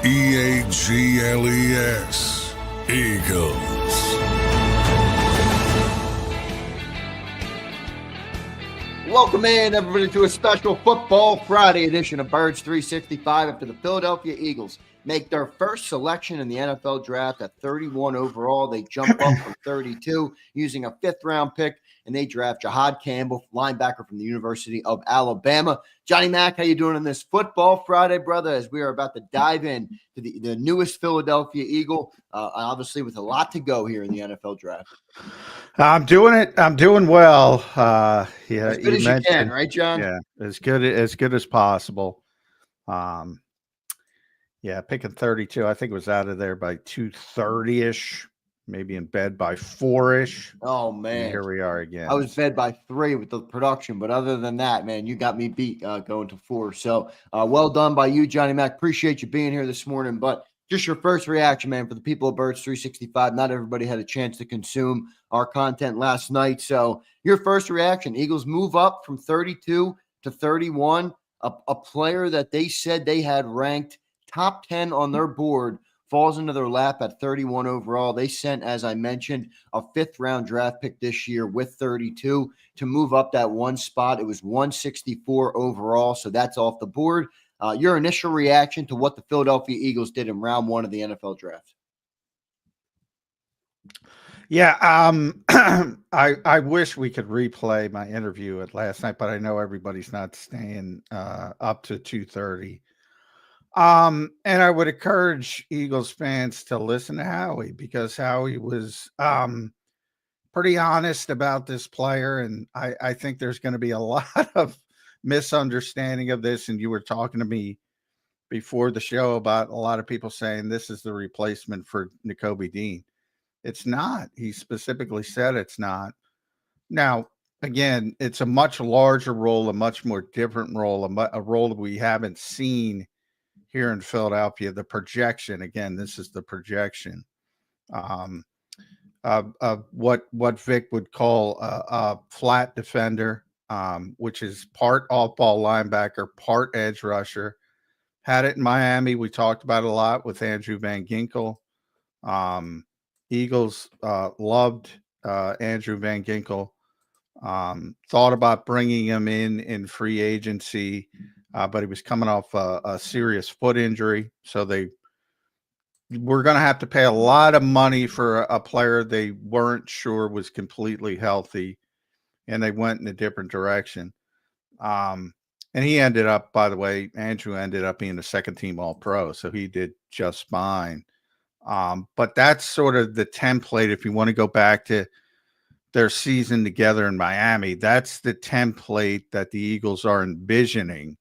Eagles. Eagles. Welcome in, everybody, to a special Football Friday edition of Birds 365 after the Philadelphia Eagles make their first selection in the NFL draft at 31 overall. They jump up from 32 using a fifth-round pick, and they draft Jihaad Campbell, linebacker from the University of Alabama. Johnny Mack, how you doing on this Football Friday, brother, as we are about to dive in to the newest Philadelphia Eagle, obviously with a lot to go here in the NFL draft? I'm doing it. I'm doing well. Yeah, as good as you can, right, John? Yeah, as good as possible. Yeah, picking 32. I think it was out of there by 2:30-ish, maybe in bed by 4-ish. Oh, man. And here we are again. I was fed by 3 with the production, but other than that, man, you got me beat going to 4. So well done by you, Johnny Mack. Appreciate you being here this morning. But just your first reaction, man, for the people of Birds 365. Not everybody had a chance to consume our content last night. So your first reaction, Eagles move up from 32 to 31, a player that they said they had ranked top 10 on their board falls into their lap at 31 overall. They sent, as I mentioned, a fifth-round draft pick this year with 32 to move up that one spot. It was 164 overall, so that's off the board. Your initial reaction to what the Philadelphia Eagles did in round 1 of the NFL draft? Yeah, I wish we could replay my interview at last night, but I know everybody's not staying up to 2:30. And I would encourage Eagles fans to listen to Howie, because Howie was pretty honest about this player, and I think there's going to be a lot of misunderstanding of this. And you were talking to me before the show about a lot of people saying this is the replacement for Nakobe Dean. It's not. He specifically said it's not. Now, again, it's a much larger role, a much more different role, a role that we haven't seen here in Philadelphia. The projection, again, this is the projection of what Vic would call a flat defender, which is part off-ball linebacker, part edge rusher. Had it in Miami. We talked about it a lot with Andrew Van Ginkel. Eagles loved Andrew Van Ginkel. Thought about bringing him in free agency, but he was coming off a serious foot injury. So they were going to have to pay a lot of money for a player they weren't sure was completely healthy, and they went in a different direction. And he ended up, by the way, Andrew ended up being a second-team All-Pro, so he did just fine. But that's sort of the template. If you want to go back to their season together in Miami, that's the template that the Eagles are envisioning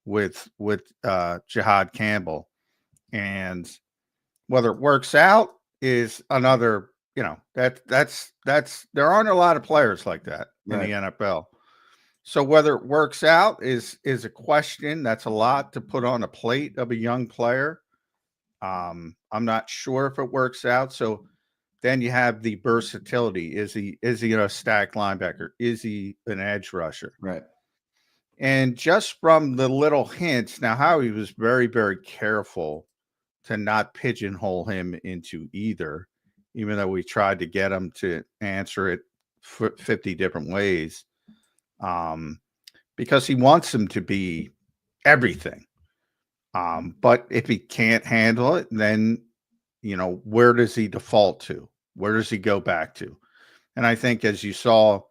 with Jihaad Campbell. And whether it works out is another, that's there aren't a lot of players like that in the NFL. So whether it works out is a question. That's a lot to put on a plate of a young player. I'm not sure if it works out. So then you have the versatility. Is he a stacked linebacker? Is he an edge rusher? Right. And just from the little hints, now Howie was very, very careful to not pigeonhole him into either, even though we tried to get him to answer it 50 different ways, because he wants him to be everything. But if he can't handle it, then, where does he default to? Where does he go back to? And I think, as you saw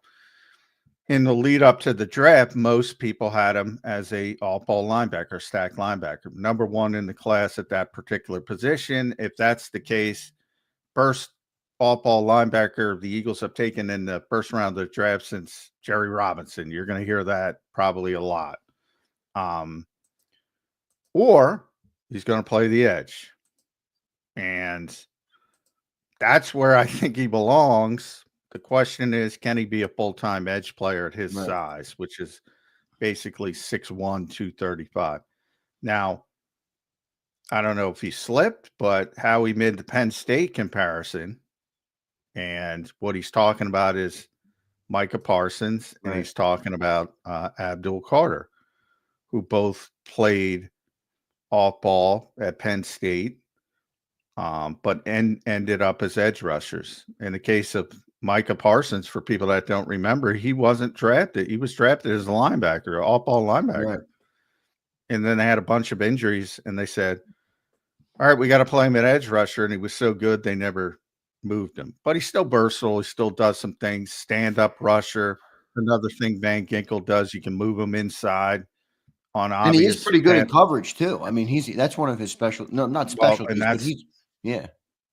in the lead up to the draft, most people had him as a off-ball linebacker, stacked linebacker, number 1 in the class at that particular position. If that's the case, first off-ball linebacker the Eagles have taken in the first round of the draft since Jerry Robinson. You're going to hear that probably a lot. Or he's going to play the edge. And that's where I think he belongs. The question is, can he be a full-time edge player at his size, which is basically 6'1", 235. Now, I don't know if he slipped, but how he made the Penn State comparison, and what he's talking about is Micah Parsons, and he's talking about Abdul Carter, who both played off ball at Penn State, but ended up as edge rushers. In the case of Micah Parsons, for people that don't remember, he wasn't drafted. He was drafted as a linebacker, an off ball linebacker. Right. And then they had a bunch of injuries, and they said, all right, we got to play him at edge rusher. And he was so good, they never moved him. But he's still versatile. He still does some things. Stand-up rusher. Another thing Van Ginkel does, you can move him inside on obvious. And he is pretty good in coverage, too. I mean, that's one of his not specialties, but he's – yeah.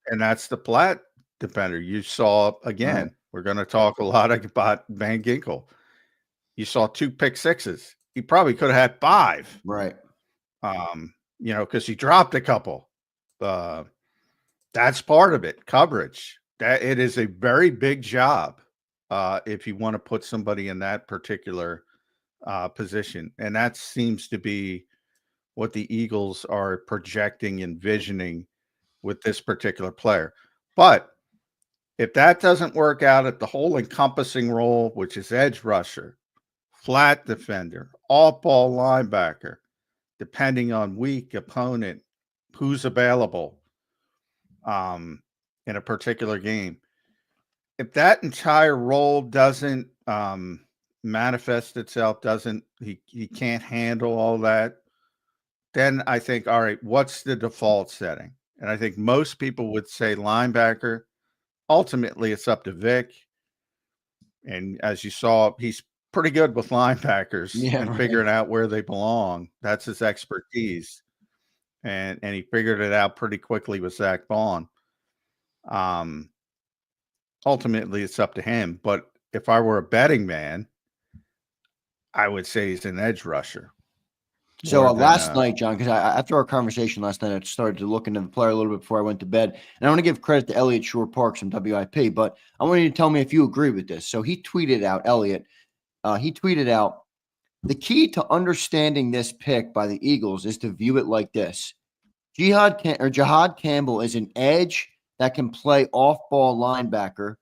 And that's the flat defender. You saw, again, right. We're going to talk a lot about Van Ginkel. You saw 2 pick sixes. He probably could have had 5. Right. Because he dropped a couple. That's part of it, coverage. That it is a very big job if you want to put somebody in that particular position. And that seems to be what the Eagles are projecting, envisioning with this particular player. But if that doesn't work out at the whole encompassing role, which is edge rusher, flat defender, off-ball linebacker, depending on weak opponent, who's available in a particular game. If that entire role doesn't manifest itself, he can't handle all that, then I think, all right, what's the default setting? And I think most people would say linebacker. Ultimately, it's up to Vic. And as you saw, he's pretty good with linebackers and figuring out where they belong. That's his expertise. And he figured it out pretty quickly with Zach Vaughn. Ultimately, it's up to him. But if I were a betting man, I would say he's an edge rusher. So last night, John, because after our conversation last night, I started to look into the player a little bit before I went to bed. And I want to give credit to Elliot Shore Parks from WIP, but I want you to tell me if you agree with this. So he tweeted out, Elliot, the key to understanding this pick by the Eagles is to view it like this. Jihaad Campbell is an edge that can play off-ball linebacker,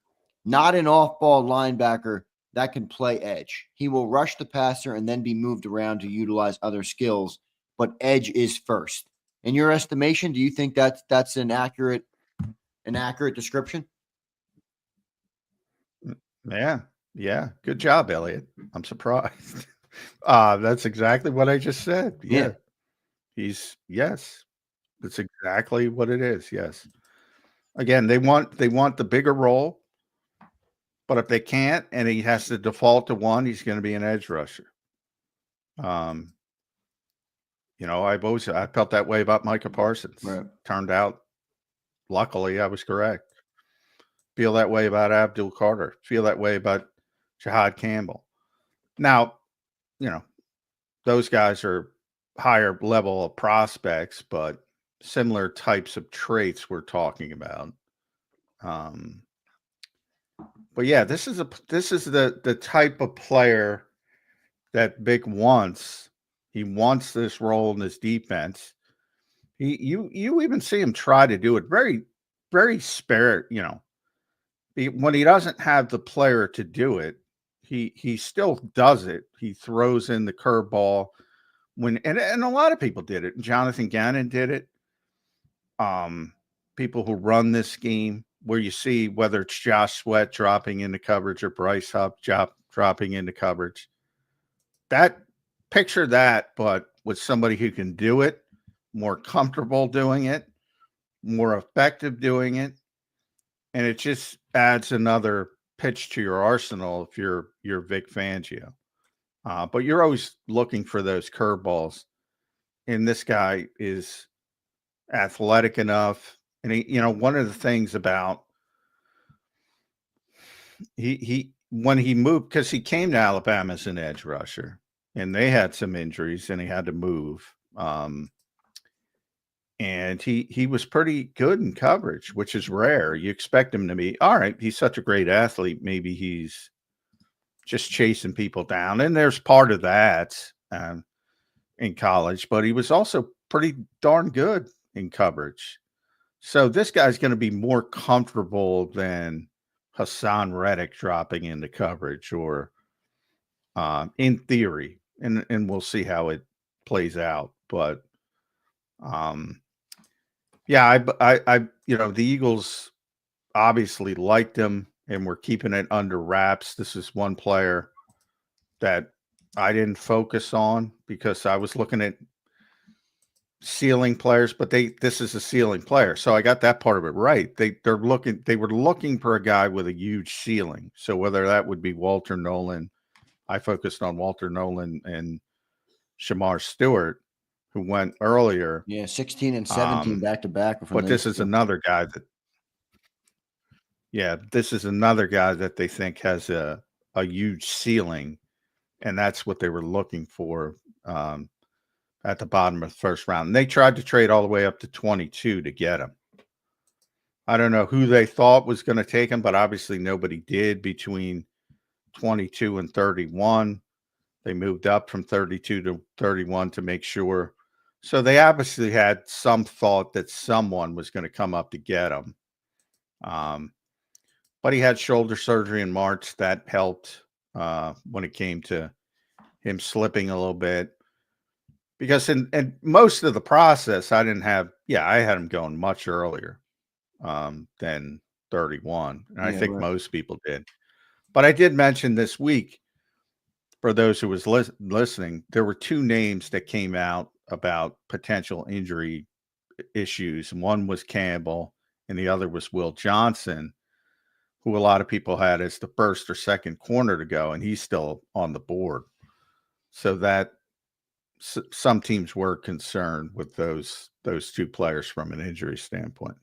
not an off-ball linebacker that can play edge. He will rush the passer and then be moved around to utilize other skills, but edge is first. In your estimation, do you think that's an accurate description? Yeah. Good job, Elliot. I'm surprised. That's exactly what I just said. Yeah. Yes. That's exactly what it is. Yes. Again, they want the bigger role. But if they can't, and he has to default to one, he's going to be an edge rusher. I felt that way about Micah Parsons. Right. Turned out, luckily, I was correct. Feel that way about Abdul Carter. Feel that way about Jihaad Campbell. Now, those guys are higher level of prospects, but similar types of traits we're talking about. But yeah, this is the type of player that Vic wants. He wants this role in this defense. You even see him try to do it very, very spare. When he doesn't have the player to do it, he still does it. He throws in the curveball and a lot of people did it. Jonathan Gannon did it. People who run this scheme, where you see whether it's Josh Sweat dropping into coverage or Bryce Huff dropping into coverage. Picture that, but with somebody who can do it, more comfortable doing it, more effective doing it. And it just adds another pitch to your arsenal if you're Vic Fangio. But you're always looking for those curveballs. And this guy is athletic enough. And one of the things about when he moved, because he came to Alabama as an edge rusher, and they had some injuries, and he had to move. And he was pretty good in coverage, which is rare. You expect him to be all right. He's such a great athlete. Maybe he's just chasing people down, and there's part of that in college. But he was also pretty darn good in coverage. So this guy's going to be more comfortable than Hassan Reddick dropping into coverage, or in theory, and we'll see how it plays out. But Yeah, the Eagles obviously liked him and we're keeping it under wraps. This is one player that I didn't focus on because I was looking at ceiling players, but this is a ceiling player. So I got that part of it right. They were looking for a guy with a huge ceiling. So whether that would be Walter Nolan, I focused on Walter Nolan and Shamar Stewart, who went earlier. Yeah, 16 and 17 back to back. But this is another guy that they think has a huge ceiling, and that's what they were looking for at the bottom of the first round. And they tried to trade all the way up to 22 to get him. I don't know who they thought was going to take him, but obviously nobody did between 22 and 31. They moved up from 32 to 31 to make sure. So they obviously had some thought that someone was going to come up to get him. But he had shoulder surgery in March. That helped when it came to him slipping a little bit. Because in most of the process, I had him going much earlier than 31. And I think most people did. But I did mention this week, for those who was listening, there were two names that came out about potential injury issues. One was Campbell and the other was Will Johnson, who a lot of people had as the first or second corner to go, and he's still on the board. So that some teams were concerned with those two players from an injury standpoint.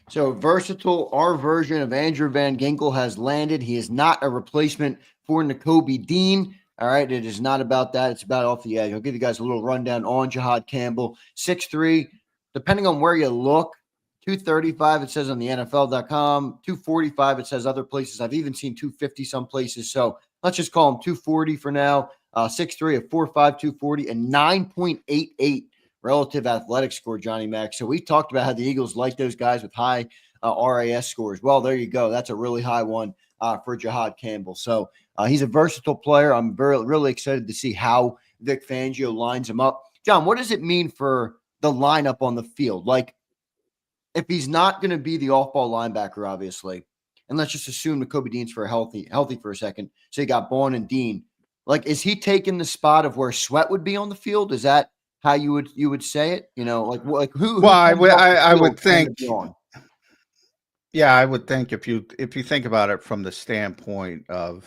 So versatile, our version of Andrew Van Ginkel has landed. He is not a replacement for Nakobe Dean. All right, it is not about that. It's about off the edge. I'll give you guys a little rundown on Jihaad Campbell. 6'3", depending on where you look, 235 it says on the NFL.com, 245 it says other places. I've even seen 250 some places. So let's just call him 240 for now. 6'3", a 4'5", 240, and 9.88 relative athletic score, Johnny Mac. So we talked about how the Eagles like those guys with high RAS scores. Well, there you go. That's a really high one for Jihaad Campbell. So he's a versatile player. I'm really excited to see how Vic Fangio lines him up. John, what does it mean for the lineup on the field? Like, if he's not going to be the off-ball linebacker, obviously, and let's just assume Nakobe Dean's healthy for a second. So you got Bourne and Dean. Like, is he taking the spot of where Sweat would be on the field? Is that how you would say it? You know, like who? Well, I would think. Yeah, I would think if you think about it from the standpoint of,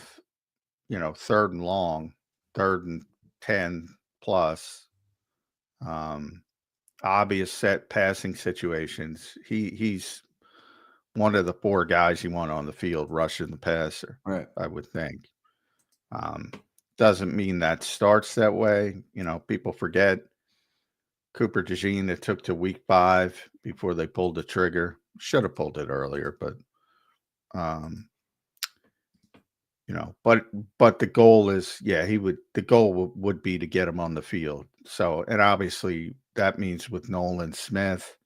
third and long, 3rd and 10 plus, obvious set passing situations, he's one of the 4 guys you want on the field rushing the passer. Right. I would think. Doesn't mean that starts that way. People forget Cooper DeJean, it took to week 5 before they pulled the trigger. Should have pulled it earlier, but but the goal is, the goal would be to get him on the field. So, and obviously that means with Nolan Smith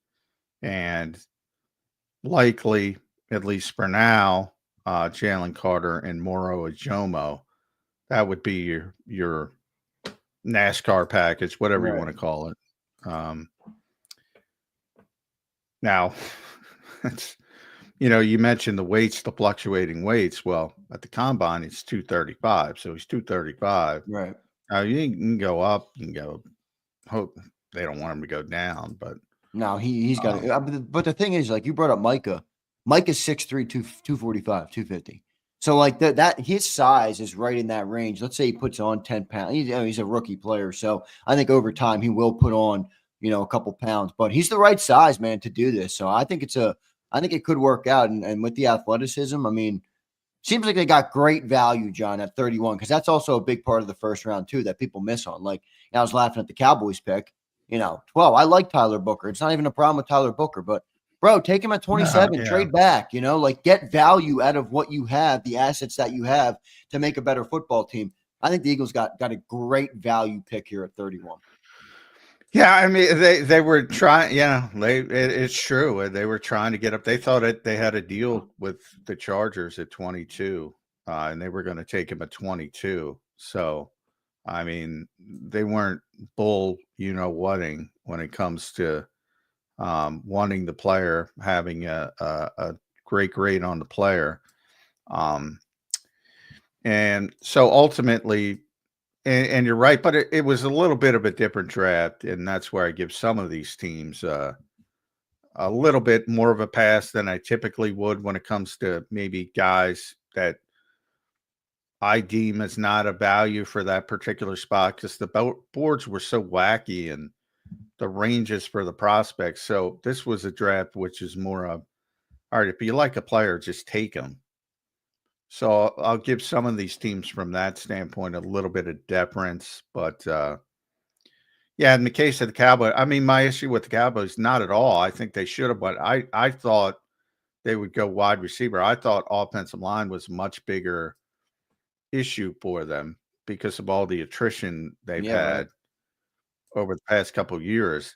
and likely, at least for now, Jalen Carter and Moro Ajomo, that would be your NASCAR package, whatever you want to call it. Now, it's, you mentioned the weights, the fluctuating weights. Well, at the combine, it's 235. So he's 235. Right. Now you can go up, you can go, hope they don't want him to go down, but no, he's got it. But the thing is, like, you brought up Micah. Micah's 6'3", 245, 250. So like that his size is right in that range. Let's say he puts on 10 pounds. He's a rookie player. So I think over time he will put on, a couple pounds, but he's the right size, man, to do this. So I think it could work out. And with the athleticism, I mean, seems like they got great value, John, at 31, because that's also a big part of the first round too that people miss on. Like, I was laughing at the Cowboys pick, 12. I like Tyler Booker. It's not even a problem with Tyler Booker, but bro, take him at 27, trade back, like get value out of what you have, the assets that you have to make a better football team. I think the Eagles got a great value pick here at 31. Yeah, I mean, they were trying, it's true. They were trying to get up. They thought they had a deal with the Chargers at 22, and they were going to take him at 22. So I mean, they weren't bull, whating when it comes to wanting the player, having a great grade on the player. And so ultimately, and you're right, but it was a little bit of a different draft. And that's where I give some of these teams a little bit more of a pass than I typically would when it comes to maybe guys that I deem as not a value for that particular spot, because the boards were so wacky and the ranges for the prospects. So this was a draft which is more of, all right, if you like a player, just take him. So I'll give some of these teams from that standpoint a little bit of deference. But yeah, in the case of the Cowboys, I mean, my issue with the Cowboys, not at all. I think they should have, but I thought they would go wide receiver. I thought offensive line was a much bigger issue for them because of all the attrition they've had over the past couple of years.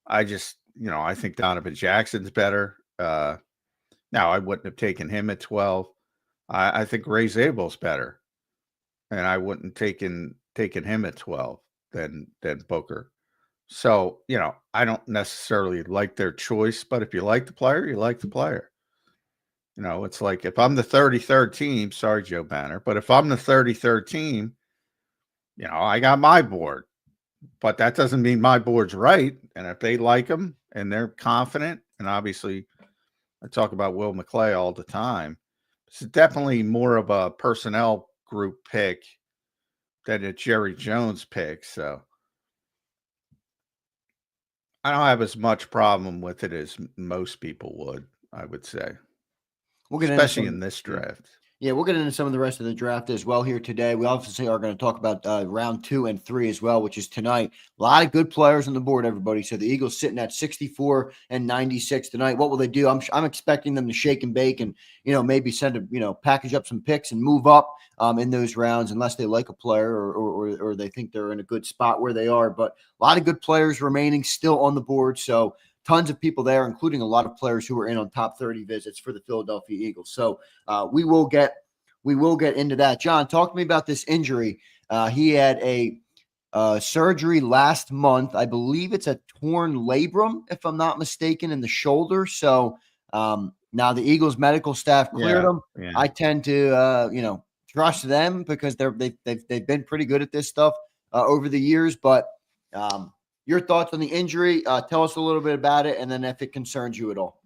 I just, I think Donovan Jackson's better. Now, I wouldn't have taken him at 12. I think Ray Zabel's better, and I wouldn't taken him at 12 than Booker. So, I don't necessarily like their choice, but if you like the player, you like the player. It's like if I'm the 33rd team, sorry, Joe Banner, but if I'm the 33rd team, I got my board, but that doesn't mean my board's right. And if they like them and they're confident, and obviously I talk about Will McClay all the time, it's definitely more of a personnel group pick than a Jerry Jones pick. So I don't have as much problem with it as most people would, I would say. We'll get especially in this draft. Yeah, we'll get into some of the rest of the draft as well here today. We obviously are going to talk about round 2 and 3 as well, which is tonight. A lot of good players on the board, everybody. So the Eagles sitting at 64 and 96 tonight. What will they do? I'm expecting them to shake and bake and, maybe package up some picks and move up in those rounds unless they like a player or they think they're in a good spot where they are. But a lot of good players remaining still on the board. So tons of people there, including a lot of players who are in on top 30 visits for the Philadelphia Eagles. So we will get into that. John, talk to me about this injury. He had a surgery last month. I believe it's a torn labrum, if I'm not mistaken, in the shoulder. So now the Eagles medical staff cleared him. Yeah. I tend to trust them because they've been pretty good at this stuff over the years. But your thoughts on the injury? Tell us a little bit about it, and then if it concerns you at all.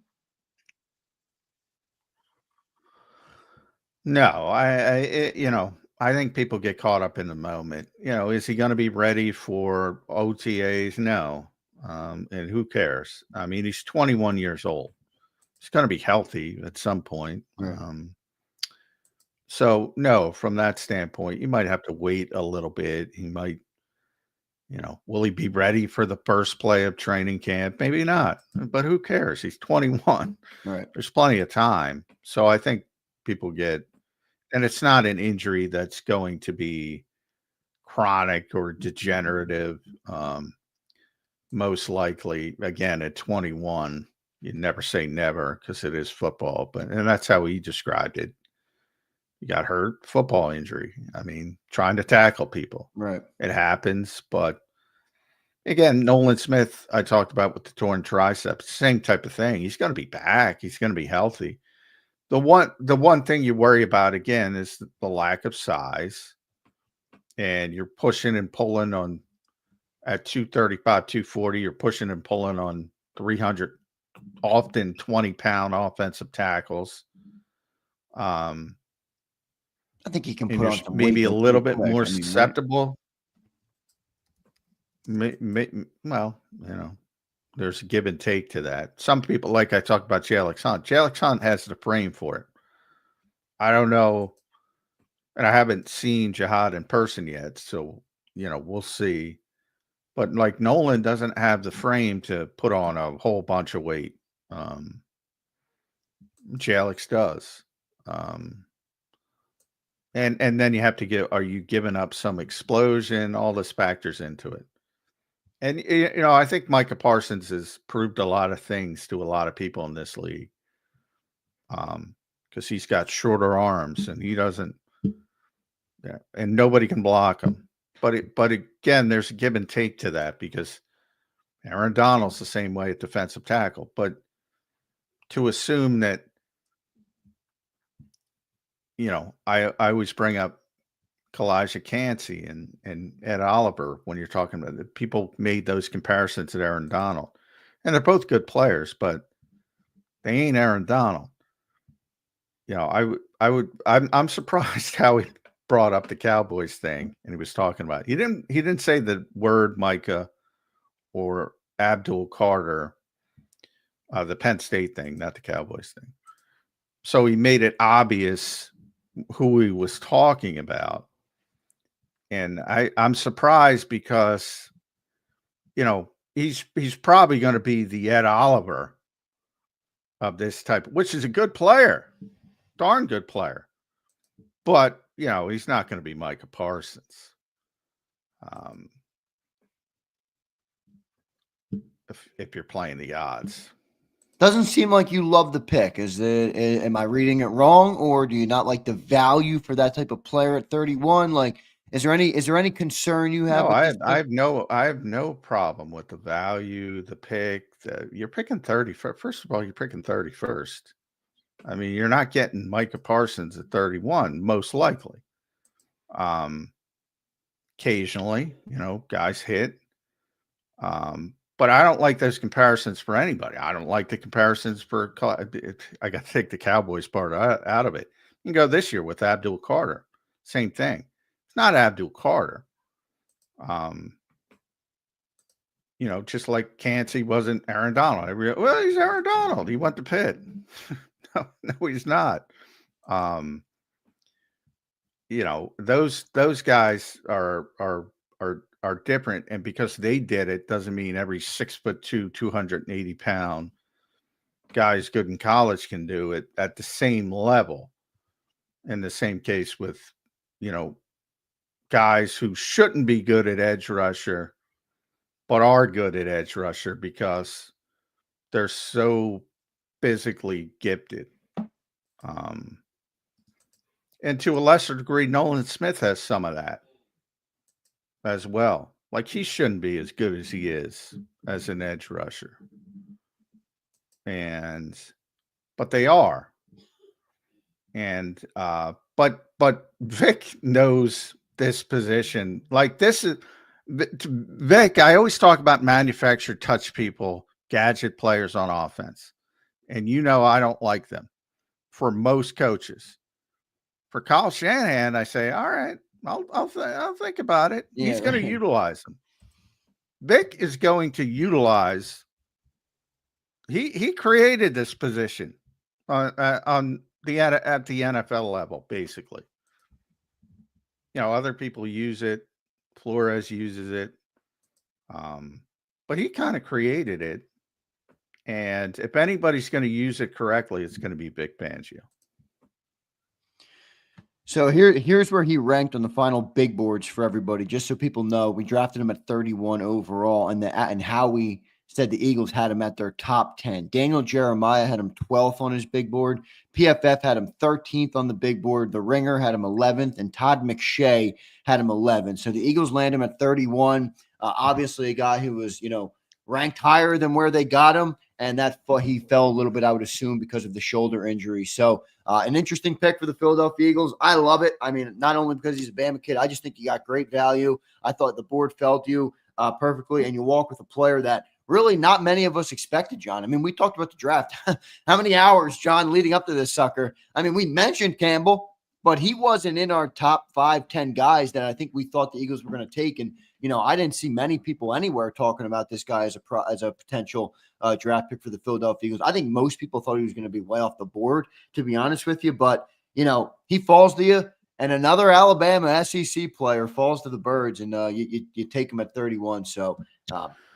No, I think people get caught up in the moment. Is he going to be ready for OTAs? No. And who cares? I mean, he's 21 years old. He's going to be healthy at some point. Right. So no, from that standpoint, you might have to wait a little bit. He might, will he be ready for the first play of training camp? Maybe not, but who cares? He's 21. Right. There's plenty of time. So I think people get, and it's not an injury that's going to be chronic or degenerative. Most likely, again, at 21, you never say never because it is football. And that's how he described it. He got hurt, football injury. I mean, trying to tackle people. Right. It happens. But again, Nolan Smith, I talked about with the torn triceps, same type of thing. He's going to be back. He's going to be healthy. The one thing you worry about, again, is the lack of size. And you're pushing and pulling on at 235, 240, you're pushing and pulling on 300, often 20-pound offensive tackles. I think he can put on some maybe a little bit more susceptible. Well, there's a give and take to that. Some people, like I talked about Jalix Hunt. Jalix Hunt has the frame for it. I don't know, and I haven't seen Jihaad in person yet, so we'll see. But like Nolan doesn't have the frame to put on a whole bunch of weight. Jalix does. And then you have to are you giving up some explosion? All this factors into it. And, I think Micah Parsons has proved a lot of things to a lot of people in this league. Because he's got shorter arms and he doesn't, and nobody can block him. but again, there's a give and take to that because Aaron Donald's the same way at defensive tackle. But to assume that, I always bring up Kalijah Cansey and Ed Oliver when you're talking about it. People made those comparisons to Aaron Donald, and they're both good players, but they ain't Aaron Donald. I'm surprised how he brought up the Cowboys thing, and he was talking about it. He didn't say the word Micah or Abdul Carter, the Penn State thing, not the Cowboys thing. So he made it obvious who he was talking about. And I'm surprised because, he's probably going to be the Ed Oliver of this type, which is a good player, darn good player. But, he's not going to be Micah Parsons. If you're playing the odds. Doesn't seem like you love the pick. Am I reading it wrong, or do you not like the value for that type of player at 31? Like, is there any concern you have? No, I have no problem with the value, the pick. You're picking 31st. First of all, you're picking 31st. I mean, you're not getting Micah Parsons at 31, most likely. Occasionally, guys hit. But I don't like those comparisons for anybody. I don't like the comparisons for. I got to take the Cowboys part out of it. You can go this year with Abdul Carter. Same thing. It's not Abdul Carter. Just like Cansey wasn't Aaron Donald. He's Aaron Donald. He went to Pitt. No, he's not. Those guys are different, and because they did it doesn't mean every 6'2", 280-pound guys good in college can do it at the same level. In the same case with, guys who shouldn't be good at edge rusher, but are good at edge rusher because they're so physically gifted. And to a lesser degree, Nolan Smith has some of that as well. Like, he shouldn't be as good as he is as an edge rusher. But they are. And but Vic knows this position. Like, this is Vic. I always talk about manufactured touch people, gadget players on offense. And I don't like them for most coaches. For Kyle Shanahan, I say, all right, I'll think about it. Yeah, he's going to utilize them. Vic is going to utilize. He created this position at the NFL level, basically. Other people use it. Flores uses it, but he kind of created it. And if anybody's going to use it correctly, it's going to be Vic Fangio. So here's where he ranked on the final big boards for everybody, just so people know. We drafted him at 31 overall, and Howie said the Eagles had him at their top 10. Daniel Jeremiah had him 12th on his big board. PFF had him 13th on the big board. The Ringer had him 11th, and Todd McShay had him 11th. So the Eagles land him at 31. Obviously, a guy who was, ranked higher than where they got him, and he fell a little bit, I would assume, because of the shoulder injury. So an interesting pick for the Philadelphia Eagles. I love it. I mean, not only because he's a Bama kid, I just think he got great value. I thought the board fell to you perfectly, and you walk with a player that really not many of us expected, John. I mean, we talked about the draft. How many hours, John, leading up to this sucker? I mean, we mentioned Campbell, but he wasn't in our top 5, 10 guys that I think we thought the Eagles were going to take. And, I didn't see many people anywhere talking about this guy as a potential draft pick for the Philadelphia Eagles. I think most people thought he was going to be way off the board, to be honest with you. But, he falls to you, and another Alabama SEC player falls to the Birds, and you take him at 31. So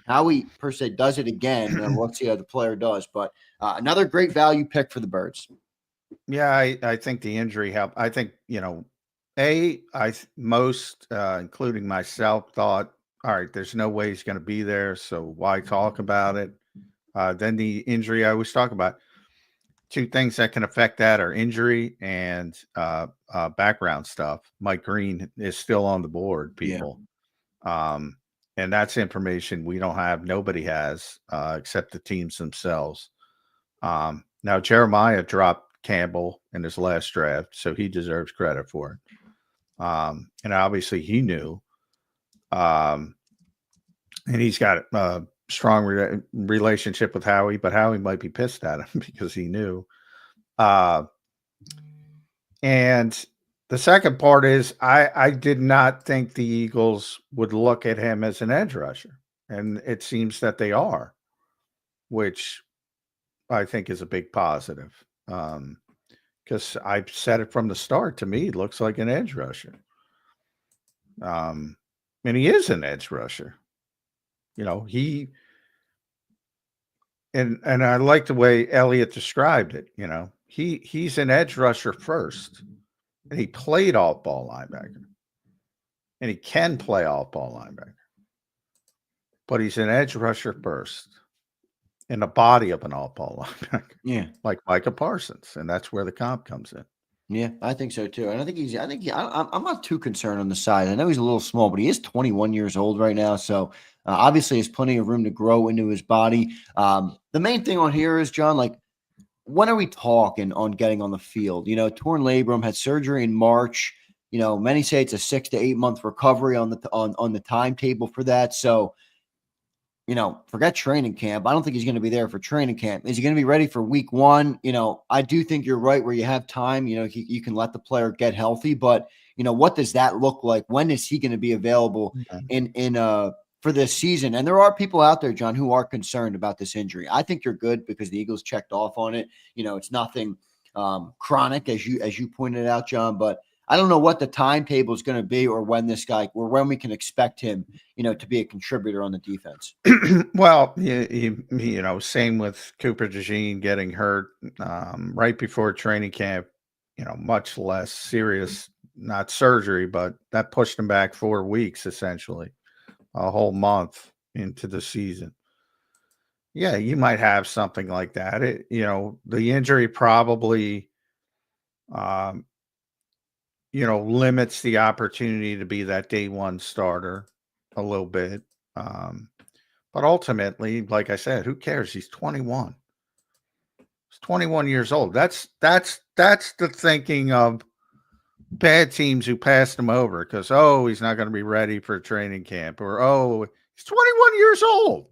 Howie, per se, does it again, and let's see how the player does. But another great value pick for the Birds. Yeah, I think the injury helped. I think, most, including myself, thought, all right, there's no way he's going to be there, so why talk about it? Then the injury I always talk about. Two things that can affect that are injury and background stuff. Mike Green is still on the board, people. And that's information we don't have. Nobody has, except the teams themselves. Now Jeremiah dropped Campbell in his last draft, so he deserves credit for it. And obviously he knew. And he's got a strong relationship with Howie, but Howie might be pissed at him because he knew. And the second part is I did not think the Eagles would look at him as an edge rusher. And it seems that they are, which I think is a big positive. Because I've said it from the start. To me, he looks like an edge rusher. And he is an edge rusher. You know, and I like the way Elliott described it. You know, he's an edge rusher first, and he played off ball linebacker, and he can play off ball linebacker, but he's an edge rusher first in the body of an off ball linebacker. Yeah, like Micah Parsons, and that's where the comp comes in. Yeah, I think so too. And I think I'm not too concerned on the side. I know he's a little small, but he is 21 years old right now. So obviously has plenty of room to grow into his body. The main thing on here is, John, like, when are we talking on getting on the field? You know, torn labrum, had surgery in March. You know, many say it's a 6 to 8 month recovery on the timetable for that. So, you know, forget training camp. I don't think he's going to be there for training camp. Is he going to be ready for week 1? You know, I do think you're right where you have time. You know, you can let the player get healthy, but, you know, what does that look like? When is he going to be available for this season? And there are people out there, John, who are concerned about this injury. I think you're good because the Eagles checked off on it. You know, it's nothing chronic, as you pointed out, John, but I don't know what the timetable is going to be or when we can expect him, you know, to be a contributor on the defense. Well, you know, same with Cooper DeJean getting hurt right before training camp, you know, much less serious, not surgery, but that pushed him back 4 weeks, essentially, a whole month into the season. Yeah, you might have something like that. You know, the injury probably, you know, limits the opportunity to be that day one starter a little bit. But ultimately, like I said, who cares? He's 21. He's 21 years old. That's the thinking of bad teams who passed him over because, oh, he's not going to be ready for training camp, or, oh, he's 21 years old.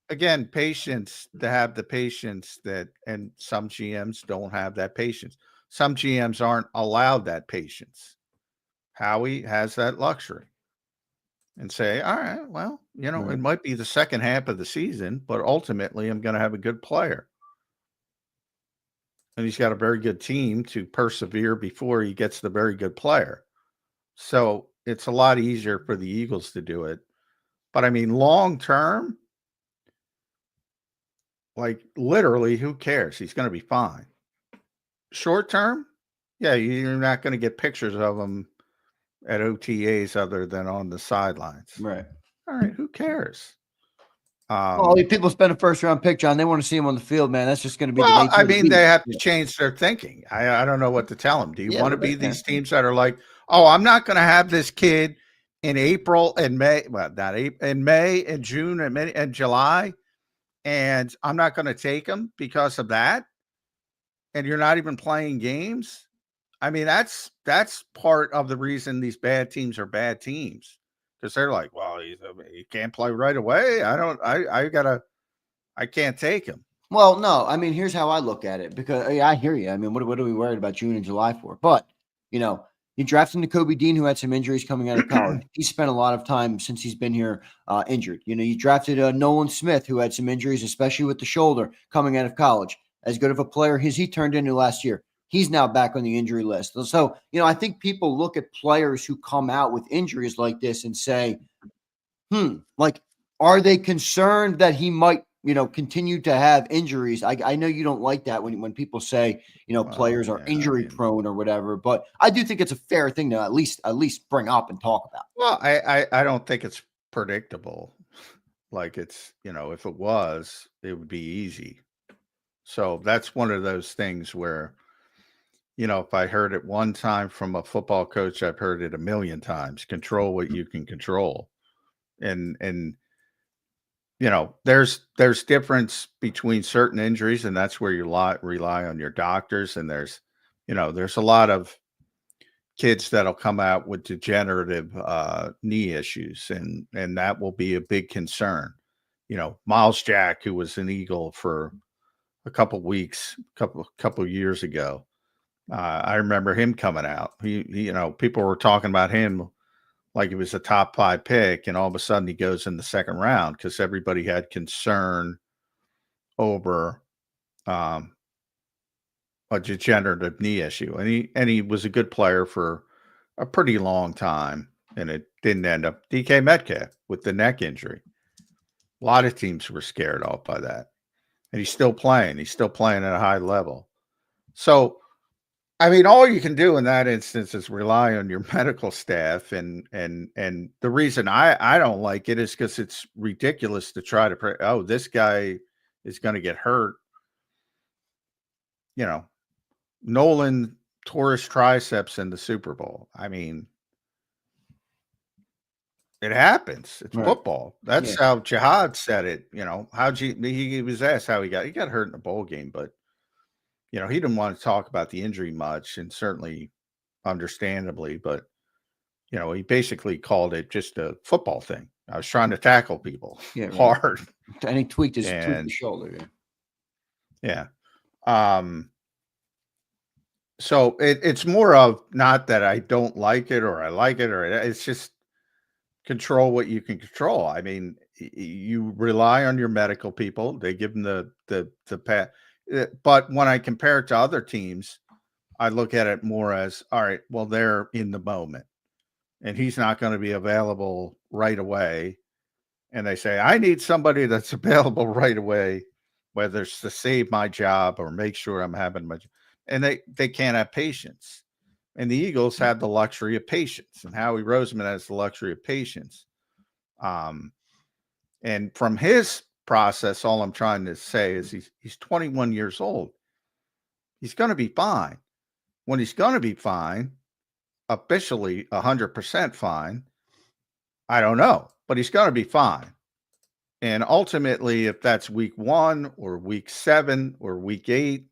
Again, patience, to have the patience and some GMs don't have that patience. Some GMs aren't allowed that patience. Howie has that luxury and say, all right, well, you know, It might be the second half of the season, but ultimately I'm going to have a good player. And he's got a very good team to persevere before he gets the very good player. So it's a lot easier for the Eagles to do it. But I mean, long term, like literally, who cares? He's going to be fine. Short term, yeah, you're not going to get pictures of him at OTAs other than on the sidelines. Right. All right, who cares? Well, if people spend a first round pick, John, they want to see him on the field, man. That's just going to be the nature I of the mean, beast. they have to change their thinking. I don't know what to tell them. Do you want to be these can. teams that are like, oh, I'm not going to have this kid in April and May, well, not April, in May and June and July, and I'm not going to take him because of that, and you're not even playing games? I mean, that's part of the reason these bad teams are bad teams, because they're like, well, he can't play right away. I can't take him. Well, no, I mean, here's how I look at it, because I hear you. I mean, what are we worried about June and July for? But, you know, you drafted Nakobe Dean, who had some injuries coming out of college. He spent a lot of time since he's been here injured. You know, you drafted Nolan Smith, who had some injuries, especially with the shoulder coming out of college. As good of a player as he turned into last year, he's now back on the injury list. So, you know, I think people look at players who come out with injuries like this and say, like, are they concerned that he might, you know, continue to have injuries? I know you don't like that when people say, you know, players are injury prone or whatever, but I do think it's a fair thing to at least bring up and talk about. Well, I don't think it's predictable. Like, it's, you know, if it was, it would be easy. So that's one of those things where, if I heard it one time from a football coach, I've heard it a million times. Control what you can control. And there's difference between certain injuries, and that's where you rely on your doctors. And there's a lot of kids that'll come out with degenerative knee issues, and that will be a big concern. Miles Jack, who was an Eagle for a couple weeks, couple years ago, I remember him coming out. He people were talking about him like he was a top 5 pick, and all of a sudden he goes in the second round because everybody had concern over a degenerative knee issue. And he was a good player for a pretty long time, and it didn't end up. DK Metcalf with the neck injury. A lot of teams were scared off by that. And he's still playing. He's still playing at a high level. So, I mean, all you can do in that instance is rely on your medical staff. And the reason I don't like it is because it's ridiculous to try to this guy is going to get hurt. Nolan tore his triceps in the Super Bowl. I mean, it happens. It's football. That's how Jihaad said it. He was asked how he got hurt in the bowl game, but he didn't want to talk about the injury much, and certainly understandably, but he basically called it just a football thing. I was trying to tackle people hard. And he tweaked his shoulder. Yeah. So it's more of not that I don't like it or I like it, or it's just control what you can control. I mean, you rely on your medical people. They give them the pat. But when I compare it to other teams, I look at it more as, all right, well, they're in the moment and he's not going to be available right away. And they say, I need somebody that's available right away, whether it's to save my job or make sure I'm having my job. And they can't have patience. And the Eagles have the luxury of patience, and Howie Roseman has the luxury of patience. And from his process, all I'm trying to say is he's 21 years old. He's going to be fine. When he's going to be fine, officially 100% fine, I don't know, but he's going to be fine. And ultimately, if that's week 1 or week 7 or week 8,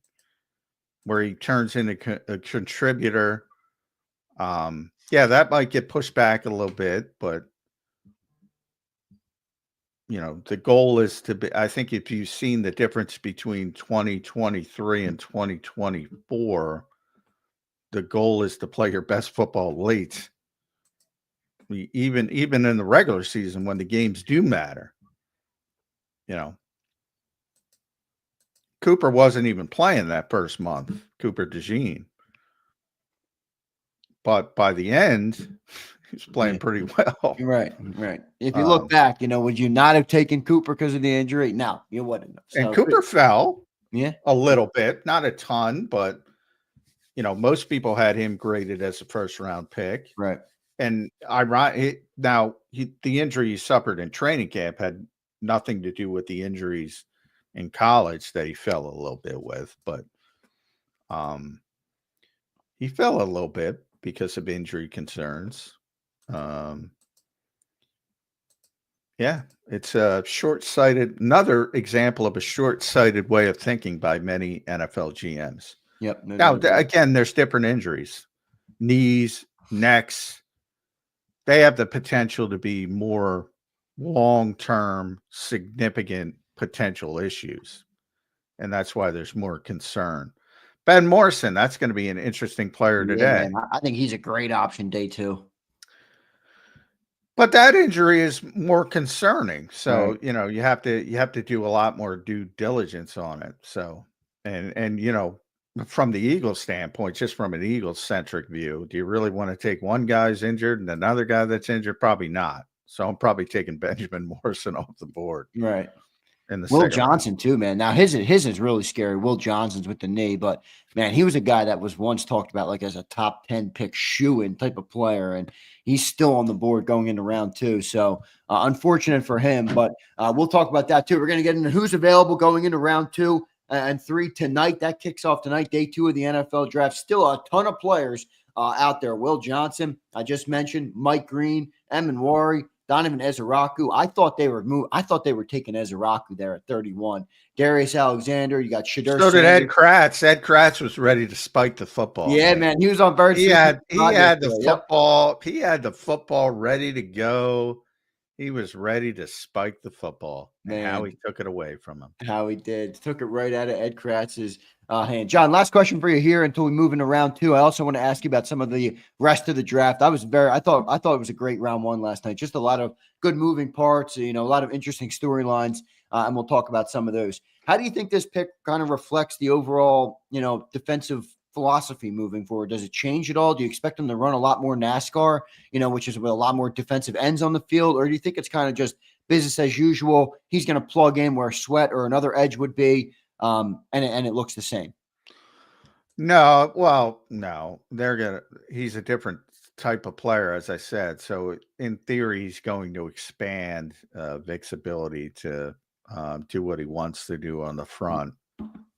where he turns into a contributor, that might get pushed back a little bit, but the goal is to be, I think if you've seen the difference between 2023 and 2024, the goal is to play your best football late. Even in the regular season when the games do matter. Cooper wasn't even playing that first month, Cooper DeJean. But by the end, he's playing pretty well. Right. If you look back, would you not have taken Cooper because of the injury? No, you wouldn't. And Cooper fell a little bit, not a ton, but, most people had him graded as a first-round pick. Right. And the injury he suffered in training camp had nothing to do with the injuries in college that he fell a little bit with, but he fell a little bit because of injury concerns. It's a short-sighted, another example of a short-sighted way of thinking by many NFL GMs. Yep. Now, again, there's different injuries, knees, necks. They have the potential to be more long-term, significant potential issues. And that's why there's more concern. Ben Morrison, that's going to be an interesting player today. Man, I think he's a great option day 2. But that injury is more concerning. So, right. You have to do a lot more due diligence on it. So, and from the Eagles standpoint, just from an Eagles centric view, do you really want to take one guy's injured and another guy that's injured? Probably not. So I'm probably taking Benjamin Morrison off the board. Right. And Will Johnson too, man. Now his is really scary. Will Johnson's with the knee, but man, he was a guy that was once talked about like as a top 10 pick shoe-in type of player, and he's still on the board going into round 2. So unfortunate for him, but we'll talk about that too. We're going to get into who's available going into round 2. and 3 tonight. That kicks off tonight, day 2 of the NFL draft. Still a ton of players out there. Will Johnson, I just mentioned, Mike Green, Emanwari, Donovan Ezeraku. I thought they were taking Ezeraku there at 31. Darius Alexander. You got Shadur. So did Ed Kratz. Ed Kratz was ready to spike the football. Yeah, man. He was on Birds. He had the football. Yep. He had the football ready to go. He was ready to spike the football. Man. And Howie took it away from him. Howie did. Took it right out of Ed Kratz's hand. John, last question for you here until we move into round 2. I also want to ask you about some of the rest of the draft. I thought it was a great round 1 last night. Just a lot of good moving parts, a lot of interesting storylines, and we'll talk about some of those. How do you think this pick kind of reflects the overall, defensive philosophy moving forward? Does it change at all? Do you expect them to run a lot more NASCAR, which is with a lot more defensive ends on the field? Or do you think it's kind of just business as usual? He's going to plug in where Sweat or another edge would be, and it looks the same. No, well, no, he's a different type of player, as I said. So in theory, he's going to expand Vic's ability to do what he wants to do on the front.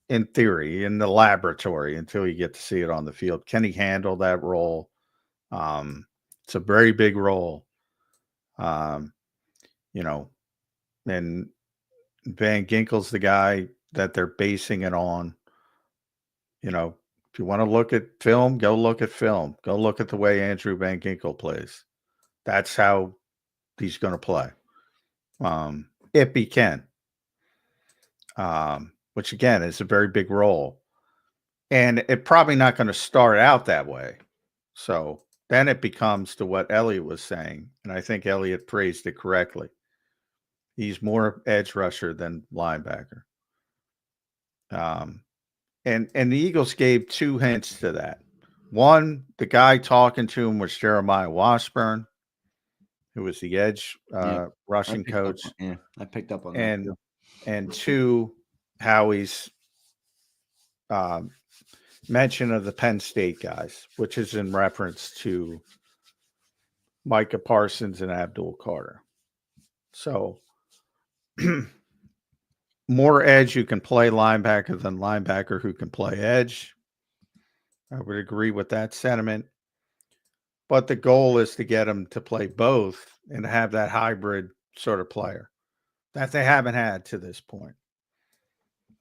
In theory, in the laboratory, until you get to see it on the field. Can he handle that role? It's a very big role. And Van Ginkel's the guy that they're basing it on. If you want to look at film, go look at film. Go look at the way Andrew Van Ginkel plays. That's how he's going to play. If he can. Which again is a very big role. And it's probably not going to start out that way. So then it becomes to what Elliot was saying. And I think Elliot phrased it correctly. He's more edge rusher than linebacker. And the Eagles gave 2 hints to that. One, the guy talking to him was Jeremiah Washburn, who was the edge rushing coach. I picked up on that. And 2, Howie's mention of the Penn State guys, which is in reference to Micah Parsons and Abdul Carter. So more edge who can play linebacker than linebacker who can play edge. I would agree with that sentiment. But the goal is to get them to play both and have that hybrid sort of player that they haven't had to this point.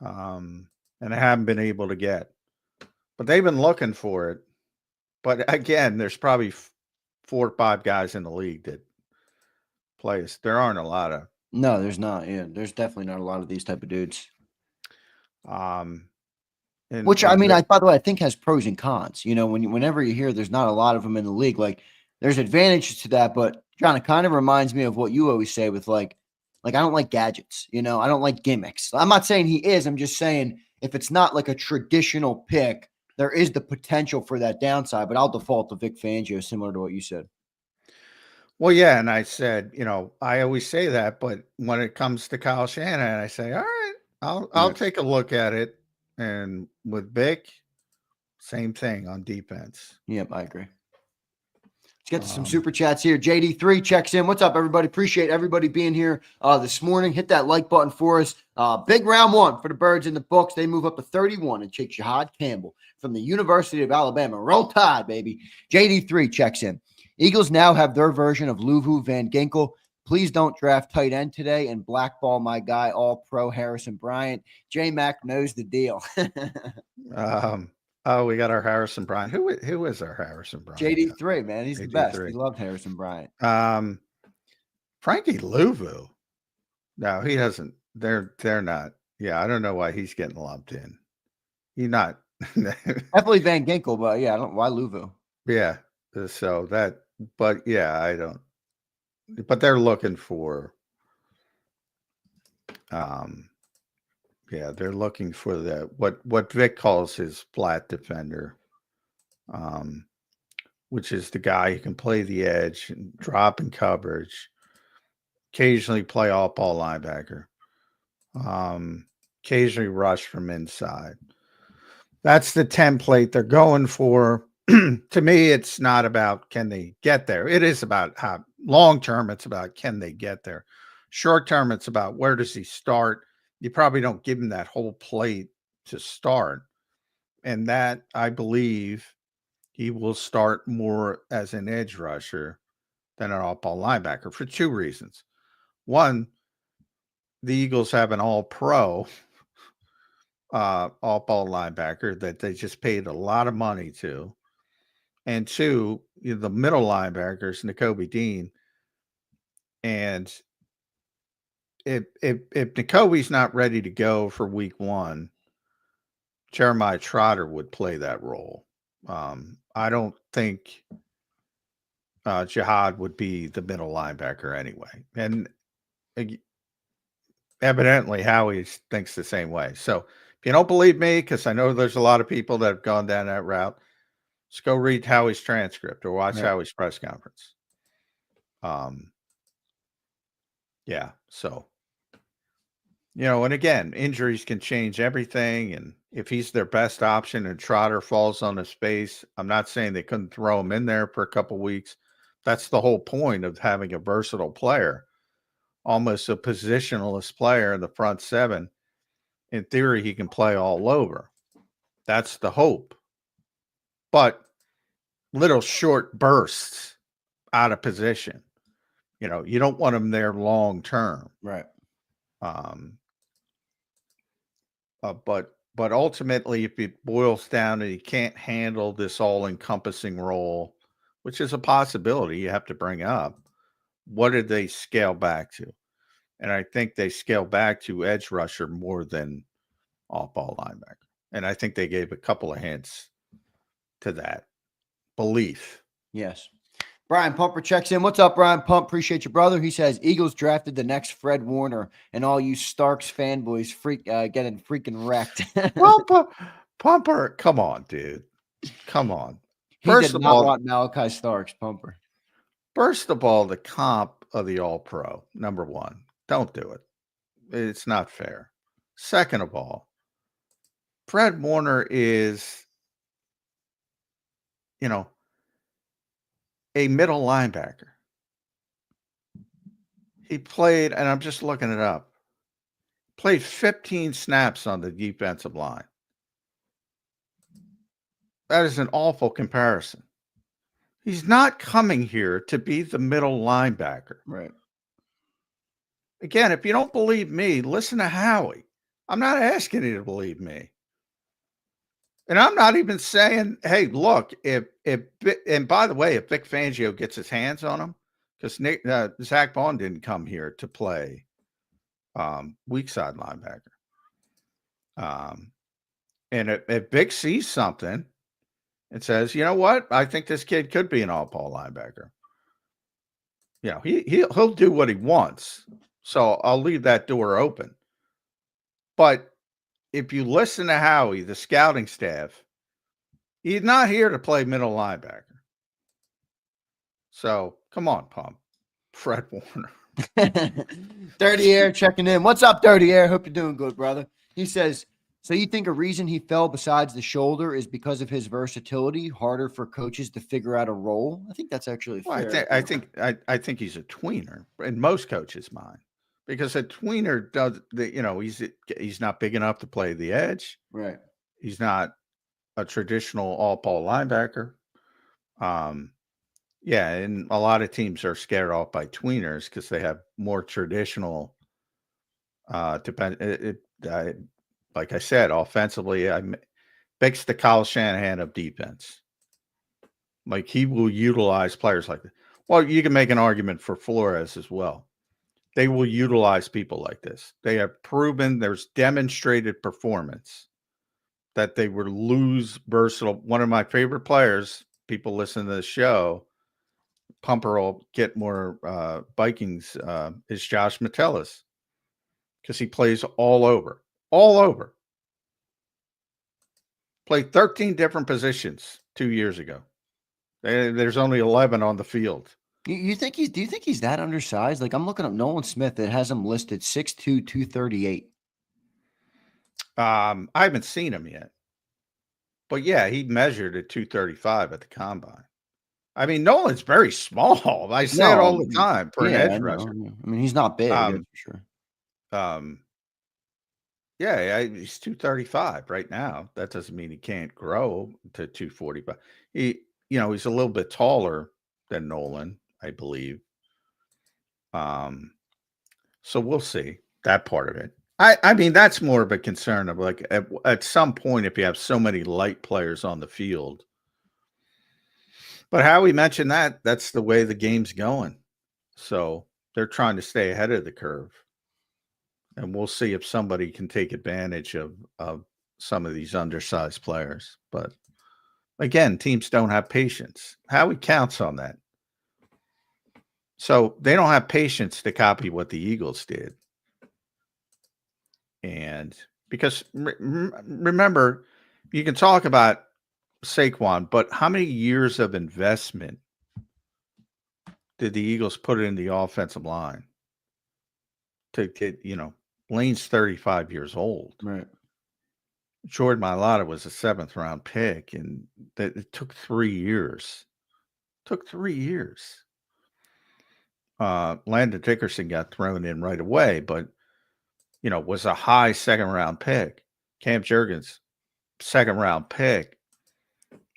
And they haven't been able to get. But they've been looking for it. But again, there's probably 4 or 5 guys in the league that play. There aren't a lot of. No, there's not. Yeah, there's definitely not a lot of these type of dudes. By the way, I think has pros and cons. Whenever you hear there's not a lot of them in the league, like there's advantages to that. But John, it kind of reminds me of what you always say with like I don't like gadgets. I don't like gimmicks. I'm not saying he is. I'm just saying if it's not like a traditional pick, there is the potential for that downside. But I'll default to Vic Fangio, similar to what you said. Well, yeah, and I said, I always say that, but when it comes to Kyle Shanahan, I say, all right, I'll take a look at it. And with Vic, same thing on defense. Yep, I agree. Let's get to some super chats here. JD3 checks in. What's up, everybody? Appreciate everybody being here this morning. Hit that like button for us. Big round 1 for the Birds in the books. They move up to 31 and take JAKIB Campbell from the University of Alabama. Roll Tide, baby. JD3 checks in. Eagles now have their version of Luvu Van Ginkel. Please don't draft tight end today and blackball my guy, all-pro Harrison Bryant. J-Mac knows the deal. We got our Harrison Bryant. Who is our Harrison Bryant? JD3, man. He's the best. We love Harrison Bryant. Frankie Luvu. No, he doesn't. They're not. Yeah, I don't know why he's getting lumped in. He's not. Definitely Van Ginkel, but yeah, why Luvu? Yeah. So that, but yeah, I don't. But they're looking for, they're looking for what Vic calls his flat defender, which is the guy who can play the edge and drop in coverage, occasionally play off ball linebacker, occasionally rush from inside. That's the template they're going for. To me, it's not about can they get there. It is about how long term. It's about can they get there. Short term, it's about where does he start. You probably don't give him that whole plate to start. And that, I believe, he will start more as an edge rusher than an off-ball linebacker for two reasons. One, the Eagles have an all-pro off-ball linebacker that they just paid a lot of money to. And two, the middle linebackers, Nakobe Dean. And if Nakobe's not ready to go for week one, Jeremiah Trotter would play that role. I don't think Jihaad would be the middle linebacker anyway. And evidently Howie thinks the same way. So if you don't believe me, because I know there's a lot of people that have gone down that route, just go read Howie's transcript or watch Howie's press conference. Yeah. So, and again, injuries can change everything. And if he's their best option and Trotter falls on his face, I'm not saying they couldn't throw him in there for a couple weeks. That's the whole point of having a versatile player, almost a positionless player in the front seven. In theory, he can play all over. That's the hope. But little short bursts out of position. You don't want him there long term. Right. But ultimately, if it boils down and he can't handle this all-encompassing role, which is a possibility you have to bring up, what did they scale back to? And I think they scale back to edge rusher more than off-ball linebacker. And I think they gave a couple of hints to that belief. Yes. Brian Pumper checks in. What's up, Brian Pump? Appreciate you, brother. He says Eagles drafted the next Fred Warner, and all you Starks fanboys getting freaking wrecked. Well, Pumper, come on, dude. Come on. He did not want Malachi Starks, Pumper. First of all, the comp of the All-Pro, number one. Don't do it. It's not fair. Second of all, Fred Warner is, a middle linebacker. He played, and I'm just looking it up, played 15 snaps on the defensive line. That is an awful comparison. He's not coming here to be the middle linebacker. Right. Again, if you don't believe me, listen to Howie. I'm not asking you to believe me. And I'm not even saying, hey, look, and by the way, if Vic Fangio gets his hands on him, because Zach Bond didn't come here to play weak side linebacker. And if Vic sees something and says, you know what, I think this kid could be an all-ball linebacker. He'll do what he wants. So I'll leave that door open. But if you listen to Howie, the scouting staff, he's not here to play middle linebacker. So come on, Pump. Fred Warner. Dirty Air checking in. What's up, Dirty Air? Hope you're doing good, brother. He says, so you think a reason he fell besides the shoulder is because of his versatility, harder for coaches to figure out a role? I think that's actually fair. I think he's a tweener in most coaches' mind. Because a tweener does he's not big enough to play the edge. Right. He's not a traditional all-ball linebacker. Yeah, and a lot of teams are scared off by tweeners because they have more traditional like I said, offensively, Vic's the Kyle Shanahan of defense. Like he will utilize players like that. Well, you can make an argument for Flores as well. They will utilize people like this. They have proven there's demonstrated performance that they would lose versatile. One of my favorite players, people listen to the show, Pumper will get more Vikings, is Josh Metellus because he plays all over. Played 13 different positions 2 years ago. There's only 11 on the field. Do you think he's that undersized? Like I'm looking up Nolan Smith that has him listed 6'2", 238. I haven't seen him yet. But yeah, he measured at 235 at the combine. I mean, Nolan's very small. I say it all the time for an edge rusher. I mean, he's not big, that's for sure. Yeah, he's 235 right now. That doesn't mean he can't grow to 245. He's a little bit taller than Nolan, I believe. So we'll see that part of it. I mean, that's more of a concern of like at some point, if you have so many light players on the field. But Howie mentioned that's the way the game's going. So they're trying to stay ahead of the curve. And we'll see if somebody can take advantage of some of these undersized players. But again, teams don't have patience. Howie counts on that. So they don't have patience to copy what the Eagles did. And because remember, you can talk about Saquon, but how many years of investment did the Eagles put in the offensive line to get, Lane's 35 years old. Right. Jordan Mailata was a 7th round pick, and it took 3 years. Landon Dickerson got thrown in right away, but was a high 2nd round pick. Cam Jurgens, 2nd round pick.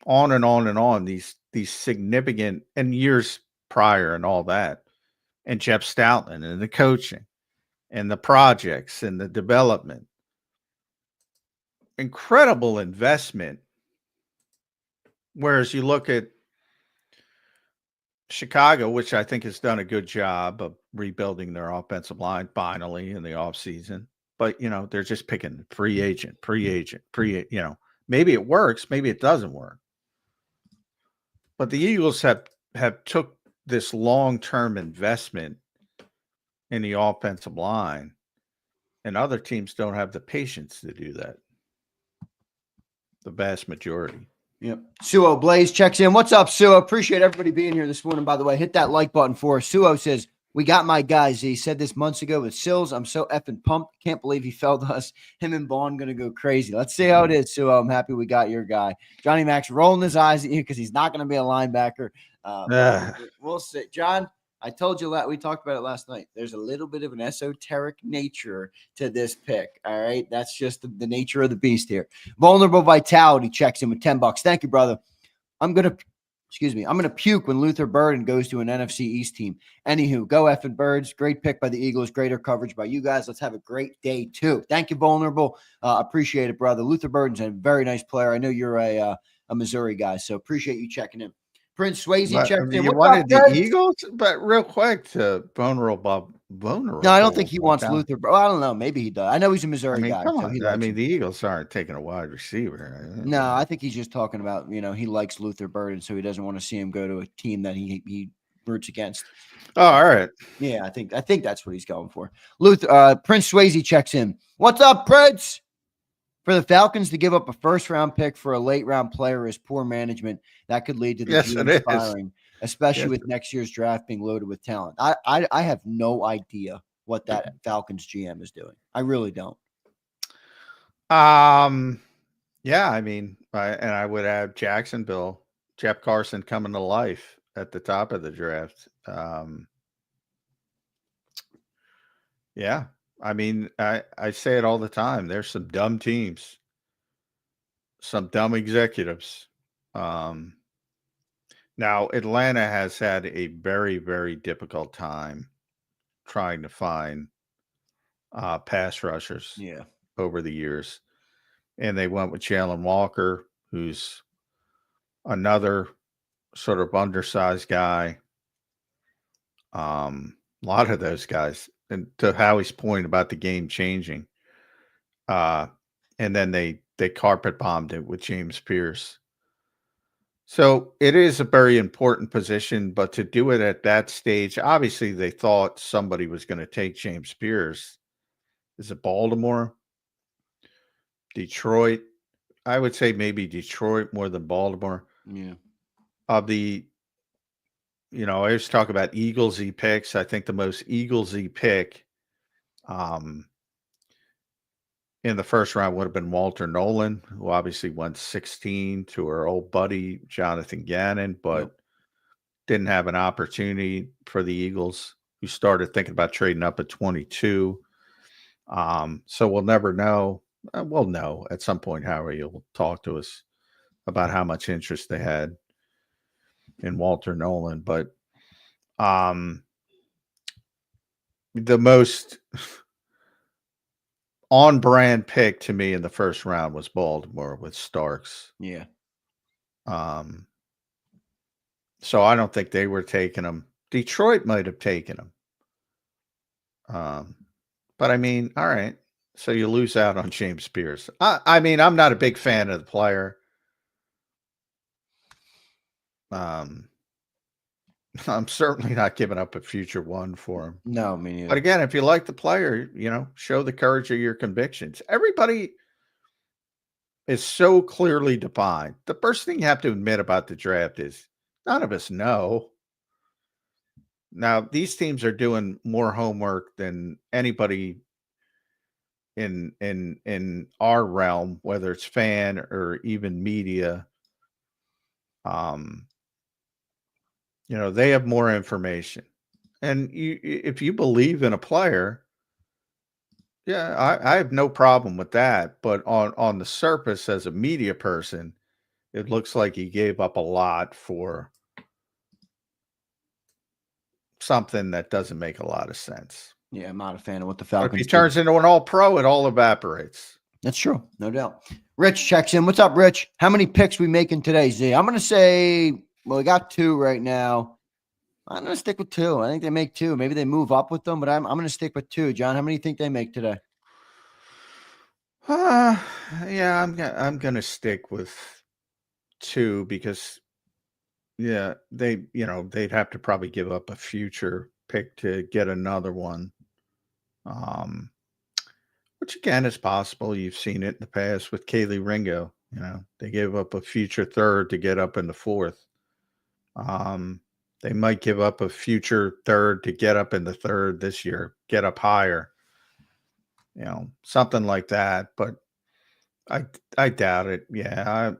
On and on and on. These significant, and years prior and all that. And Jeff Stoutland and the coaching and the projects and the development. Incredible investment. Whereas you look at Chicago, which I think has done a good job of rebuilding their offensive line finally in the offseason. But, they're just picking free agent. Maybe it works, maybe it doesn't work. But the Eagles have took this long-term investment in the offensive line, and other teams don't have the patience to do that. The vast majority. Yep. Suo Blaze checks in. What's up, Suo? Appreciate everybody being here this morning, by the way. Hit that like button for us. Suo says, we got my guys. He said this months ago with Sills. I'm so effing pumped. Can't believe he fell to us. Him and Vaughn going to go crazy. Let's see how it is, Suo. I'm happy we got your guy. Johnny Mac's rolling his eyes at you because he's not going to be a linebacker. We'll see. John, I told you we talked about it last night. There's a little bit of an esoteric nature to this pick. All right. That's just the nature of the beast here. Vulnerable Vitality checks in with $10. Thank you, brother. I'm going to puke when Luther Burden goes to an NFC East team. Anywho, go effing Birds. Great pick by the Eagles. Greater coverage by you guys. Let's have a great day too. Thank you, Vulnerable. Appreciate it, brother. Luther Burden's a very nice player. I know you're a Missouri guy, so appreciate you checking in. Prince Swayze checked in. You wanted the Eagles, but real quick to vulnerable. No, I don't think he wants Luther. Bro, I don't know. Maybe he does. I know he's a Missouri guy. Come so on. The Eagles aren't taking a wide receiver. No, I think he's just talking about, he likes Luther Burden, so he doesn't want to see him go to a team that he roots against. Oh, all right. Yeah, I think that's what he's going for. Prince Swayze checks in. What's up, Prince? For the Falcons to give up a first-round pick for a late-round player is poor management. That could lead to the GM firing, especially with next year's draft being loaded with talent. I have no idea what that Falcons GM is doing. I really don't. Yeah, I would add Jacksonville, Jeff Carson coming to life at the top of the draft. Yeah. I say it all the time. There's some dumb teams, some dumb executives. Now, Atlanta has had a very, very difficult time trying to find pass rushers over the years. And they went with Jalen Walker, who's another sort of undersized guy. A lot of those guys. And to Howie's point about the game changing, and then they carpet bombed it with James Pierce. So it is a very important position, but to do it at that stage, obviously they thought somebody was going to take James Pierce. Is it Baltimore? Detroit? I would say maybe Detroit more than Baltimore. Yeah. I always talk about Eagles-y picks. I think the most Eagles-y pick in the first round would have been Walter Nolan, who obviously went 16 to our old buddy, Jonathan Gannon, but didn't have an opportunity for the Eagles, who started thinking about trading up at 22. So we'll never know. We'll know at some point. Howie will talk to us about how much interest they had in Walter Nolan, but the most on-brand pick to me in the first round was Baltimore with Starks. Yeah. So I don't think they were taking him. Detroit might have taken him. But I mean, all right. So you lose out on James Pierce. I mean, I'm not a big fan of the player. I'm certainly not giving up a future one for him. No, me neither. But again, if you like the player, show the courage of your convictions. Everybody is so clearly defined. The first thing you have to admit about the draft is none of us know. Now, these teams are doing more homework than anybody in our realm, whether it's fan or even media. They have more information. And if you believe in a player, yeah, I have no problem with that. But on the surface, as a media person, it looks like he gave up a lot for something that doesn't make a lot of sense. Yeah, I'm not a fan of what the But Falcons if he turns into an all-pro, it all evaporates. That's true. No doubt. Rich checks in. What's up, Rich? How many picks we making today, Z? I'm going to say, well, we got 2 right now. I'm going to stick with 2. I think they make 2. Maybe they move up with them, but I'm going to stick with 2. John, how many do you think they make today? Yeah, I'm going to stick with 2 because they'd have to probably give up a future pick to get another one. Which again is possible. You've seen it in the past with Kaylee Ringo. They gave up a future 3rd to get up in the 4th. They might give up a future 3rd to get up in the 3rd this year, get up higher. Something like that. But I doubt it. Yeah.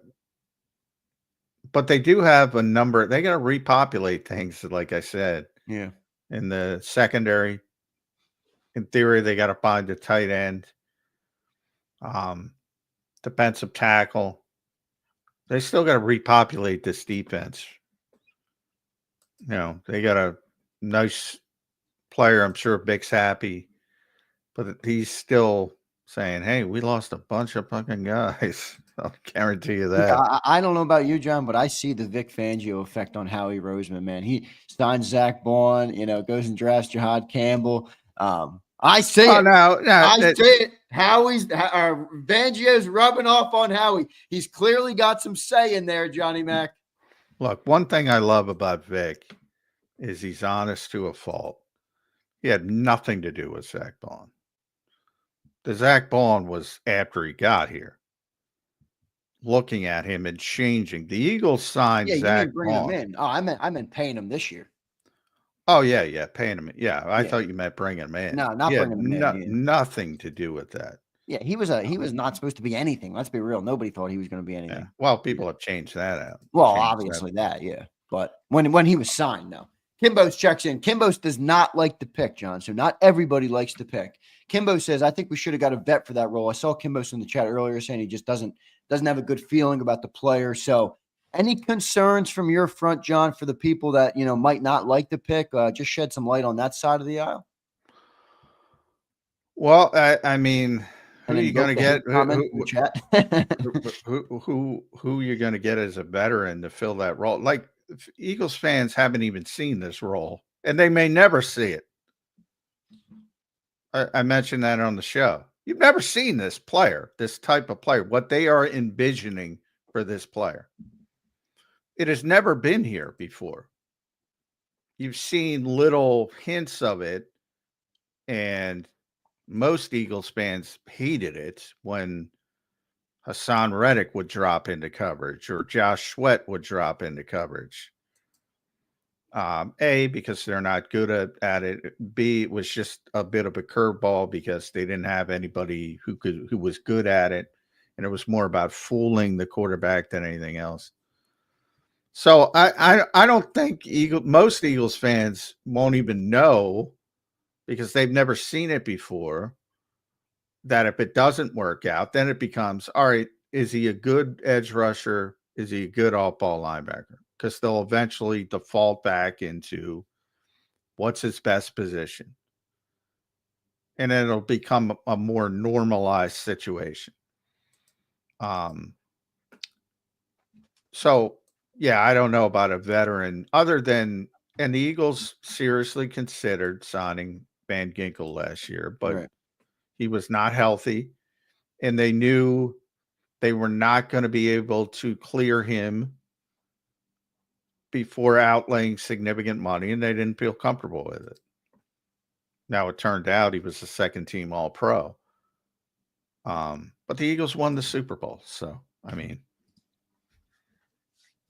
But they do have a number. They got to repopulate things, like I said. Yeah. In the secondary, in theory, they got to find a tight end, defensive tackle. They still got to repopulate this defense. They got a nice player. I'm sure Vic's happy, but he's still saying, "Hey, we lost a bunch of fucking guys." I'll guarantee you that. Yeah, I don't know about you, John, but I see the Vic Fangio effect on Howie Roseman, man. He signs Zach Bond, goes and drafts Jihaad Campbell. I see it. No, I see it. Fangio's rubbing off on Howie. He's clearly got some say in there, Johnny Mac. Look, one thing I love about Vic is he's honest to a fault. He had nothing to do with Zach Bond. The Zach Bond was after he got here. Looking at him and changing. The Eagles signed Zach Bond. Him in. Oh, I meant paying him this year. Oh, yeah, paying him. Yeah, I thought you meant bringing him in. No, not bringing him in. Nothing to do with that. Yeah, he was not supposed to be anything. Let's be real. Nobody thought he was going to be anything. Yeah. Well, people have changed that out. Well, obviously that, yeah. But when he was signed, no. Kimbos checks in. Kimbos does not like the pick, John. So not everybody likes the pick. Kimbo says, I think we should have got a vet for that role. I saw Kimbos in the chat earlier saying he just doesn't have a good feeling about the player. So any concerns from your front, John, for the people that, might not like the pick? Just shed some light on that side of the aisle. Well, I mean, who are you going to get? Who you're going to get as a veteran to fill that role? Like, Eagles fans haven't even seen this role, and they may never see it. I mentioned that on the show. You've never seen this player, this type of player, what they are envisioning for this player. It has never been here before. You've seen little hints of it, and most Eagles fans hated it when Hassan Reddick would drop into coverage or Josh Sweat would drop into coverage. A, because they're not good at it. B, it was just a bit of a curveball because they didn't have anybody who was good at it. And it was more about fooling the quarterback than anything else. So I don't think most Eagles fans won't even know because they've never seen it before that if it doesn't work out, then it becomes, all right, is he a good edge rusher? Is he a good off-ball linebacker? Because they'll eventually default back into what's his best position. And then it'll become a more normalized situation. So, yeah, I don't know about a veteran other than, and the Eagles seriously considered signing Van Ginkel last year, but Right. he was not healthy, and they knew they were not going to be able to clear him before outlaying significant money, and they didn't feel comfortable with it. Now, it turned out he was a second-team All-Pro. But the Eagles won the Super Bowl, so, I mean,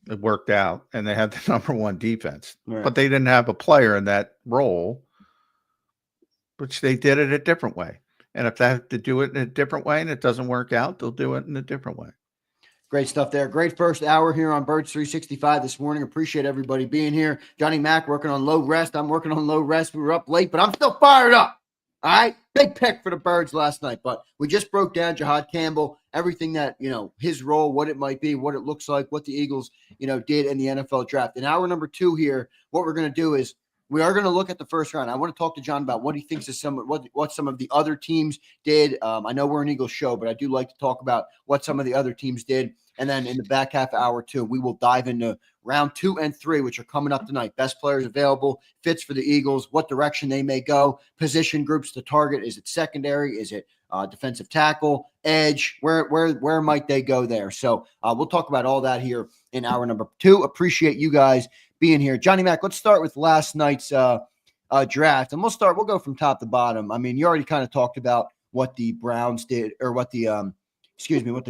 it worked out, and they had the number one defense. Right. But they didn't have a player in that role, which they did it a different way. And if they have to do it in a different way and it doesn't work out, they'll do it in a different way. Great stuff there. Great first hour here on Birds 365 this morning. Appreciate everybody being here. Johnny Mac working on low rest. I'm working on low rest. We were up late, but I'm still fired up. All right. Big pick for the Birds last night, but we just broke down Jihaad Campbell, everything that, his role, what it might be, what it looks like, what the Eagles, did in the NFL draft. In hour number 2 here, what we're going to do is we are going to look at the first round. I want to talk to John about what he thinks is what some of the other teams did. I know we're an Eagles show, but I do like to talk about what some of the other teams did. And then in the back half of hour 2, we will dive into round 2 and 3, which are coming up tonight. Best players available, fits for the Eagles, what direction they may go, position groups to target. Is it secondary? Is it defensive tackle, edge? Where might they go there? So we'll talk about all that here in hour number 2. Appreciate you guys being here. Johnny Mac, let's start with last night's draft. And we'll go from top to bottom. I mean, you already kind of talked about what the Browns did, or what the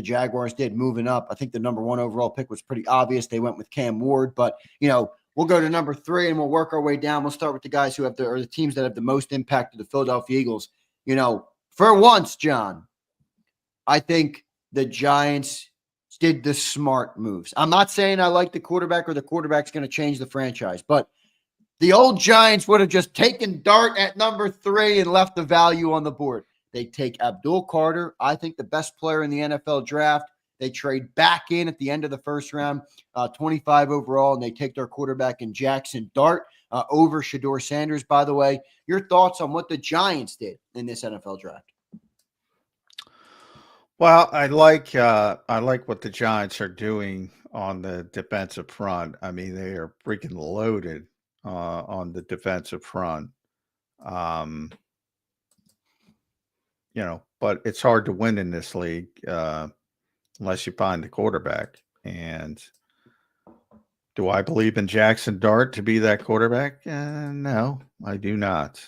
Jaguars did moving up. I think the number 1 overall pick was pretty obvious. They went with Cam Ward, but we'll go to number 3 and we'll work our way down. We'll start with the guys who have the teams that have the most impact to the Philadelphia Eagles. For once, John, I think the Giants did the smart moves. I'm not saying I like the quarterback or the quarterback's going to change the franchise, but the old Giants would have just taken Dart at number 3 and left the value on the board. They take Abdul Carter, I think the best player in the NFL draft. They trade back in at the end of the first round, 25 overall, and they take their quarterback in Jackson Dart over Shedeur Sanders, by the way. Your thoughts on what the Giants did in this NFL draft? Well, I like what the Giants are doing on the defensive front. I mean, they are freaking loaded on the defensive front. But it's hard to win in this league unless you find the quarterback. And do I believe in Jackson Dart to be that quarterback? No, I do not.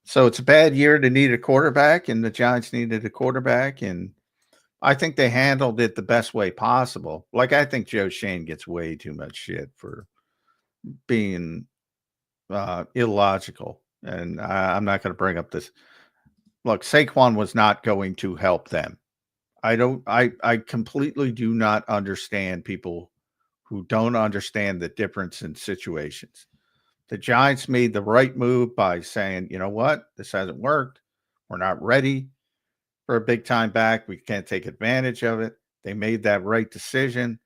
So it's a bad year to need a quarterback, and the Giants needed a quarterback, and I think they handled it the best way possible. Like, I think Joe Shane gets way too much shit for being illogical, and I'm not going to bring up this. Look, Saquon was not going to help them. I completely do not understand people who don't understand the difference in situations. The Giants made the right move by saying, you know what, this hasn't worked. We're not ready for a big time back. We can't take advantage of it. They made that right decision.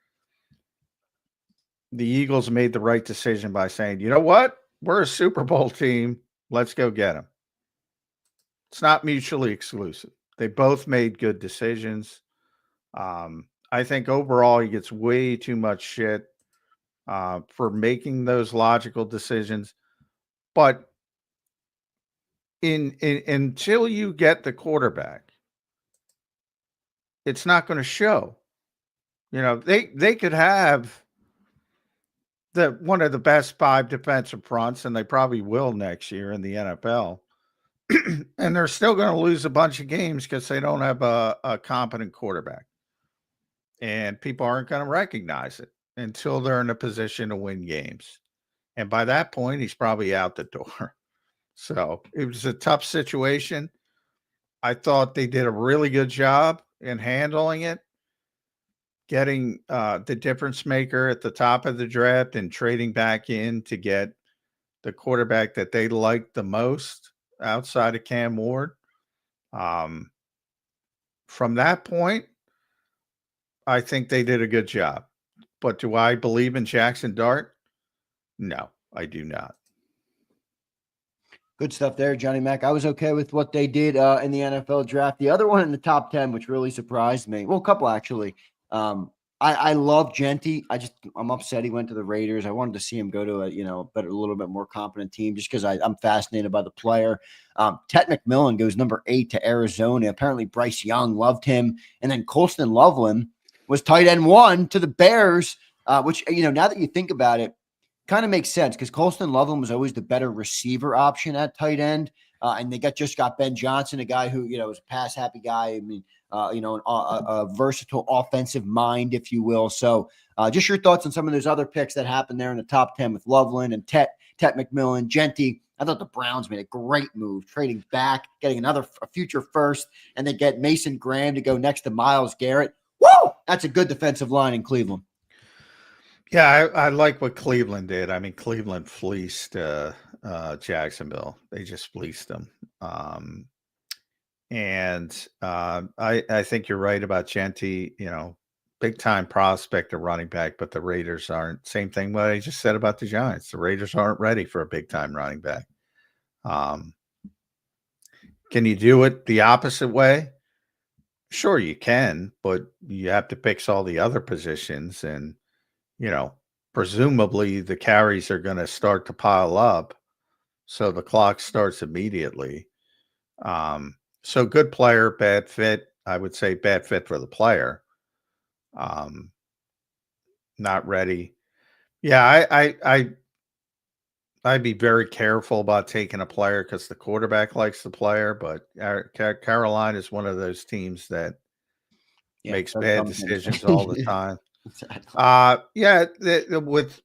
The Eagles made the right decision by saying, you know what, we're a Super Bowl team. Let's go get them. It's not mutually exclusive. They both made good decisions. I think overall he gets way too much shit for making those logical decisions. But until you get the quarterback, it's not going to show. They could have one of the best 5 defensive fronts, and they probably will next year in the NFL. And they're still going to lose a bunch of games because they don't have a competent quarterback. And people aren't going to recognize it until they're in a position to win games. And by that point, he's probably out the door. So it was a tough situation. I thought they did a really good job in handling it, getting the difference maker at the top of the draft and trading back in to get the quarterback that they liked the most outside of Cam Ward. From that point, I think they did a good job. But do I believe in Jackson Dart? No, I do not. Good stuff there, Johnny Mac. I was okay with what they did in the NFL draft. The other one in the top 10, which really surprised me. Well, a couple actually. I love Genty. I'm upset he went to the Raiders. I wanted to see him go to a little bit more competent team just because I'm fascinated by the player. Ted McMullen goes number 8 to Arizona. Apparently Bryce Young loved him. And then Colston Loveland was tight end 1 to the Bears, which, now that you think about it, kind of makes sense because Colston Loveland was always the better receiver option at tight end. And they just got Ben Johnson, a guy who, is a pass happy guy. I mean, a versatile offensive mind, if you will. So just your thoughts on some of those other picks that happened there in the top 10 with Loveland and Tet McMullen, Genty. I thought the Browns made a great move, trading back, getting a future first, and they get Mason Graham to go next to Myles Garrett. Woo! That's a good defensive line in Cleveland. Yeah, I like what Cleveland did. I mean, Cleveland fleeced Jacksonville. They just fleeced them. I think you're right about Genty, big time prospect of running back, but the Raiders aren't. Same thing what I just said about the Giants. The Raiders aren't ready for a big time running back. Can you do it the opposite way? Sure, you can, but you have to fix all the other positions, and presumably the carries are going to start to pile up, so the clock starts immediately. So good player, bad fit. I would say bad fit for the player. Not ready. Yeah, I'd be very careful about taking a player because the quarterback likes the player, but Carolina is one of those teams that makes bad decisions all the time. Exactly.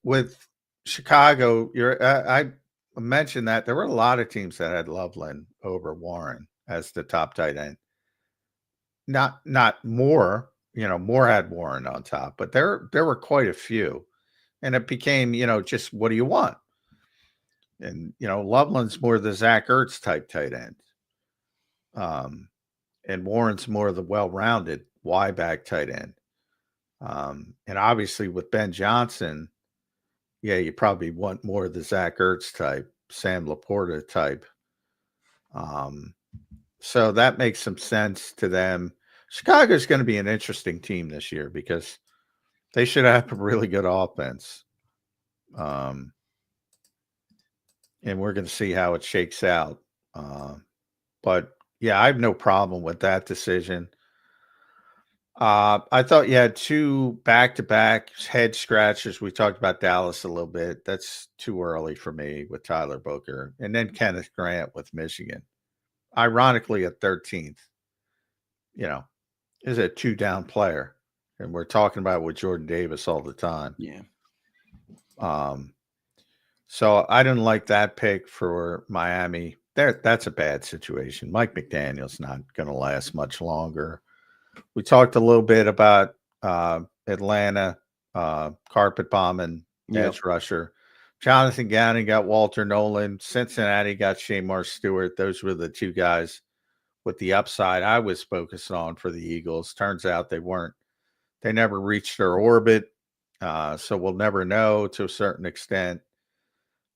With Chicago, I mentioned that there were a lot of teams that had Loveland over Warren as the top tight end. Not more, Moore had Warren on top, but there were quite a few, and it became, just what do you want? And Loveland's more the Zach Ertz type tight end, and Warren's more the well-rounded Y back tight end. And obviously with Ben Johnson, you probably want more of the Zach Ertz type, Sam Laporta type. So that makes some sense to them. Chicago's going to be an interesting team this year because they should have a really good offense. And we're going to see how it shakes out. But yeah, I have no problem with that decision. I thought you had 2 back-to-back head scratchers. We talked about Dallas a little bit. That's too early for me with Tyler Booker. And then Kenneth Grant with Michigan. Ironically, at 13th, is a 2-down player. And we're talking about with Jordan Davis all the time. Yeah. So I didn't like that pick for Miami. That's a bad situation. Mike McDaniel's not going to last much longer. We talked a little bit about Atlanta, carpet bombing, edge rusher. Jonathan Gannon got Walter Nolan. Cincinnati got Shamar Stewart. Those were the 2 guys with the upside I was focused on for the Eagles. Turns out they weren't. They never reached their orbit, so we'll never know to a certain extent.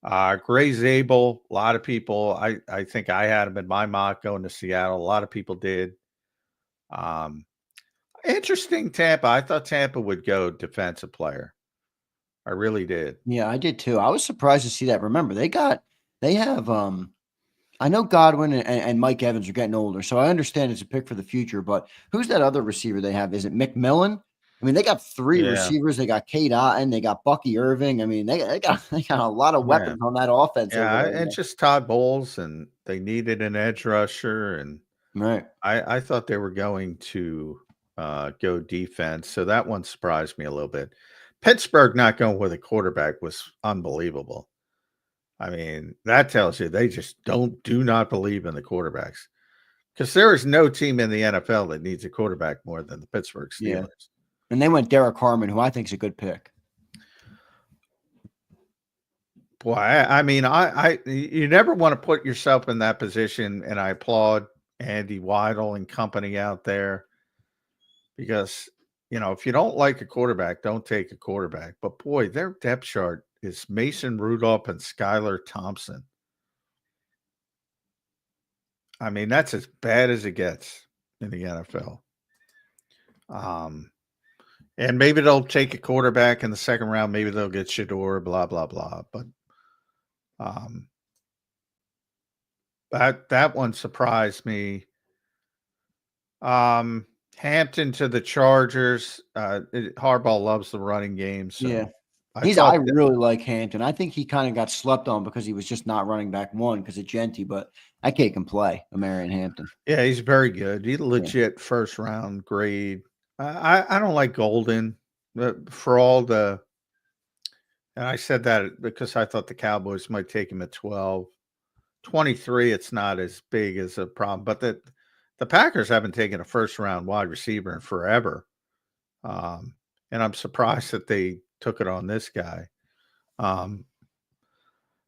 Gray Zabel, a lot of people, I think I had him in my mock going to Seattle. A lot of people did. Interesting Tampa. I thought Tampa would go defensive player. I really did. Yeah, I did too. I was surprised to see that. Remember, they have I know Godwin and Mike Evans are getting older, so I understand it's a pick for the future, but who's that other receiver they have? Is it McMullen? I mean, they got 3 receivers. They got Cade Otton. They got Bucky Irving. I mean, they got a lot of weapons on that offense. Yeah, and just Todd Bowles, and they needed an edge rusher, and right. I thought they were going to go defense, so that one surprised me a little bit. Pittsburgh not going with a quarterback was unbelievable. I mean, that tells you they just do not believe in the quarterbacks, because there is no team in the NFL that needs a quarterback more than the Pittsburgh Steelers. Yeah. And they went Derek Harmon, who I think is a good pick. Boy, I mean, you never want to put yourself in that position, and I applaud Andy Weidel and company out there, because, if you don't like a quarterback, don't take a quarterback. But boy, their depth chart is Mason Rudolph and Skylar Thompson. I mean, that's as bad as it gets in the NFL. And maybe they'll take a quarterback in the second round. Maybe they'll get Shador, blah, blah, blah. But that one surprised me. Hampton to the Chargers. Harbaugh loves the running game. So Yeah. I really like Hampton. I think he kind of got slept on because he was just not running back one because of Genty, but I can't can play Marion Hampton. Yeah, he's very good. He's legit first round grade. I don't like Golden for all the, and I said that because I thought the Cowboys might take him at 12. 23, it's not as big as a problem, but the Packers haven't taken a first round wide receiver in forever. And I'm surprised that they took it on this guy.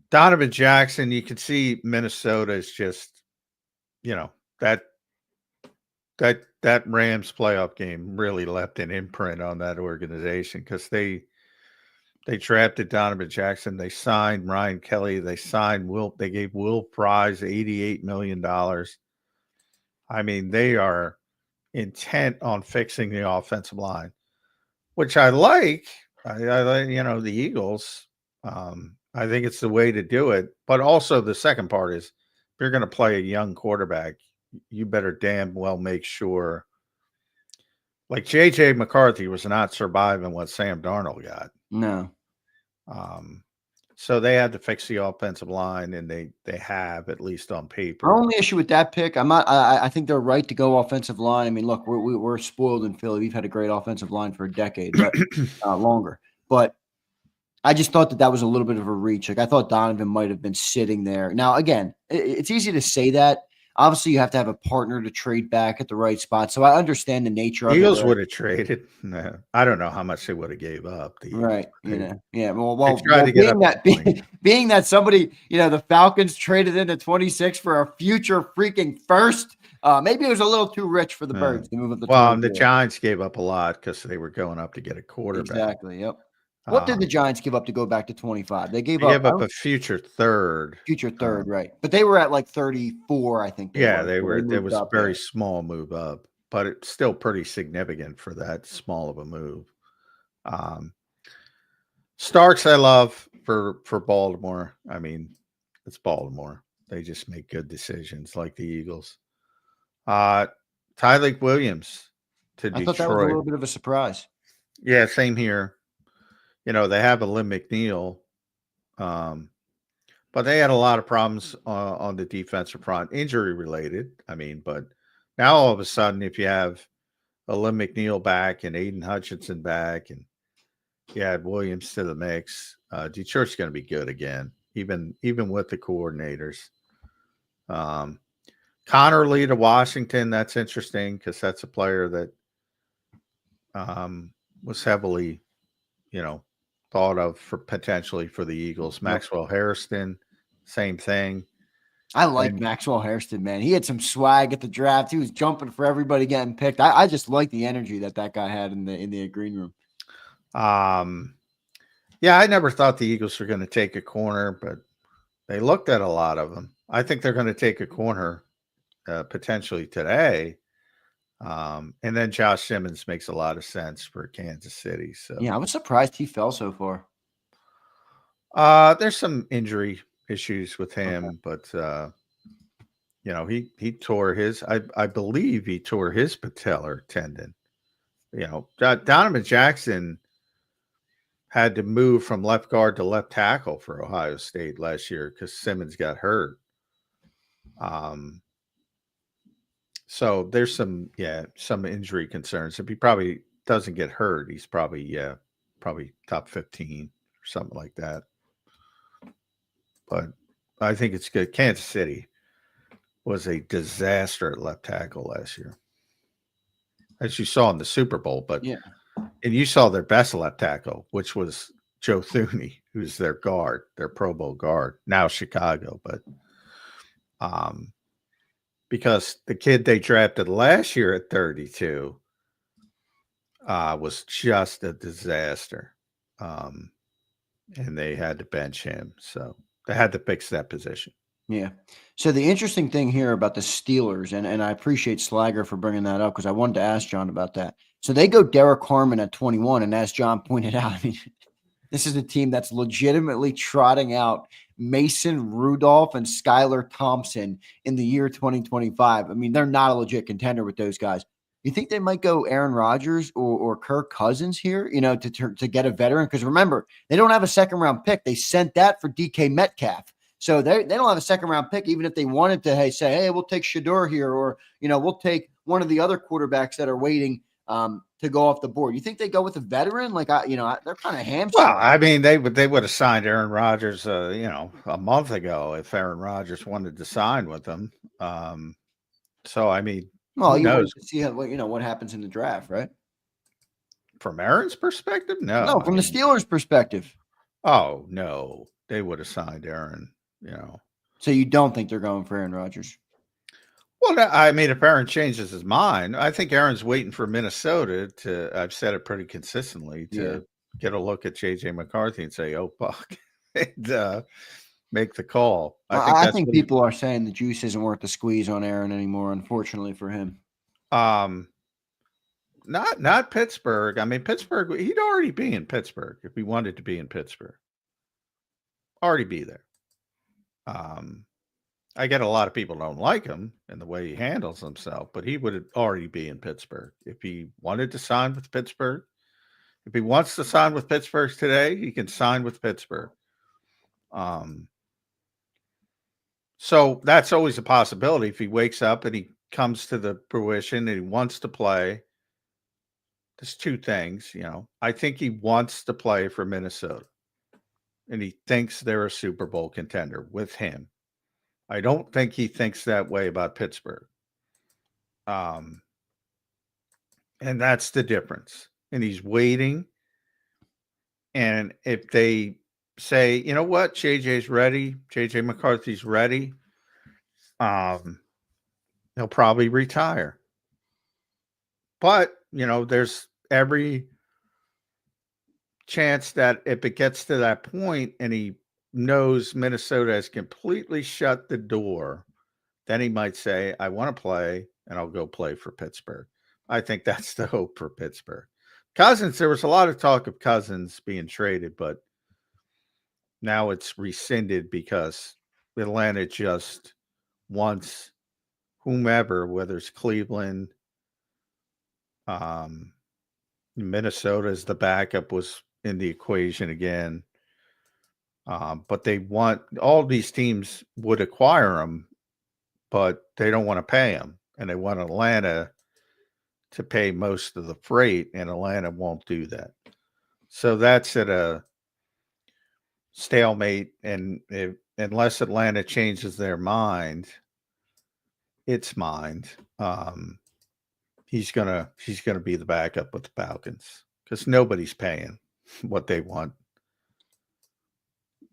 Donovan Jackson, you can see Minnesota is just, that Rams playoff game really left an imprint on that organization because they drafted Donovan Jackson. They signed Ryan Kelly. They gave Will Price $88 million. I mean, they are intent on fixing the offensive line, which I like. I the Eagles. I think it's the way to do it. But also the second part is, if you're going to play a young quarterback, you better damn well make sure. Like J.J. McCarthy was not surviving what Sam Darnold got. No. So they had to fix the offensive line, and they have, at least on paper. Our only issue with that pick, I think they're right to go offensive line. I mean, look, we're spoiled in Philly. We've had a great offensive line for a decade, but longer. But I just thought that was a little bit of a reach. Like, I thought Donovan might have been sitting there. Now, again, it's easy to say that. Obviously, you have to have a partner to trade back at the right spot. So I understand the nature of it. Eagles would have traded. No, I don't know how much they would have gave up. Right. Yeah. Well, being that somebody, the Falcons traded into 26 for a future freaking first, maybe it was a little too rich for the Birds to move up the. Well, the Giants gave up a lot because they were going up to get a quarterback. Exactly. Yep. What did the Giants give up to go back to 25? They gave up a future third. Right. But they were at like 34, I think. They were. It was a very small move up, but it's still pretty significant for that small of a move. Starks, I love for Baltimore. I mean, it's Baltimore. They just make good decisions like the Eagles. Tyleik Williams to Detroit. I thought that was a little bit of a surprise. Yeah, same here. They have a Lynn McNeil, but they had a lot of problems on the defensive front, injury related. I mean, but now all of a sudden, if you have a Lynn McNeil back and Aiden Hutchinson back, and you add Williams to the mix, Detroit's going to be good again, even with the coordinators. Connerly to Washington, that's interesting because that's a player that was heavily, thought of potentially for the Eagles. Maxwell Hairston, same thing. I like Maxwell Hairston, man. He had some swag at the draft. He was jumping for everybody getting picked. I just like the energy that guy had in the green room. Yeah, I never thought the Eagles were going to take a corner, but they looked at a lot of them. I think they're going to take a corner potentially today. And then Josh Simmons makes a lot of sense for Kansas City. So yeah, I was surprised he fell so far. There's some injury issues with him, but he tore his. I believe he tore his patellar tendon. Donovan Jackson had to move from left guard to left tackle for Ohio State last year because Simmons got hurt. So there's some injury concerns. If he probably doesn't get hurt, he's probably top 15 or something like that. But I think it's good. Kansas City was a disaster at left tackle last year, as you saw in the Super Bowl. But and you saw their best left tackle, which was Joe Thuney, who's their guard, their Pro Bowl guard, now Chicago. But because the kid they drafted last year at 32 was just a disaster. And they had to bench him. So they had to fix that position. Yeah. So the interesting thing here about the Steelers, and I appreciate Slager for bringing that up because I wanted to ask John about that. So they go Derek Harmon at 21, and as John pointed out, I mean, this is a team that's legitimately trotting out Mason Rudolph and Skylar Thompson in the year 2025. I mean, they're not a legit contender with those guys. You think they might go Aaron Rodgers or Kirk Cousins here, to get a veteran? Because remember, they don't have a second-round pick. They sent that for DK Metcalf. So they don't have a second-round pick, even if they wanted to say, hey, we'll take Shador here, or, we'll take one of the other quarterbacks that are waiting to go off the board. You think they go with a veteran? Like, they're kind of hamstrung. Well, I mean, they would have signed Aaron Rodgers, a month ago if Aaron Rodgers wanted to sign with them. So, I mean, well, who you wait knows? to see what happens in the draft, right? From Aaron's perspective, no. No, from the Steelers' perspective. Oh, no. They would have signed Aaron, So you don't think they're going for Aaron Rodgers? Well, I mean, if Aaron changes his mind, I think Aaron's waiting for Minnesota I've said it pretty consistently, to get a look at J.J. McCarthy and say, oh, fuck, and make the call. I think people are saying the juice isn't worth the squeeze on Aaron anymore, unfortunately for him. Not Pittsburgh. I mean, Pittsburgh, he'd already be in Pittsburgh if he wanted to be in Pittsburgh. Already be there. I get a lot of people don't like him and the way he handles himself, but he would already be in Pittsburgh if he wanted to sign with Pittsburgh. If he wants to sign with Pittsburgh today, he can sign with Pittsburgh. So that's always a possibility. If he wakes up and he comes to the fruition and he wants to play, there's two things, I think he wants to play for Minnesota and he thinks they're a Super Bowl contender with him. I don't think he thinks that way about Pittsburgh. And that's the difference. And he's waiting. And if they say, you know what, JJ's ready, JJ McCarthy's ready, he'll probably retire. But, there's every chance that if it gets to that point and he knows Minnesota has completely shut the door, then he might say, I want to play and I'll go play for Pittsburgh. I think that's the hope for Pittsburgh. Cousins, there was a lot of talk of Cousins being traded, but now it's rescinded because Atlanta just wants whomever, whether it's Cleveland, Minnesota as the backup was in the equation again. But they want, all these teams would acquire them, but they don't want to pay them. And they want Atlanta to pay most of the freight, and Atlanta won't do that. So that's at a stalemate. And unless Atlanta changes their mind, its mind, he's gonna be the backup with the Falcons because nobody's paying what they want.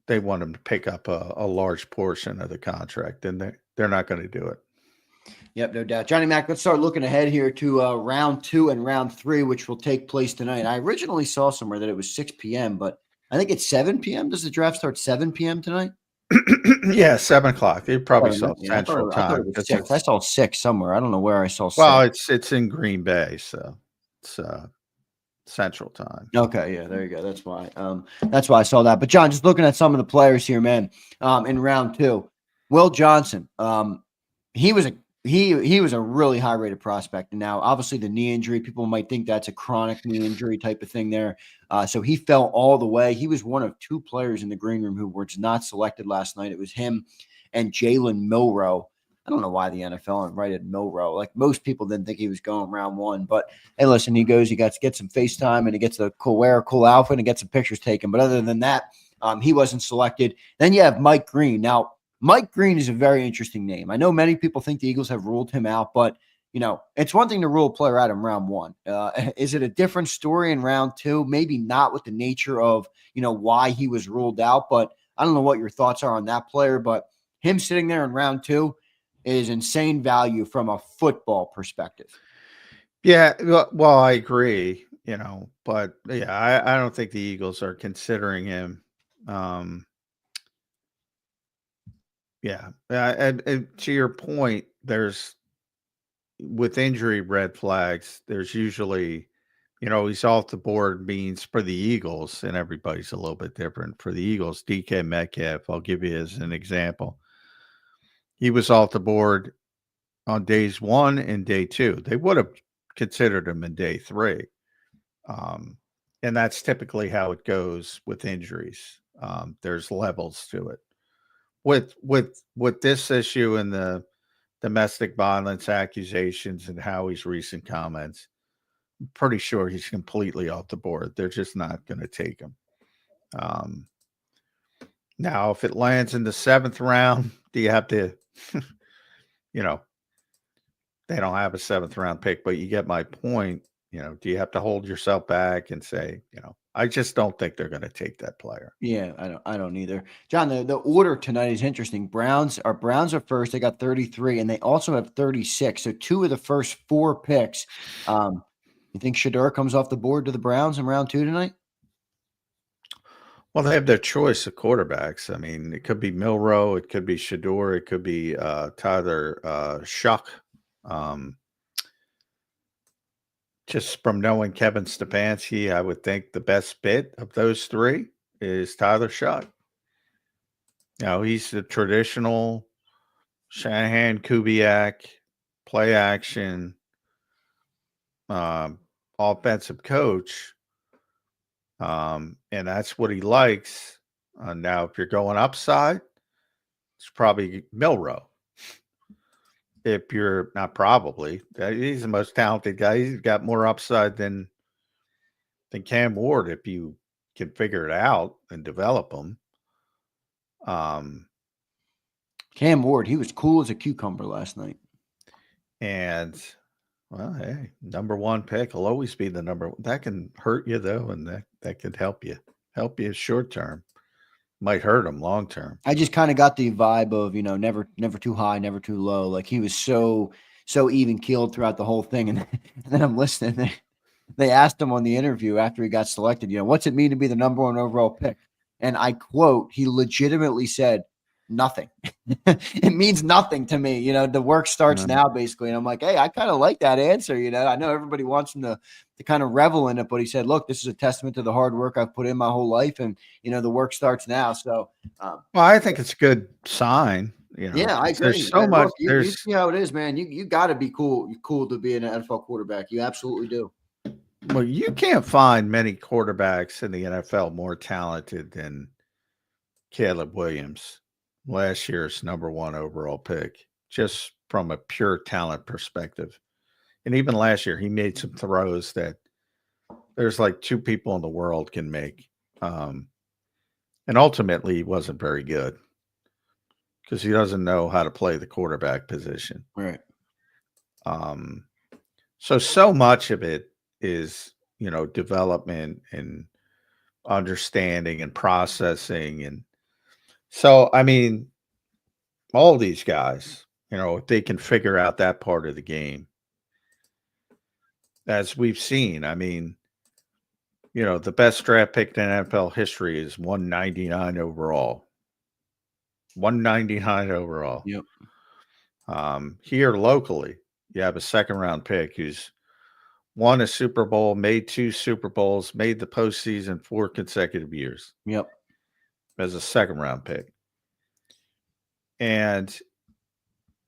They want him to pick up a large portion of the contract, and they're not going to do it. Yep, no doubt. Johnny Mac, let's start looking ahead here to round 2 and round 3, which will take place tonight. I originally saw somewhere that it was 6 p.m., but I think it's 7 p.m. Does the draft start 7 p.m. tonight? Yeah, 7 o'clock. You probably saw Central Time. I saw 6 somewhere. I don't know where I saw 6. Well, it's in Green Bay, so it's Central Time. Okay, yeah, there you go. That's why I saw that. But John, just looking at some of the players here, man, in round 2, Will Johnson, he was a really high rated prospect. And now obviously the knee injury, people might think that's a chronic knee injury type of thing there. So he fell all the way. He was one of 2 players in the green room who were not selected last night. It was him and Jalen Milroe. I don't know why the NFL invited Milroe. Like, most people didn't think he was going round 1, but hey, listen, he goes, he got to get some FaceTime and he gets a cool outfit and get some pictures taken. But other than that, he wasn't selected. Then you have Mike Green. Now, Mike Green is a very interesting name. I know many people think the Eagles have ruled him out, but it's one thing to rule a player out in round 1. Is it a different story in round 2? Maybe not with the nature of, why he was ruled out, but I don't know what your thoughts are on that player, but him sitting there in round 2, is insane value from a football perspective. Yeah, well, I agree, but yeah, I don't think the Eagles are considering him. Yeah, and to your point, there's with injury red flags, there's usually, he's off the board means for the Eagles, and everybody's a little bit different. For the Eagles, DK Metcalf, I'll give you as an example. He was off the board on days 1 and day 2. They would have considered him in day 3. And that's typically how it goes with injuries. There's levels to it. With this issue and the domestic violence accusations and Howie's recent comments, I'm pretty sure he's completely off the board. They're just not going to take him. Now, if it lands in the 7th round, do you have to, they don't have a 7th round pick, but you get my point. Do you have to hold yourself back and say, I just don't think they're going to take that player. Yeah, I don't either. John, the order tonight is interesting. Browns are first. They got 33, and they also have 36. So 2 of the first 4 picks. You think Shedeur comes off the board to the Browns in round 2 tonight? Well, they have their choice of quarterbacks. I mean, it could be Milroe, it could be Shedeur, it could be Tyler Shuck. Just from knowing Kevin Stefanski, I would think the best fit of those 3 is Tyler Shuck. He's the traditional Shanahan, Kubiak, play action, offensive coach. And that's what he likes. Now, if you're going upside, it's probably Milroe. If you're not probably, he's the most talented guy. He's got more upside than Cam Ward if you can figure it out and develop him. Cam Ward, he was cool as a cucumber last night. And, well, hey, number 1 pick will always be the number. That can hurt you, though, and that could help you short term. Might hurt him long term. I just kind of got the vibe of, never too high, never too low. Like he was so even keeled throughout the whole thing. And then I'm listening. They asked him on the interview after he got selected, what's it mean to be the number 1 overall pick? And I quote, he legitimately said, nothing. It means nothing to me. The work starts now, basically. And I'm like, hey, I kind of like that answer. I know everybody wants him to kind of revel in it, but he said, look, this is a testament to the hard work I've put in my whole life. And, the work starts now. So, well, I think it's a good sign. Yeah, I agree. There's so much. Look, you see how it is, man. You got to be cool to be an NFL quarterback. You absolutely do. Well, you can't find many quarterbacks in the NFL more talented than Caleb Williams, last year's number 1 overall pick, just from a pure talent perspective. And even last year, he made some throws that there's like 2 people in the world can make. And ultimately, he wasn't very good because he doesn't know how to play the quarterback position. Right. So much of it is, development and understanding and processing. And so, I mean, all these guys, if they can figure out that part of the game, as we've seen, I mean, the best draft pick in NFL history is 199 overall. 199 overall. Yep. Here locally, you have a 2nd round pick who's won a Super Bowl, made 2 Super Bowls, made the postseason 4 consecutive years. Yep. As a 2nd round pick. And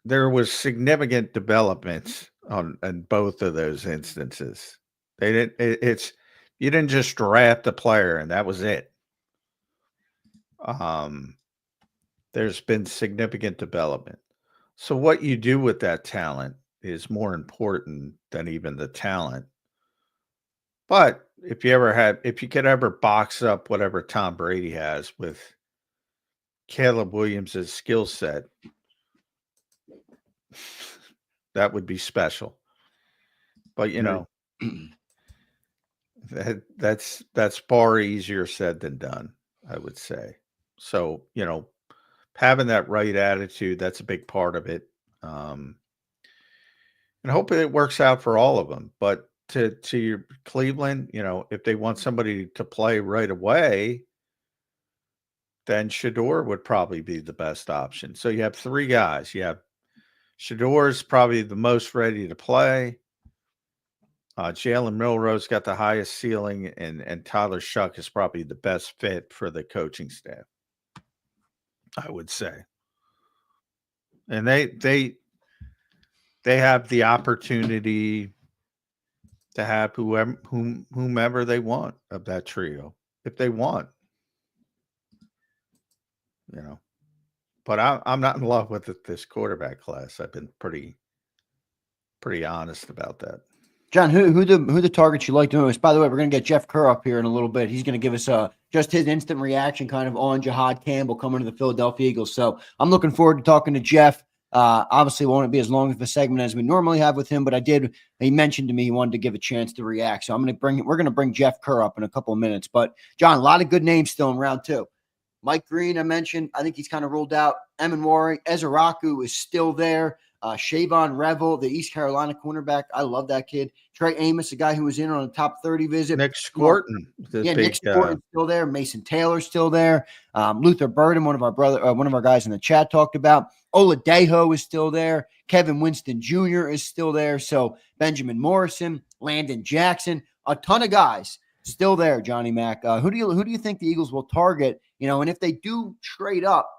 there was significant development on both of those instances. You didn't just draft a player and that was it. There's been significant development. So what you do with that talent is more important than even the talent. But if you could ever box up whatever Tom Brady has with Caleb Williams' skill set, that would be special. But that's far easier said than done, I would say. So, having that right attitude, that's a big part of it. And hopefully it works out for all of them. But to your Cleveland, if they want somebody to play right away, then Shador would probably be the best option. So you have three guys. You have Shador is probably the most ready to play. Jalen Milrose got the highest ceiling, and Tyler Shuck is probably the best fit for the coaching staff, I would say. And they have the opportunity to have whomever they want of that trio, if they want, But I'm not in love with this quarterback class. I've been pretty honest about that. John, who the targets you like the most? By the way, we're going to get Jeff Kerr up here in a little bit. He's going to give us just his instant reaction kind of on JAKIB Campbell coming to the Philadelphia Eagles. So I'm looking forward to talking to Jeff. Obviously, won't be as long of a segment as we normally have with him, but he mentioned to me he wanted to give a chance to react. So we're going to bring Jeff Kerr up in a couple of minutes. But John, a lot of good names still in round 2. Mike Green, I mentioned. I think he's kind of ruled out. Emin Ezeraku is still there. Shavon Revel, the East Carolina cornerback. I love that kid. Trey Amos, a guy who was in on a top 30 visit. Nick Scorton. Nick Scorton's still there. Mason Taylor's still there. Luther Burden, one of our guys in the chat talked about. Oladejo is still there. Kevin Winston Jr. is still there. So Benjamin Morrison, Landon Jackson, a ton of guys still there, Johnny Mac. Who do you think the Eagles will target? And if they do trade up,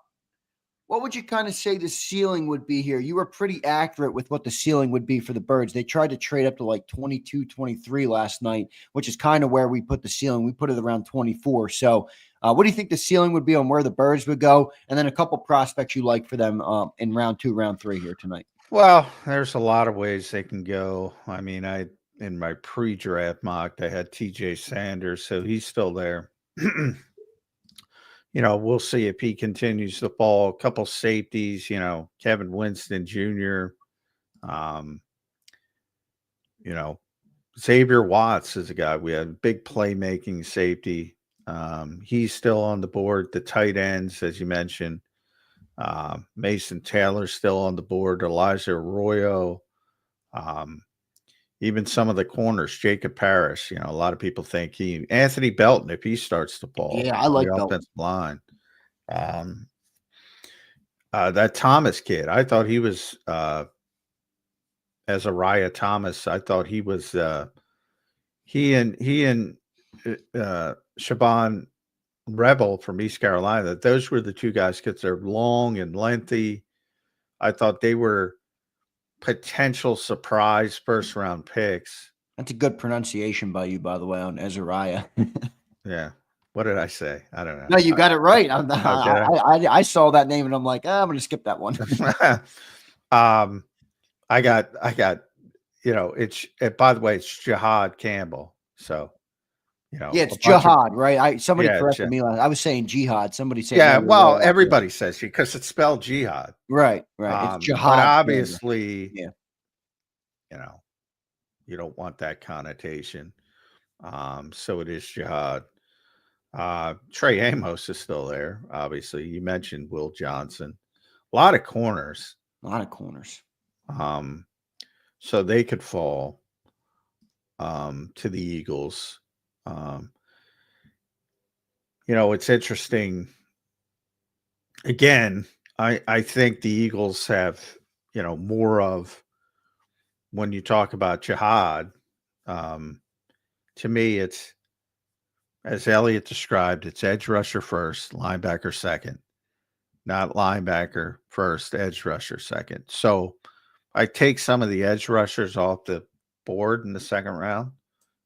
what would you kind of say the ceiling would be here? You were pretty accurate with what the ceiling would be for the Birds. They tried to trade up to like 22, 23 last night, which is kind of where we put the ceiling. We put it around 24. So what do you think the ceiling would be on where the Birds would go? And then a couple prospects you like for them in round 2, round 3 here tonight. Well, there's a lot of ways they can go. I mean, in my pre-draft mock, I had TJ Sanders, so he's still there. We'll see if he continues to fall. A couple safeties, Kevin Winston Jr., Xavier Watts is a guy. We had big playmaking safety. He's still on the board. The tight ends, as you mentioned, Mason Taylor's still on the board. Elijah Arroyo, even some of the corners, Jacob Parrish. A lot of people think Anthony Belton, if he starts to fall. Yeah, I like the Belton. offensive line. That Thomas kid, I thought he was Azariah Thomas. I thought he was he and Shavon Revel from East Carolina. Those were the two guys because they're long and lengthy. I thought they were potential surprise first round picks. That's a good pronunciation by you, by the way, on Azariah. Yeah. What did I say? I don't know. No, you got it right. I saw that name and I'm like, I'm going to skip that one. I got, by the way, it's Jihaad Campbell. So, yeah, it's Jihaad, right? Somebody corrected me. I was saying Jihad. Somebody said, yeah. Well, everybody says because it's spelled Jihad. Right. It's Jihaad. But obviously, yeah. You don't want that connotation. So it is Jihaad. Trey Amos is still there. Obviously, you mentioned Will Johnson. A lot of corners. So they could fall to the Eagles. It's interesting. Again, I think the Eagles have, more of when you talk about Jihaad. To me, it's as Elliott described, it's edge rusher first, linebacker second, not linebacker first, edge rusher second. So I take some of the edge rushers off the board in the second round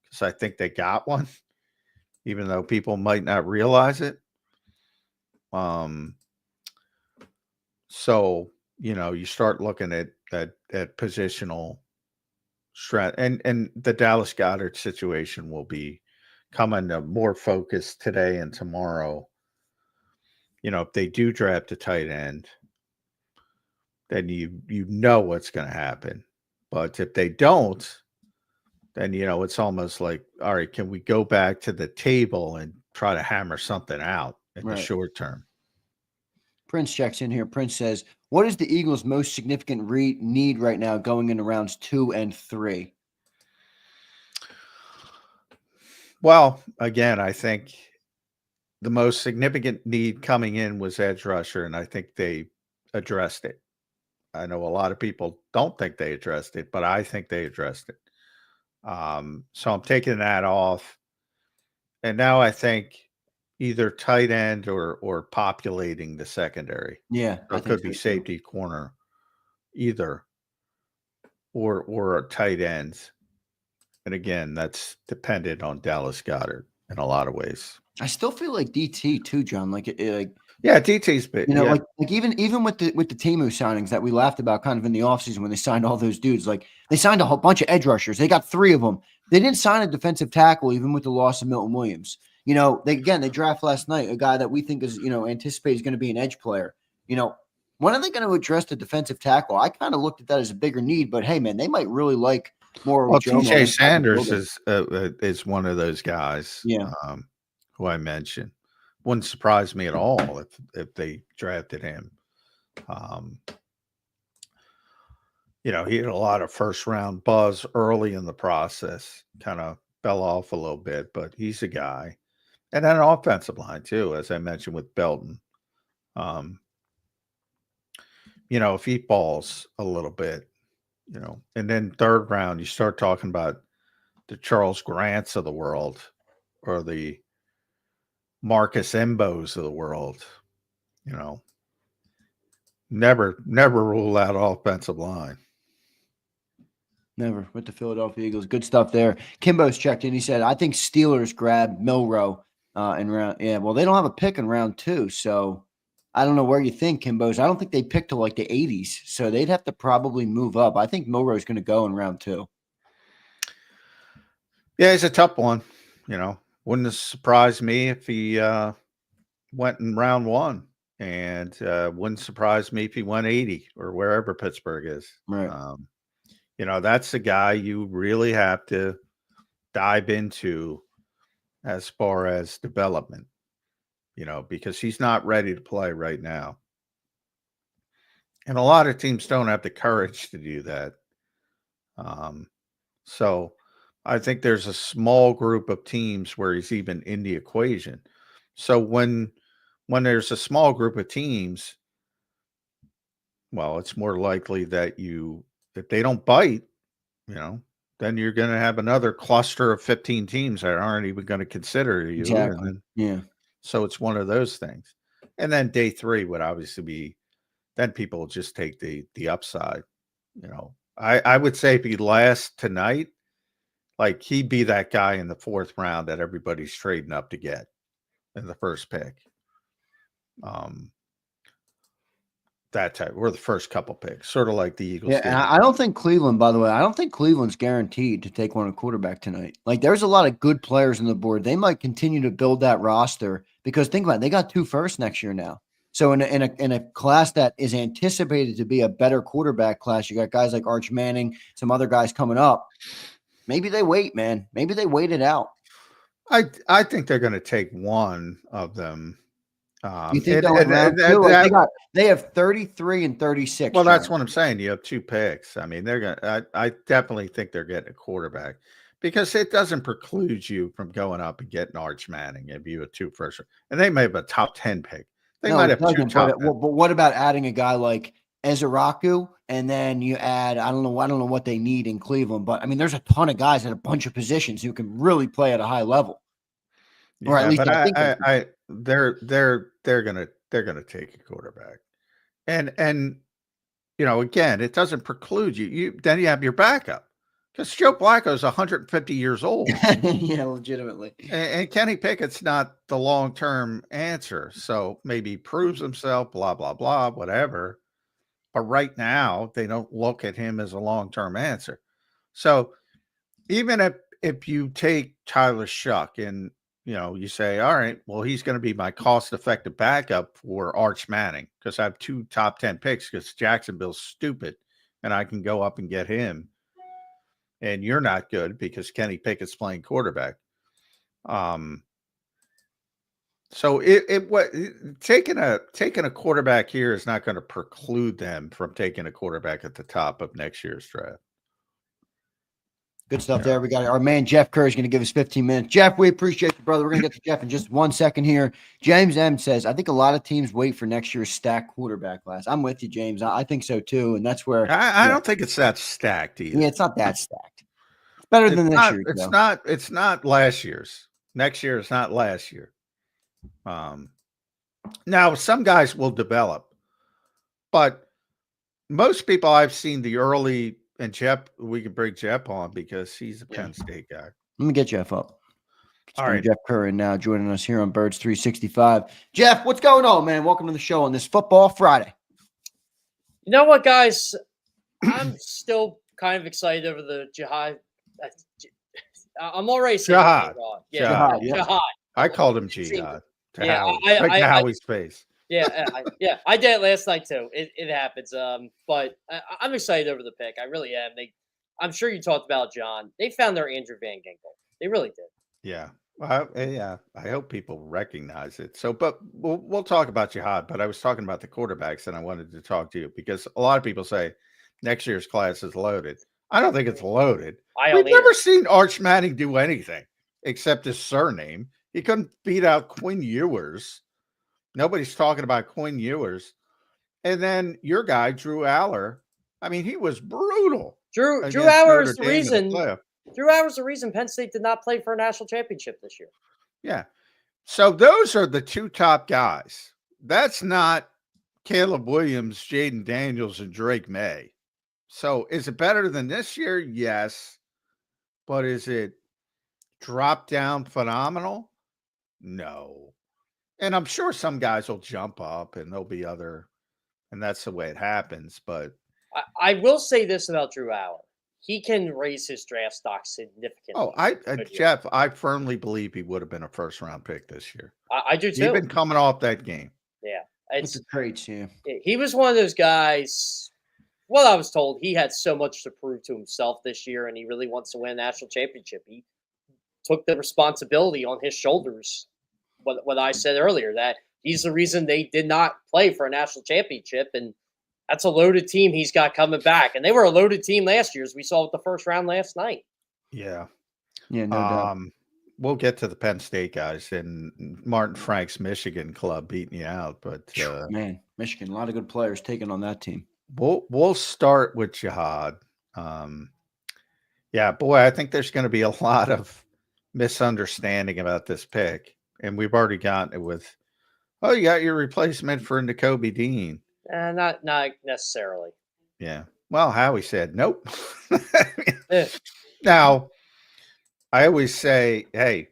because I think they got one, even though people might not realize it. So, you start looking at positional strength, and the Dallas Goedert situation will be coming to more focus today and tomorrow. If they do draft a tight end, then you know what's going to happen. But if they don't, then, it's almost like, all right, can we go back to the table and try to hammer something out in the short term? Prince checks in here. Prince says, what is the Eagles' most significant need right now going into rounds 2 and 3? Well, again, I think the most significant need coming in was edge rusher, and I think they addressed it. I know a lot of people don't think they addressed it, but I think they addressed it. So I'm taking that off. And now I think either tight end or populating the secondary. Yeah, So I it think could be so too. safety, corner, either, or a tight ends. And again, that's dependent on Dallas Goedert in a lot of ways. I still feel like DT too, John. Like Yeah, DT's bit. you know, Yeah. like even with the Temu signings that we laughed about kind of in the offseason when they signed all those dudes, like they signed a whole bunch of edge rushers. They got 3 of them. They didn't sign a defensive tackle even with the loss of Milton Williams. You know, they draft last night a guy that we think is, anticipated is going to be an edge player. You know, when are they going to address the defensive tackle? I kind of looked at that as a bigger need, but hey, man, they might really like more Well, of Joe. TJ Sanders is one of those guys. Yeah. Who I mentioned. Wouldn't surprise me at all if they drafted him. He had a lot of first round buzz early in the process, kind of fell off a little bit, but he's a guy. And then an offensive line too, as I mentioned with Belton. If he falls a little bit, and then third round, you start talking about the Charles Grants of the world or the Marcus Embos of the world, never rule out offensive line. Never with the Philadelphia Eagles. Good stuff there. Kimbo's checked in. He said, I think Steelers grab Milroe in round. Yeah, well, they don't have a pick in round 2. So I don't know where you think, Kimbo's. I don't think they picked till like the 80s. So they'd have to probably move up. I think Milroe's going to go in round 2. Yeah, he's a tough one. Wouldn't have surprised me if he went in round 1. And wouldn't surprise me if he went 80 or wherever Pittsburgh is. Right. That's the guy you really have to dive into as far as development, because he's not ready to play right now. And a lot of teams don't have the courage to do that. So I think there's a small group of teams where he's even in the equation. So when there's a small group of teams, well, it's more likely that if they don't bite, then you're going to have another cluster of 15 teams that aren't even going to consider you. Exactly. And then, so it's one of those things. And then day 3 would obviously be, then people will just take the upside. I would say if he lasts tonight, like he'd be that guy in the 4th round that everybody's trading up to get in the first pick. That type, or the first couple picks, sort of like the Eagles. Yeah, and I don't think Cleveland, by the way, I don't think Cleveland's guaranteed to take one a quarterback tonight. Like, there's a lot of good players on the board. They might continue to build that roster because think about it, they got 2 firsts next year now. So in a class that is anticipated to be a better quarterback class, you got guys like Arch Manning, some other guys coming up. Maybe they wait, man. Maybe they wait it out. I think they're going to take one of them. You think they have 33 and 36. Well, that's what I'm saying. You have 2 picks. I mean, they're going. I definitely think they're getting a quarterback because it doesn't preclude you from going up and getting Arch Manning if you have 2 first, and they may have a top 10 pick. They might have 2 top. But what about adding a guy like Ezeraku, and then you add I don't know what they need in Cleveland, but I mean, there's a ton of guys at a bunch of positions who can really play at a high level. Or at least they're gonna take a quarterback, and again, it doesn't preclude you. Then you have your backup because Joe Flacco is 150 years old. Yeah, legitimately. And Kenny Pickett's not the long-term answer, so maybe he proves himself, blah blah blah, whatever. But right now, they don't look at him as a long-term answer. So even if you take Tyler Shuck and you say, all right, well, he's going to be my cost-effective backup for Arch Manning because I have 2 top 10 picks because Jacksonville's stupid and I can go up and get him. And you're not good because Kenny Pickett's playing quarterback. So taking a quarterback here is not going to preclude them from taking a quarterback at the top of next year's draft. Good stuff there. We got our man Jeff Kerr is going to give us 15 minutes. Jeff, we appreciate you, brother. We're going to get to Jeff in just 1 second here. James M says, I think a lot of teams wait for next year's stacked quarterback class. I'm with you, James. I think so too. And that's where I don't think it's that stacked either. Yeah, it's not that stacked. It's better than this year. It's not last year's. Next year is not last year. Now some guys will develop, but most people I've seen the early. And Jeff, we can bring Jeff on because he's a Penn State guy. Let me get Jeff up. All right. Jeff Curran now joining us here on Birds 365. Jeff, what's going on, man? Welcome to the show on this Football Friday. You know what, guys? I'm still kind of excited over the Jihad. I'm already saying Jihad. Jihad. I called him Jihad. Yeah, Howie's face. Yeah, I did it last night too. It happens. But I'm excited over the pick. I really am. I'm sure you talked about John. They found their Andrew Van Ginkel. They really did. Yeah. I hope people recognize it. So, but we'll talk about Jihad. But I was talking about the quarterbacks, and I wanted to talk to you because a lot of people say next year's class is loaded. I don't think it's loaded. We've never seen Arch Manning do anything except his surname. He couldn't beat out Quinn Ewers. Nobody's talking about Quinn Ewers. And then your guy, Drew Aller. I mean, he was brutal. Drew Aller is the reason. Drew Aller is the reason Penn State did not play for a national championship this year. Yeah. So those are the two top guys. That's not Caleb Williams, Jaden Daniels, and Drake May. So is it better than this year? Yes. But is it drop down phenomenal? No. And I'm sure some guys will jump up and there'll be other, and that's the way it happens. But I will say this about Drew Aller. He can raise his draft stock significantly. Jeff, I firmly believe he would have been a first round pick this year. I do too. Even coming off that game. Yeah. It's a traits, yeah. He was one of those guys. Well, I was told he had so much to prove to himself this year, and he really wants to win a national championship. He took the responsibility on his shoulders. What I said earlier, that he's the reason they did not play for a national championship, and that's a loaded team he's got coming back. And they were a loaded team last year, as we saw with the first round last night. Yeah. Yeah, no doubt. We'll get to the Penn State guys and Martin Frank's Michigan club beating you out. But man, Michigan, a lot of good players taken on that team. We'll start with Jihad. Yeah, boy, I think there's going to be a lot of misunderstanding about this pick. And we've already gotten it with, you got your replacement for N'Kobe Dean. Not necessarily. Yeah. Well, Howie said, nope. Now, I always say, hey,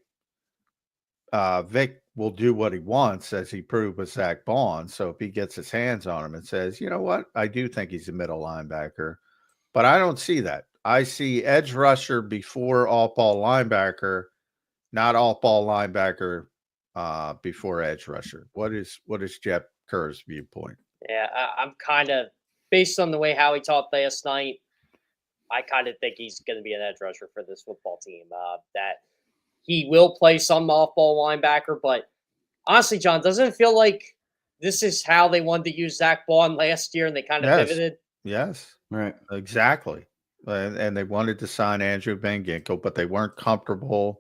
Vic will do what he wants, as he proved with Zach Bond. So if he gets his hands on him and says, you know what, I do think he's a middle linebacker, but I don't see that. I see edge rusher before all-ball linebacker, not all-ball linebacker before edge rusher. What is Jeff Kerr's viewpoint? Yeah, I'm kind of, based on the way Howie talked last night, I kind of think he's going to be an edge rusher for this football team. That he will play some off-ball linebacker, but honestly, John, doesn't it feel like this is how they wanted to use Zach Bond last year, and they kind of pivoted? Yes, right, exactly. And they wanted to sign Andrew Van Ginkel, but they weren't comfortable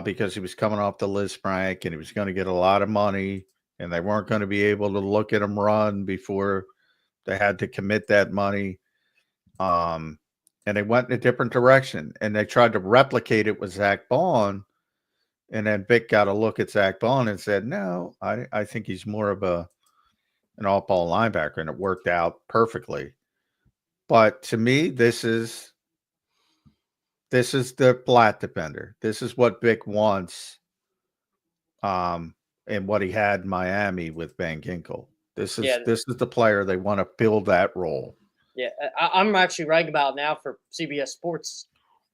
because he was coming off the Lisfranc and he was going to get a lot of money, and they weren't going to be able to look at him run before they had to commit that money. And they went in a different direction, and they tried to replicate it with Zach Bond. And then Vic got a look at Zach Bond and said, no, I think he's more of an off-ball linebacker, and it worked out perfectly. But to me, this is the flat defender. This is what Vic wants, and what he had in Miami with Van Ginkel. This is the player they want to build that role. Yeah, I'm actually writing about now for CBS Sports.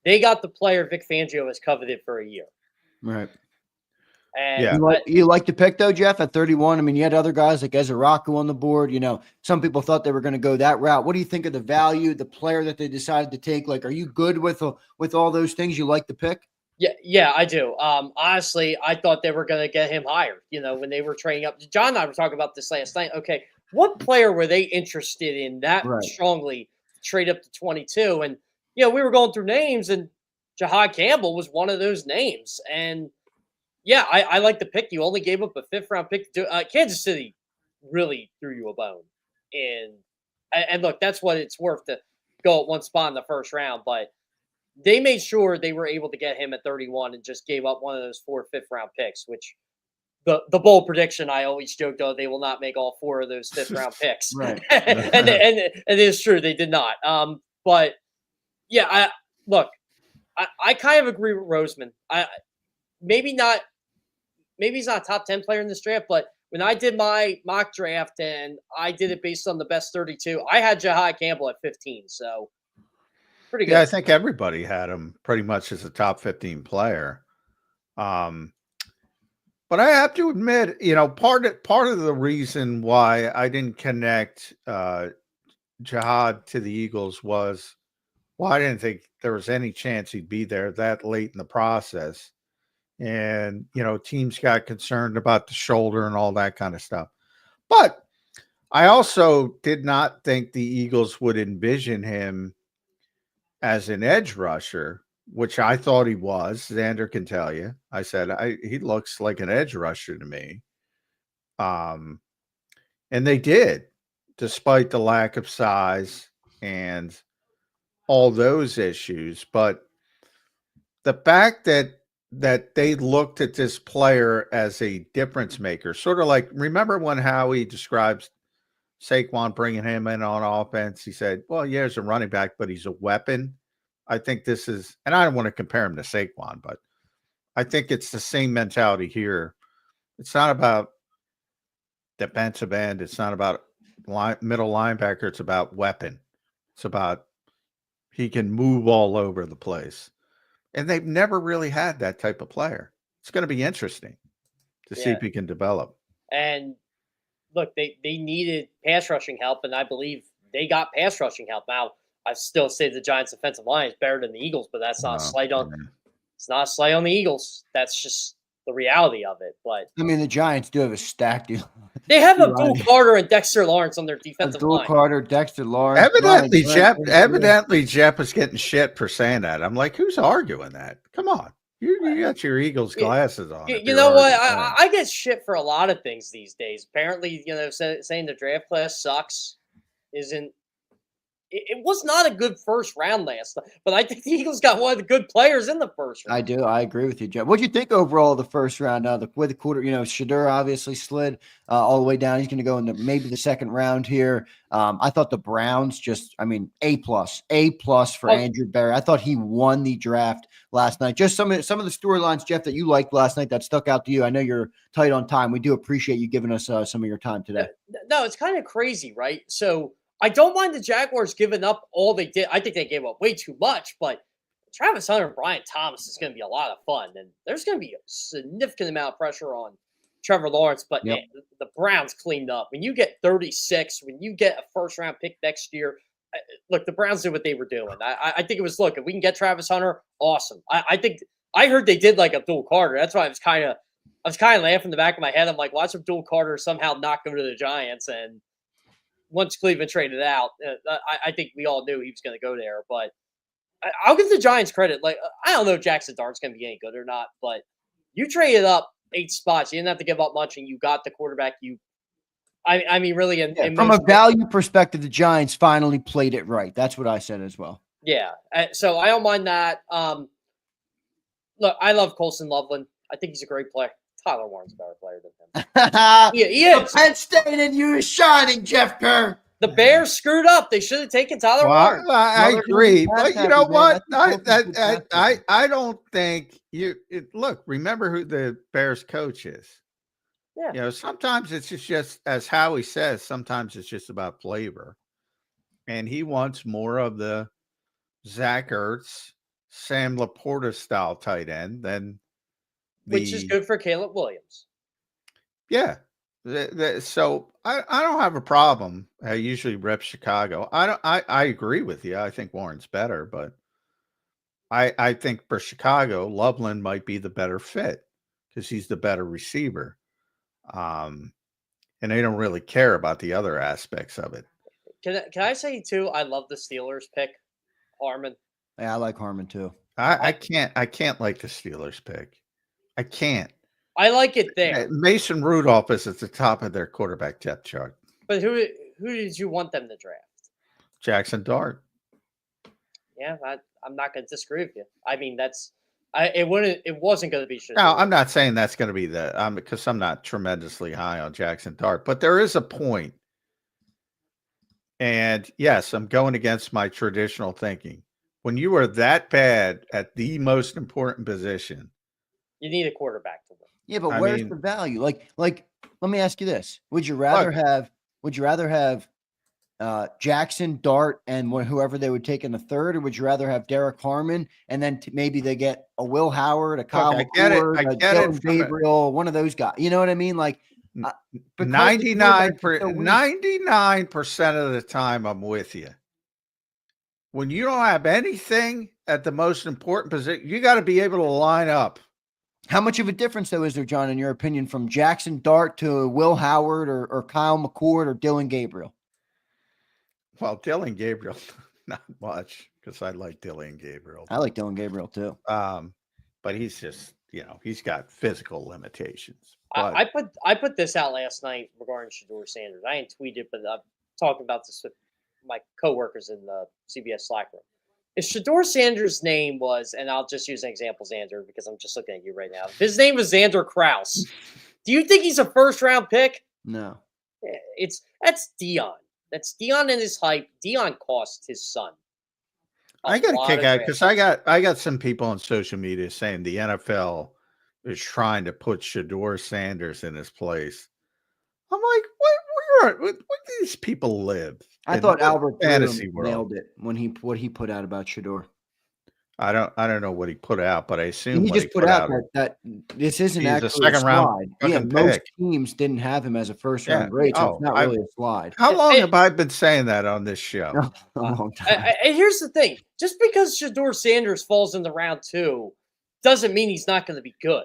They got the player Vic Fangio has coveted for a year. Right. And yeah. You like the pick, though, Jeff, at 31? I mean, you had other guys like Ezeraku on the board. You know, some people thought they were going to go that route. What do you think of the value, the player that they decided to take? Like, are you good with all those things? You like the pick? Yeah, I do. Honestly, I thought they were going to get him higher. When they were trading up. John and I were talking about this last night. Okay, what player were they interested in that Right. strongly to trade up to 22? And we were going through names, and Jihaad Campbell was one of those names. And yeah, I like the pick. You only gave up a 5th-round pick. Kansas City really threw you a bone, and look, that's what it's worth to go at one spot in the first round, but. They made sure they were able to get him at 31 and just gave up one of those 4 5th-round picks, which the bold prediction I always joked, oh, they will not make all 4 of those 5th-round picks. Right. and it is true, they did not. But yeah, I kind of agree with Roseman. Maybe he's not a top 10 player in this draft, but when I did my mock draft and I did it based on the best 32, I had Jihaad Campbell at 15. So pretty good. Yeah, I think everybody had him pretty much as a top 15 player. But I have to admit, part of the reason why I didn't connect Jihaad to the Eagles was, well, I didn't think there was any chance he'd be there that late in the process. And, teams got concerned about the shoulder and all that kind of stuff. But I also did not think the Eagles would envision him as an edge rusher, which I thought he was. Zander can tell you. I said, he looks like an edge rusher to me. And they did, despite the lack of size and all those issues. But the fact that they looked at this player as a difference maker, sort of like, remember when Howie describes Saquon bringing him in on offense? He said, well, yeah, he's a running back, but he's a weapon. I think this is, and I don't want to compare him to Saquon, but I think it's the same mentality here. It's not about defensive end. It's not about middle linebacker. It's about weapon. It's about he can move all over the place. And they've never really had that type of player. It's going to be interesting to see if he can develop. And look, they needed pass rushing help, and I believe they got pass rushing help. Now, I still say the Giants' offensive line is better than the Eagles, but that's not a slight on. It's not a slight on the Eagles. That's just the reality of it. But I mean, the Giants do have a stacked deal. They have Abdul Carter and Dexter Lawrence on their defensive line. Abdul Carter, Dexter Lawrence. Evidently, Jeff is getting shit for saying that. I'm like, who's arguing that? Come on. You got your Eagles glasses on. You know what? I get shit for a lot of things these days. Apparently, saying the draft class sucks isn't. It was not a good first round last time, but I think the Eagles got one of the good players in the first round. I do. I agree with you, Jeff. What do you think overall of the first round? With the quarter, Shadur obviously slid all the way down. He's going to go into maybe the second round here. I thought the Browns A+ for Andrew Berry. I thought he won the draft last night. Just some of the storylines, Jeff, that you liked last night that stuck out to you. I know you're tight on time. We do appreciate you giving us some of your time today. No, it's kind of crazy, right? So I don't mind the Jaguars giving up all they did. I think they gave up way too much, but Travis Hunter and Brian Thomas is going to be a lot of fun, and there's going to be a significant amount of pressure on Trevor Lawrence. But man, the Browns cleaned up. When you get 36, when you get a first-round pick next year, look, the Browns did what they were doing. I think it was, look, if we can get Travis Hunter, awesome. I heard they did like Abdul Carter. That's why I was kind of laughing in the back of my head. I'm like, watch Abdul Carter somehow not go to the Giants, and once Cleveland traded out, I think we all knew he was going to go there. But I'll give the Giants credit. Like, I don't know if Jackson Dart's going to be any good or not, but you traded up 8 spots. You didn't have to give up much, and you got the quarterback. Really, from a value perspective, the Giants finally played it right. That's what I said as well. Yeah, so I don't mind that. Look, I love Colson Loveland. I think he's a great player. Tyler Warren's a better player than him. He is. The Penn State in you is shining, Jeff Kerr. The Bears screwed up. They should have taken Tyler Warren. I agree, but you know what? I don't think look. Remember who the Bears coach is. Yeah. Sometimes it's just as Howie says. Sometimes it's just about flavor, and he wants more of the Zach Ertz, Sam Laporta style tight end than. Which is good for Caleb Williams. Yeah. So I don't have a problem. I usually rep Chicago. I agree with you. I think Warren's better, but I think for Chicago, Loveland might be the better fit because he's the better receiver. And they don't really care about the other aspects of it. Can I say too? I love the Steelers pick, Harmon. Yeah, I like Harmon too. I can't like the Steelers pick. I can't. I like it there. Mason Rudolph is at the top of their quarterback depth chart. But who did you want them to draft? Jackson Dart. Yeah, I'm not going to disagree with you. I mean, it wasn't going to be. No, I'm not saying that's going to be because I'm not tremendously high on Jackson Dart, but there is a point. And yes, I'm going against my traditional thinking. When you are that bad at the most important position, you need a quarterback to win. Yeah, but where's the value? Like, let me ask you this: Would you rather have Jackson Dart and whoever they would take in the third, or would you rather have Derek Harmon and then maybe they get a Will Howard, a Kyle McCord, a Dylan Gabriel, one of those guys? You know what I mean? Like 99% of the time, I'm with you. When you don't have anything at the most important position, you got to be able to line up. How much of a difference, though, is there, John, in your opinion, from Jackson Dart to Will Howard or Kyle McCord or Dylan Gabriel? Well, Dylan Gabriel, not much, because I like Dylan Gabriel. I like Dylan Gabriel, too. But he's just, he's got physical limitations. But I put this out last night regarding Shedeur Sanders. I didn't tweet it, but I'm talking about this with my coworkers in the CBS Slack room. If Shedeur Sanders' name was, and I'll just use an example, Zander, because I'm just looking at you right now. If his name was Zander Krause, do you think he's a first-round pick? No. That's Dion. That's Dion and his hype. Dion cost his son. I got a kick out because I got some people on social media saying the NFL is trying to put Shedeur Sanders in his place. I'm like, where do these people live? I thought Albert fantasy nailed it when what he put out about Shedeur. I don't know what he put out, but I assume he just put out that this isn't actually a second round. Yeah, most teams didn't have him as a first round grade, so it's not really a slide. How long have I been saying that on this show? A long time. And here's the thing: just because Shedeur Sanders falls in the round 2, doesn't mean he's not going to be good.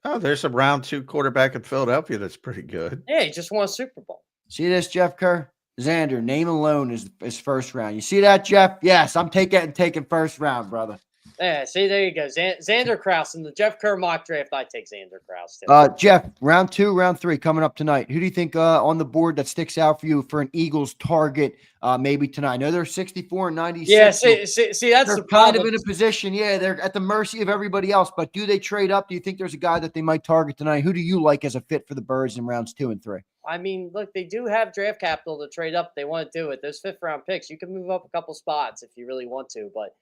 Oh, there's a round 2 quarterback in Philadelphia that's pretty good. Yeah, he just won a Super Bowl. See this, Jeff Kerr? Zander, name alone is first round. You see that, Jeff? Yes, I'm taking first round, brother. Yeah, see, there you go. Zander Krause in the Jeff Kerr mock draft. I take Zander Krause too. Jeff, round 2, round 3 coming up tonight. Who do you think on the board that sticks out for you for an Eagles target maybe tonight? I know they're 64 and 96. Yeah, see that's they're the problem. Kind of in a position. Yeah, they're at the mercy of everybody else. But do they trade up? Do you think there's a guy that they might target tonight? Who do you like as a fit for the Birds in rounds 2 and 3? I mean, look, they do have draft capital to trade up. They want to do it. Those 5th-round picks, you can move up a couple spots if you really want to. But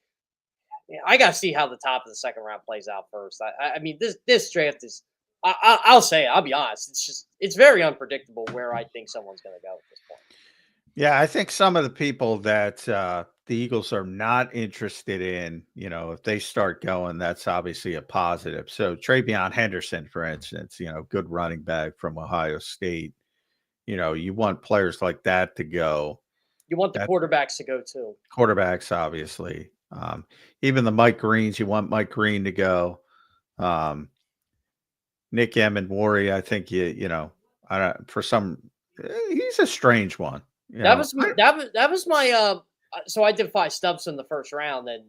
I got to see how the top of the 2nd round plays out first. I mean, this draft is I'll say it, I'll be honest. It's very unpredictable where I think someone's going to go at this point. Yeah, I think some of the people that the Eagles are not interested in, if they start going, that's obviously a positive. So Travion Henderson, for instance, good running back from Ohio State. You want players like that to go. You want the quarterbacks to go too. Quarterbacks, obviously. Even the Mike Greens, you want Mike Green to go. Nick Emmanwori, I think he's a strange one. That was my so I did 5 stubs in the first round, and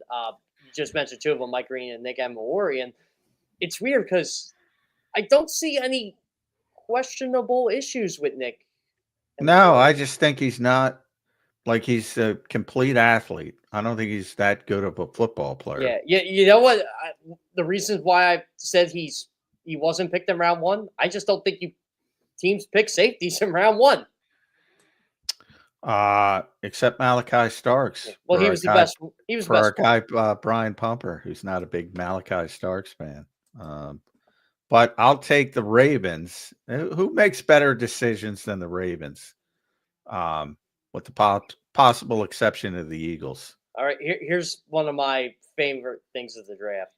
you just mentioned 2 of them, Mike Green and Nick Emmanwori, and it's weird because I don't see any questionable issues with Nick. No, I just think he's not like he's a complete athlete. I don't think he's that good of a football player. Yeah. You know what? The reasons why I said he wasn't picked in round 1, I just don't think teams pick safeties in round 1. Except Malachi Starks. Well, he was the best. He was for the best our guy Brian Pumper, who's not a big Malachi Starks fan. But I'll take the Ravens. Who makes better decisions than the Ravens? With the possible exception of the Eagles. All right, here's one of my favorite things of the draft.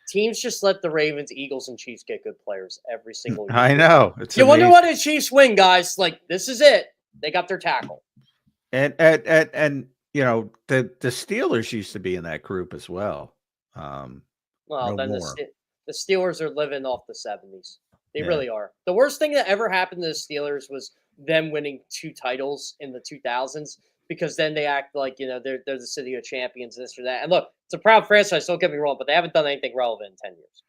Teams just let the Ravens, Eagles, and Chiefs get good players every single year. I know. You wonder why the Chiefs win, guys. Like, this is it. They got their tackle. And the Steelers used to be in that group as well. Well, No then more. The Steelers are living off the 70s. They Yeah. really are. The worst thing that ever happened to the Steelers was them winning 2 titles in the 2000s, because then they act like, they're the city of champions, this or that. And look, it's a proud franchise, don't get me wrong, but they haven't done anything relevant in 10 years.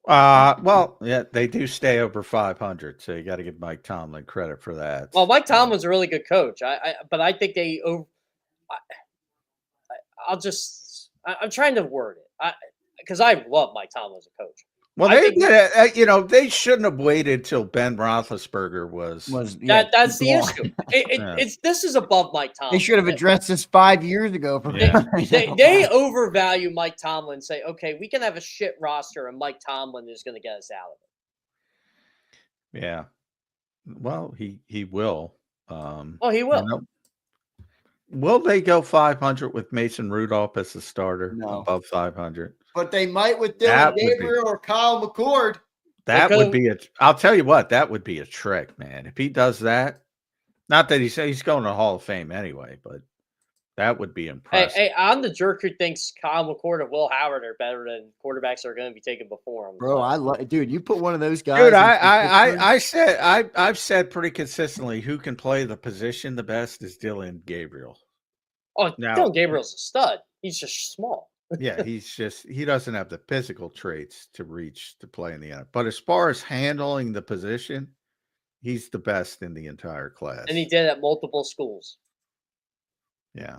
Well, yeah, they do stay over 500, so you got to give Mike Tomlin credit for that. Well, Mike Tomlin's a really good coach. But I think they over. I'm trying to word it, because I love Mike Tomlin as a coach. Well, I think they shouldn't have waited till Ben Roethlisberger was that's the gone. issue. Yeah. This is above Mike Tomlin. They should have addressed this 5 years ago. Yeah. They overvalue Mike Tomlin and say, okay, we can have a shit roster, and Mike Tomlin is going to get us out of it. Yeah. Well, he will. He will. Will they go 500 with Mason Rudolph as the starter? No. Above 500. But they might with That Dylan would Gabriel or Kyle McCord. That would be I'll tell you what, that would be a trick, man. If he does that, not that he's going to the Hall of Fame anyway, but that would be impressive. Hey, I'm the jerk who thinks Kyle McCord and Will Howard are better than quarterbacks that are going to be taken before him. Bro, dude, you put one of those guys. Dude, I've said pretty consistently who can play the position the best is Dylan Gabriel. Oh, Dylan Gabriel's a stud. He's just small. Yeah, he doesn't have the physical traits to play in the NFL. But as far as handling the position, he's the best in the entire class. And he did at multiple schools. Yeah.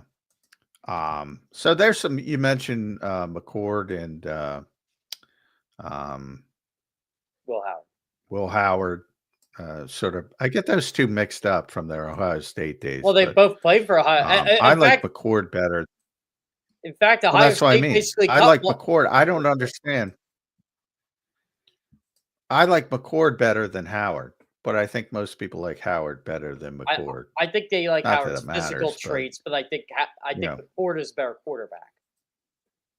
So there's some, you mentioned McCord and Will Howard. Sort of, I get those two mixed up from their Ohio State days. Well, they both played for Ohio. I like McCord better. In fact, Ohio that's State what I mean. basically I like McCord. I don't understand. I like McCord better than Howard, but I think most people like Howard better than McCord. I think they like Not Howard's physical traits, but I think McCord is a better quarterback.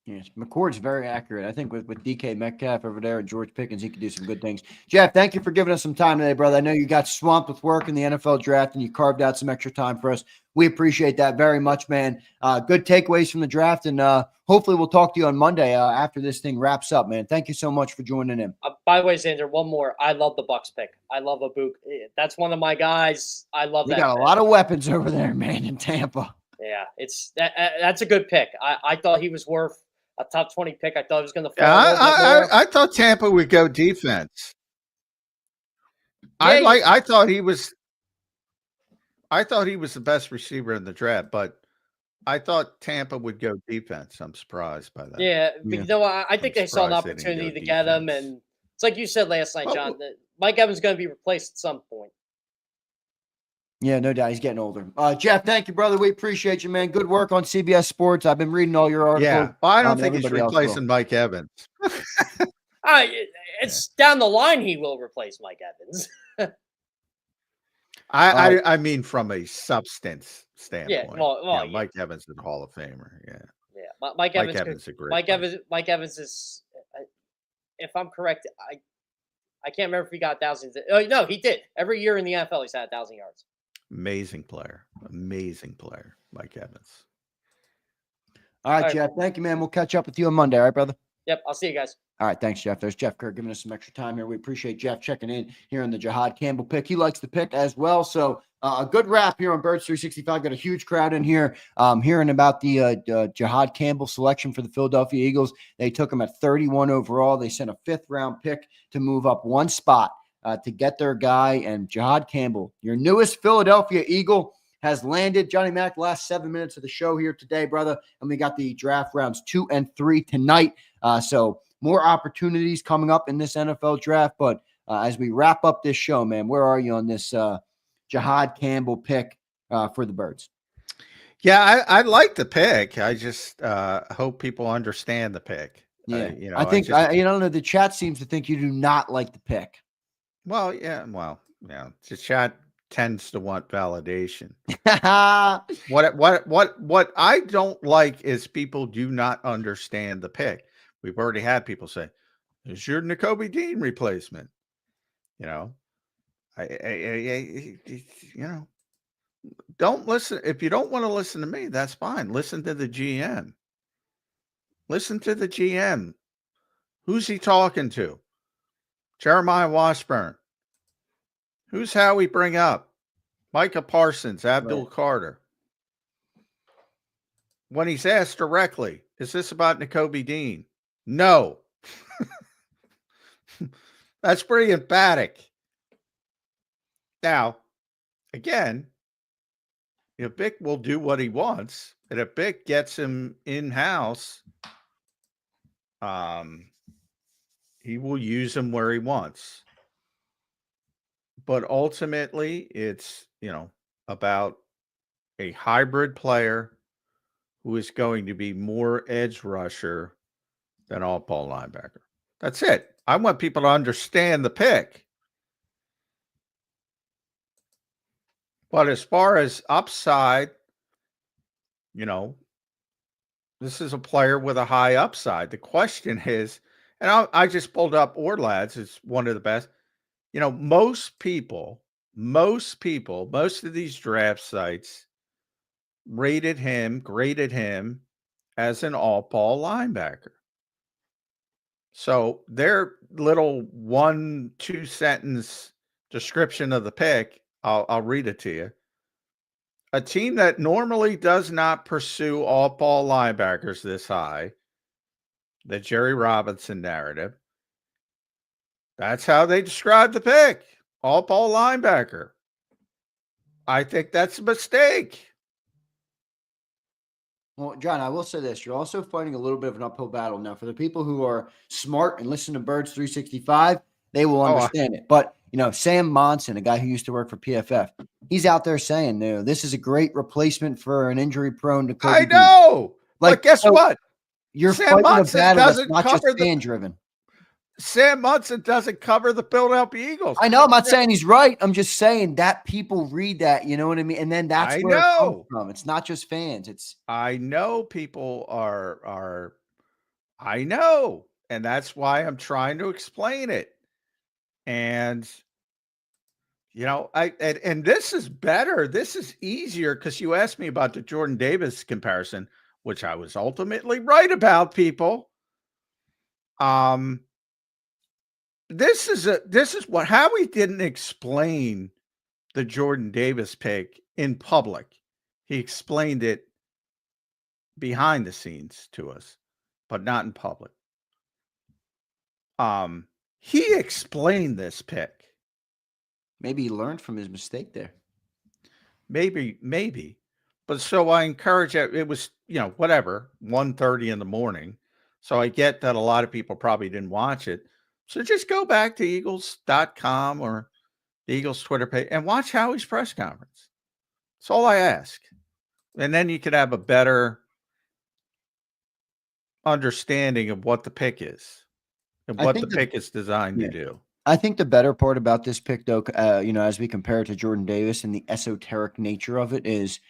Yes, McCord's very accurate. I think with DK Metcalf over there and George Pickens, he could do some good things. Jeff, thank you for giving us some time today, brother. I know you got swamped with work in the NFL draft and you carved out some extra time for us. We appreciate that very much, man. Good takeaways from the draft, and hopefully we'll talk to you on Monday after this thing wraps up, man. Thank you so much for joining in. By the way, Xander, one more. I love the Bucs pick. I love Abuk. That's one of my guys. I love that. You got a lot of weapons over there, man, in Tampa. Yeah, that's a good pick. I thought he was worth a top 20 pick. I thought he was going to fall. I thought Tampa would go defense. Yeah, I thought he was the best receiver in the draft, but I thought Tampa would go defense. I'm surprised by that. Yeah, but I think they saw an opportunity to get him, and it's like you said last night, John. Mike Evans is going to be replaced at some point. Yeah, no doubt. He's getting older. Jeff, thank you, brother. We appreciate you, man. Good work on CBS Sports. I've been reading all your articles. Yeah, well, I don't think he's replacing Mike Evans. It's down the line he will replace Mike Evans. I mean from a substance standpoint. Yeah, Mike Evans is a Hall of Famer. Yeah. Mike Evans is a great Mike Evans is, if I'm correct, I can't remember if he got thousands. Oh, no, he did. Every year in the NFL, he's had 1,000 yards. Amazing player, Mike Evans. All right, Jeff. Thank you, man. We'll catch up with you on Monday. All right, brother? Yep, I'll see you guys. All right, thanks, Jeff. There's Jeff Kerr giving us some extra time here. We appreciate Jeff checking in here on the Jihaad Campbell pick. He likes the pick as well. So a good wrap here on Birds 365. Got a huge crowd in here hearing about the Jihaad Campbell selection for the Philadelphia Eagles. They took him at 31 overall. They sent a 5th-round pick to move up one spot to get their guy. And Jihaad Campbell, your newest Philadelphia Eagle, has landed. Johnny Mac, last 7 minutes of the show here today, brother. And we got the draft rounds 2 and 3 tonight. So more opportunities coming up in this NFL draft. But as we wrap up this show, man, where are you on this Jihaad Campbell pick for the Birds? Yeah, I like the pick. I just hope people understand the pick. Yeah, I think the chat seems to think you do not like the pick. Well, yeah, the chat tends to want validation. What I don't like is people do not understand the pick. We've already had people say, "Is your Nakobe Dean replacement?" Don't listen. If you don't want to listen to me, that's fine. Listen to the GM. Listen to the GM. Who's he talking to? Jeremiah Washburn. Who's Howie bring up? Micah Parsons, Abdul Carter. When he's asked directly, is this about Nakobe Dean? No. That's pretty emphatic. Now, again, if Vic will do what he wants, and if Vic gets him in-house, he will use him where he wants. But ultimately, it's, about a hybrid player who is going to be more edge rusher than all-ball linebacker. That's it. I want people to understand the pick. But as far as upside, this is a player with a high upside. The question is, and I just pulled up Orlad's, it's one of the best. Most of these draft sites graded him as an all-ball linebacker. So their little 1-2 sentence description of the pick, I'll read it to you. A team that normally does not pursue all-ball linebackers this high, the Jerry Robinson narrative, that's how they describe the pick. All-ball linebacker. I think that's a mistake. Well, John, I will say this. You're also fighting a little bit of an uphill battle. Now, for the people who are smart and listen to Birds 365, they will understand it. But, Sam Monson, a guy who used to work for PFF, he's out there saying, no, this is a great replacement for an injury-prone Nakobe I know. But guess what? You're Sam fighting a battle that's not just cover fan-driven. Sam Monson doesn't cover the Philadelphia Eagles. I know. I'm not saying he's right. I'm just saying that people read that. You know what I mean? And then that's where it comes from. It's not just fans. I know people are. I know, and that's why I'm trying to explain it. And and this is better. This is easier because you asked me about the Jordan Davis comparison, which I was ultimately right about. People. This is what Howie didn't explain the Jordan Davis pick in public. He explained it behind the scenes to us, but not in public. He explained this pick. Maybe he learned from his mistake there. Maybe. But so I encourage it was, 1:30 in the morning. So I get that a lot of people probably didn't watch it. So just go back to Eagles.com or the Eagles Twitter page and watch Howie's press conference. That's all I ask. And then you could have a better understanding of what the pick is and what the pick is designed to do. I think the better part about this pick, though, as we compare it to Jordan Davis and the esoteric nature of it is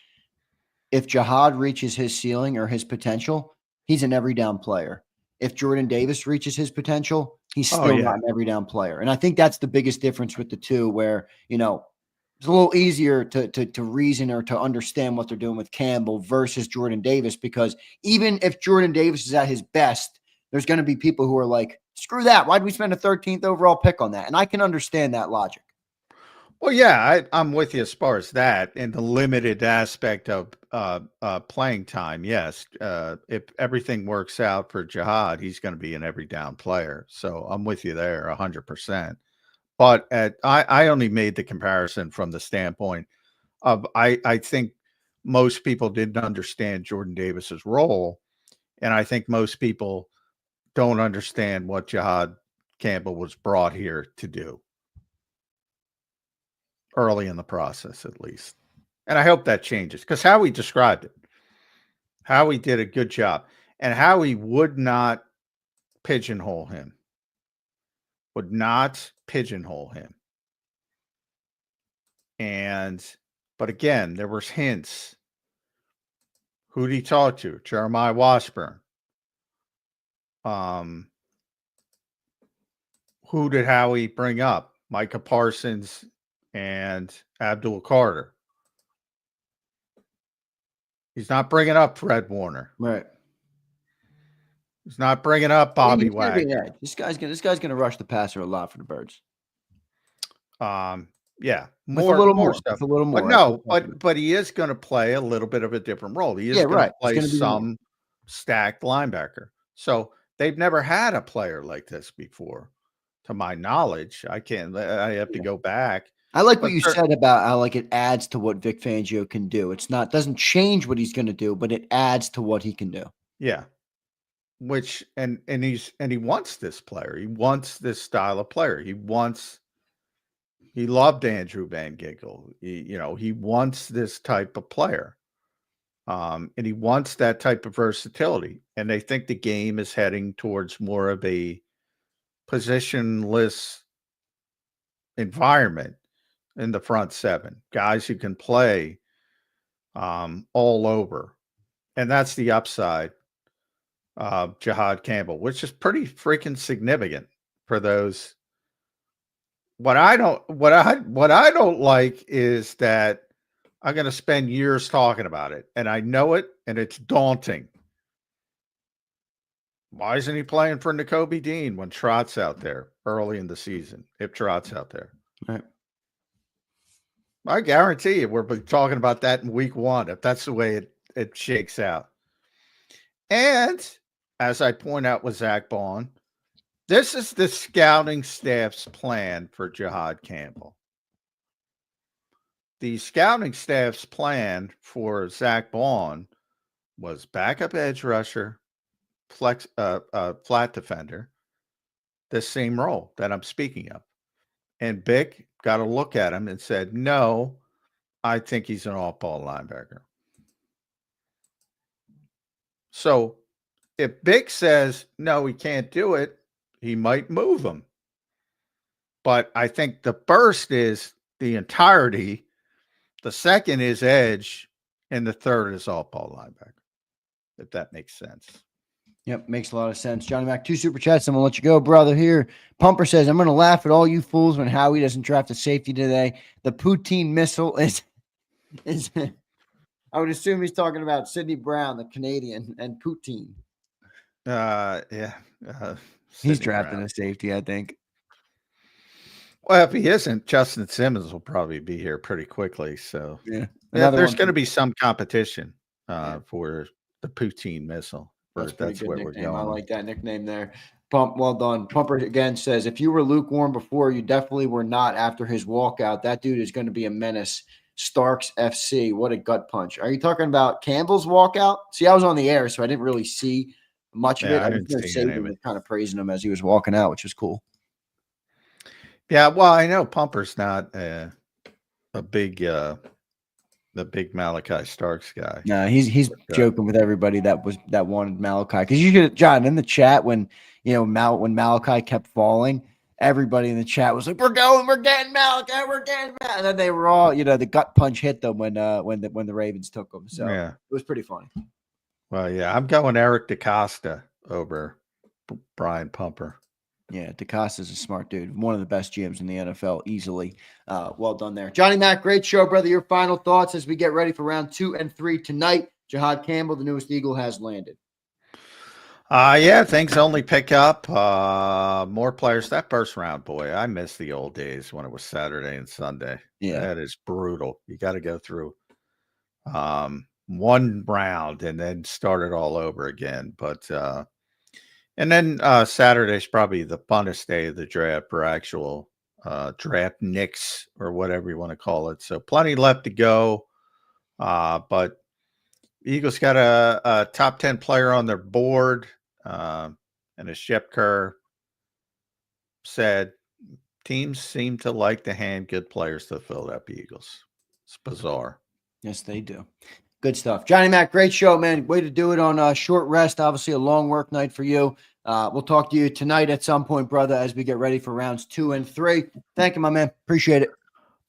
if Jihaad reaches his ceiling or his potential, he's an every down player. If Jordan Davis reaches his potential, he's still not an every down player. And I think that's the biggest difference with the two where, it's a little easier to reason or to understand what they're doing with Campbell versus Jordan Davis, because even if Jordan Davis is at his best, there's going to be people who are like, screw that. Why did we spend a 13th overall pick on that? And I can understand that logic. Well, yeah, I'm with you as far as that and the limited aspect of playing time. Yes, if everything works out for Jihaad, he's going to be an every down player. So I'm with you there 100%. But I only made the comparison from the standpoint of I think most people didn't understand Jordan Davis's role, and I think most people don't understand what Jihaad Campbell was brought here to do. Early in the process, at least. And I hope that changes because Howie described it. Howie did a good job. And Howie would not pigeonhole him. But again, there was hints. Who did he talk to? Jeremiah Washburn. Who did Howie bring up? Micah Parsons and Abdul Carter. He's not bringing up Fred Warner. Right. He's not bringing up Bobby He's gonna be an Wagner. edge. This guy's gonna rush the passer a lot for the Birds. Yeah, With a little more stuff. with a little more. But no, but he is going to play a little bit of a different role. He is Yeah, going right. to play He's gonna be some stacked linebacker. So they've never had a player like this before, to my knowledge. I have to go back. I like what But you said about how like it adds to what Vic Fangio can do. It's not doesn't change what he's going to do, but it adds to what he can do. Yeah. Which and he wants this player. He wants this style of player. He loved Andrew Van Ginkel. He wants this type of player. And he wants that type of versatility. And they think the game is heading towards more of a positionless environment in the front seven. Guys who can play all over. And that's the upside of Jihaad Campbell, which is pretty freaking significant for those. What I don't like is that I'm going to spend years talking about it, and I know it, and it's daunting. Why isn't he playing for Nakobe Dean when Trott's out there early in the season? If Trott's out there, Right. I guarantee you we'll be talking about that in week one if that's the way it shakes out. And as I point out with Zach Bond, this is the scouting staff's plan for Jihaad Campbell. The scouting staff's plan for Zach Bond was backup edge rusher, flat defender, the same role that I'm speaking of. And Bick got a look at him and said, no, I think he's an off-ball linebacker. So if Bick says, no, he can't do it, he might move him. But I think the first is the entirety, the second is edge, and the third is off-ball linebacker, if that makes sense. Yep, makes a lot of sense. Johnny Mac, 2 super chats. I'm going to let you go, brother. Here, Pumper says, I'm going to laugh at all you fools when Howie doesn't draft a safety today. The poutine missile is I would assume he's talking about Sidney Brown, the Canadian, and poutine. Yeah. He's drafting a safety, I think. Well, if he isn't, Justin Simmons will probably be here pretty quickly. So yeah, there's going to be some competition for the poutine missile. That's where we're going. I like that nickname there. Pump, well done. Pumper again says, if you were lukewarm before, you definitely were not after his walkout. That dude is going to be a menace. Starks FC, what a gut punch. Are you talking about Campbell's walkout? See, I was on the air, so I didn't really see much of it. I was going to say we were kind of praising him as he was walking out, which was cool. Yeah, well, I know Pumper's not a big the big Malachi Starks guy. No, he's joking with everybody that wanted Malachi. Because you should, John, in the chat when when Malachi kept falling, everybody in the chat was like, we're getting Malachi, and then they were all, the gut punch hit them when the Ravens took them. So yeah, it was pretty funny. Well, yeah, I'm going Eric DeCosta over Brian Pumper. Yeah, DeCosta's a smart dude. One of the best GMs in the NFL, easily. Well done there. Johnny Mac, great show, brother. Your final thoughts as we get ready for round 2 and 3 tonight. Jihaad Campbell, the newest Eagle, has landed. Yeah, things only pick up. More players. That first round, boy, I miss the old days when it was Saturday and Sunday. Yeah. That is brutal. You got to go through one round and then start it all over again. But and then Saturday's probably the funnest day of the draft for actual draft nicks or whatever you want to call it. So plenty left to go. But Eagles got a top 10 player on their board. And as Shep Kerr said, teams seem to like to hand good players to the Philadelphia Eagles. It's bizarre. Yes, they do. Good stuff. Johnny Mac, great show, man. Way to do it on short rest. Obviously a long work night for you. We'll talk to you tonight at some point, brother, as we get ready for rounds 2 and 3. Thank you, my man. Appreciate it.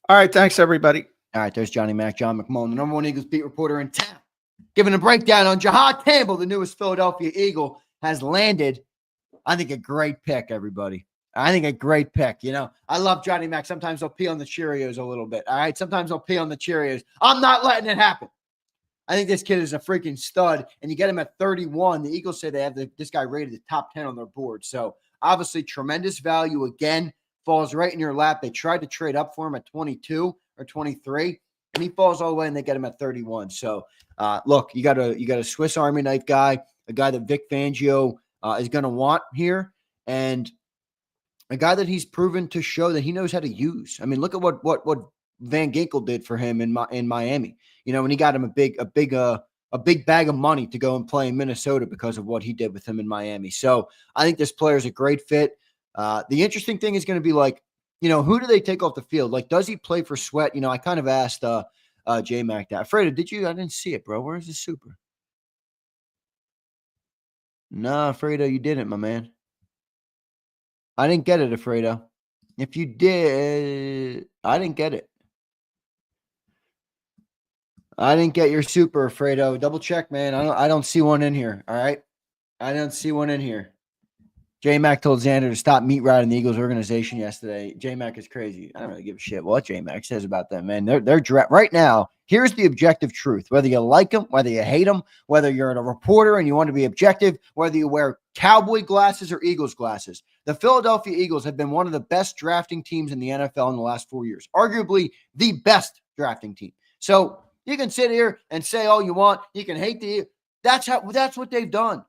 All right. Thanks, everybody. All right. There's Johnny Mac, John McMullen, the #1 Eagles beat reporter in town, giving a breakdown on Jihaad Campbell, the newest Philadelphia Eagle, has landed. I think a great pick, everybody. I think a great pick. I love Johnny Mac. Sometimes I'll pee on the Cheerios a little bit. All right. Sometimes I'll pee on the Cheerios. I'm not letting it happen. I think this kid is a freaking stud, and you get him at 31. The Eagles say they have this guy rated the top 10 on their board. So obviously tremendous value again, falls right in your lap. They tried to trade up for him at 22 or 23, and he falls all the way and they get him at 31. So look, you got a Swiss Army knife guy, a guy that Vic Fangio is going to want here, and a guy that he's proven to show that he knows how to use. I mean, look at what Van Ginkel did for him in Miami. You know, when he got him a big bag of money to go and play in Minnesota because of what he did with him in Miami. So I think this player is a great fit. The interesting thing is going to be like, you know, who do they take off the field? Like, does he play for Sweat? You know, I kind of asked J-Mac that. Fredo, did you? I didn't see it, bro. Where's the super? Nah, Fredo, you didn't, my man. I didn't get it, Fredo. If you did, I didn't get it. I didn't get your super, Fredo. Double check, man. I don't see one in here. All right. I don't see one in here. J-Mac told Zander to stop meat riding the Eagles organization yesterday. J-Mac is crazy. I don't really give a shit what J-Mac says about them, man. They're right now. Here's the objective truth. Whether you like them, whether you hate them, whether you're a reporter and you want to be objective, whether you wear Cowboy glasses or Eagles glasses, the Philadelphia Eagles have been one of the best drafting teams in the NFL in the last 4 years. Arguably the best drafting team. So you can sit here and say all you want. You can hate that's what they've done.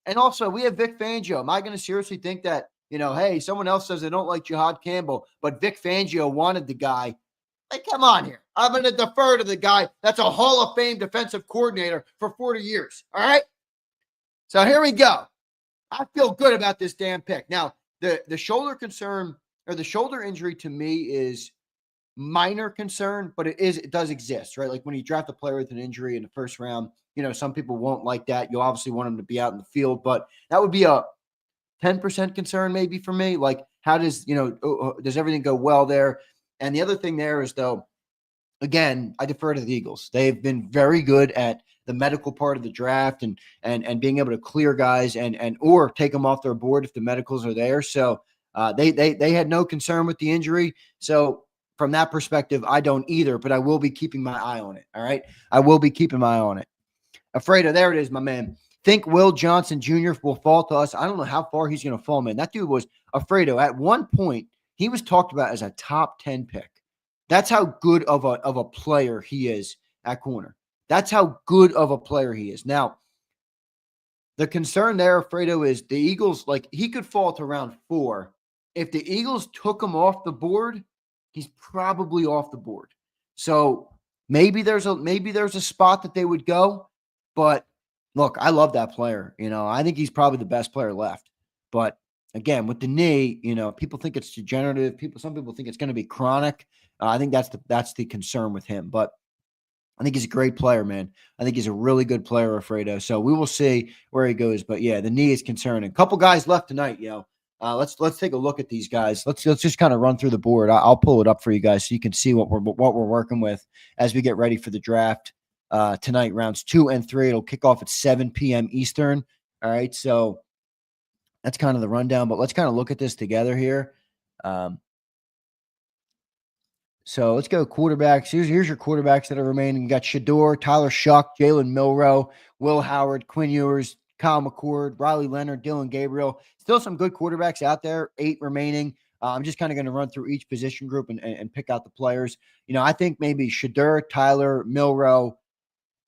And also, we have Vic Fangio. Am I going to seriously think that, you know, hey, someone else says they don't like Jihaad Campbell, but Vic Fangio wanted the guy? Like, come on here. I'm going to defer to the guy that's a Hall of Fame defensive coordinator for 40 years. All right? So here we go. I feel good about this damn pick. Now, the shoulder concern or the shoulder injury to me is minor concern, but it does exist, right? Like when you draft a player with an injury in the first round, you know, some people won't like that. You obviously want them to be out in the field, but that would be a 10% concern maybe for me. Like, how does, you know, does everything go well there? And the other thing there is, though, again, I defer to the Eagles. They've been very good at the medical part of the draft and being able to clear guys and or take them off their board if the medicals are there. So they had no concern with the injury. So from that perspective, I don't either, but I will be keeping my eye on it. All right. I will be keeping my eye on it. Fredo, there it is, my man. Think Will Johnson Jr. will fall to us. I don't know how far he's going to fall, man. That dude was Fredo. At one point, he was talked about as a top 10 pick. That's how good of a player he is at corner. That's how good of a player he is. Now, the concern there, Fredo, is the Eagles, like, he could fall to round 4. If the Eagles took him off the board, he's probably off the board. So maybe there's a spot that they would go. But look, I love that player. You know, I think he's probably the best player left. But again, with the knee, you know, people think it's degenerative. Some people think it's going to be chronic. I think that's the concern with him. But I think he's a great player, man. I think he's a really good player, Fredo. So we will see where he goes. But yeah, the knee is concerning. A couple guys left tonight, yo. Let's take a look at these guys. Let's just kind of run through the board. I'll pull it up for you guys so you can see what we're working with as we get ready for the draft. Tonight, rounds 2 and 3. It'll kick off at 7 p.m. Eastern. All right. So that's kind of the rundown, but let's kind of look at this together here. So let's go quarterbacks. Here's your quarterbacks that are remaining. You got Shador, Tyler Shuck, Jalen Milroe, Will Howard, Quinn Ewers, Kyle McCord, Riley Leonard, Dylan Gabriel. Still some good quarterbacks out there, 8 remaining. I'm just kind of going to run through each position group and pick out the players. You know, I think maybe Shador, Tyler, Milroe,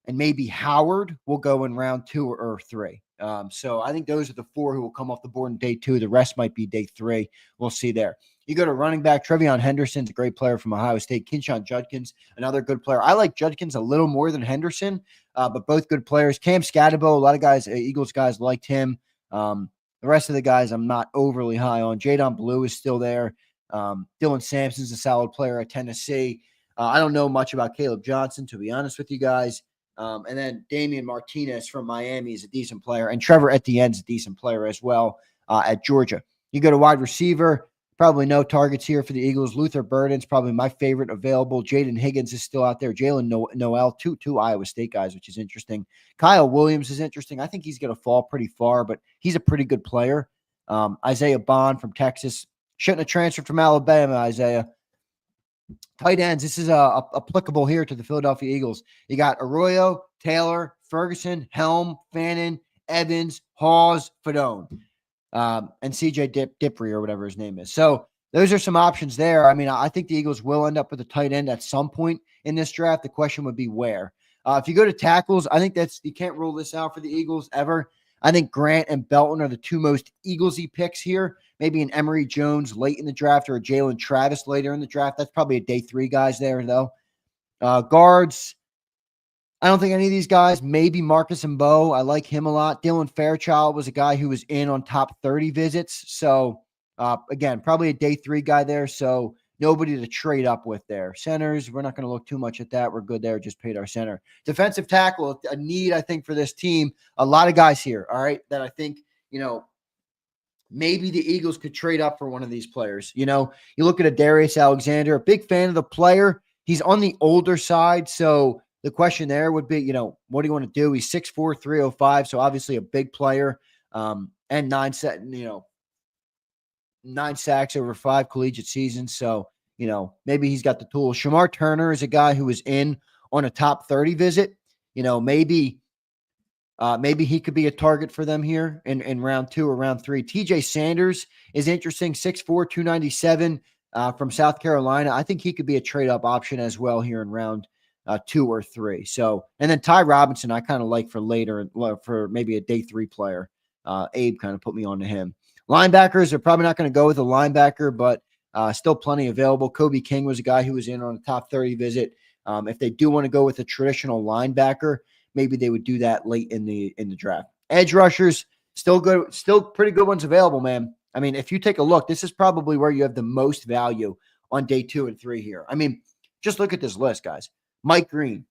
and maybe Howard will go in round 2 or 3. So I think those are the 4 who will come off the board in day 2. The rest might be day 3. We'll see there. You go to running back. Trevion Henderson's a great player from Ohio State. Kinshawn Judkins, another good player. I like Judkins a little more than Henderson, but both good players. Cam Scatterbo, a lot of guys, Eagles guys liked him. The rest of the guys I'm not overly high on. Jadon Blue is still there. Dylan Sampson's a solid player at Tennessee. I don't know much about Caleb Johnson, to be honest with you guys. And then Damian Martinez from Miami is a decent player. And Trevor Etienne's a decent player as well at Georgia. You go to wide receiver, probably no targets here for the Eagles. Luther Burden's probably my favorite available. Jaden Higgins is still out there. Jalen Noel, two Iowa State guys, which is interesting. Kyle Williams is interesting. I think he's going to fall pretty far, but he's a pretty good player. Isaiah Bond from Texas. Shouldn't have transferred from Alabama, Isaiah. Tight ends, this is applicable here to the Philadelphia Eagles. You got Arroyo, Taylor, Ferguson, Helm, Fannin, Evans, Hawes, Fedone, and CJ Dippery or whatever his name is. So those are some options there. I mean, I think the Eagles will end up with a tight end at some point in this draft. The question would be where. If you go to tackles, I think you can't rule this out for the Eagles ever. I think Grant and Belton are the two most Eagles-y picks here. Maybe an Emory Jones late in the draft or a Jalen Travis later in the draft. That's probably a day 3 guys there, though. Guards, I don't think any of these guys. Maybe Marcus and Bo. I like him a lot. Dylan Fairchild was a guy who was in on top 30 visits. So, again, probably a day 3 guy there. So, nobody to trade up with there. Centers, we're not going to look too much at that. We're good there. Just paid our center. Defensive tackle, a need, I think, for this team. A lot of guys here, all right, that I think, maybe the Eagles could trade up for one of these players. You look at a Darius Alexander, a big fan of the player. He's on the older side. So the question there would be, what do you want to do? He's 6'4", 305. So obviously a big player, and 9 sacks over 5 collegiate seasons. So, maybe he's got the tools. Shamar Turner is a guy who was in on a top 30 visit. Maybe he could be a target for them here in round 2 or round 3. TJ Sanders is interesting. 6'4", 297 from South Carolina. I think he could be a trade-up option as well here in round 2 or 3. So, and then Ty Robinson, I kind of like for later, for maybe a day 3 player. Abe kind of put me on to him. Linebackers are probably not going to go with a linebacker, but still plenty available. Kobe King was a guy who was in on a top 30 visit. If they do want to go with a traditional linebacker, maybe they would do that late in the draft. Edge rushers, still good, still pretty good ones available, man. I mean, if you take a look, this is probably where you have the most value on day 2 and 3 here. I mean, just look at this list, guys. Mike Green.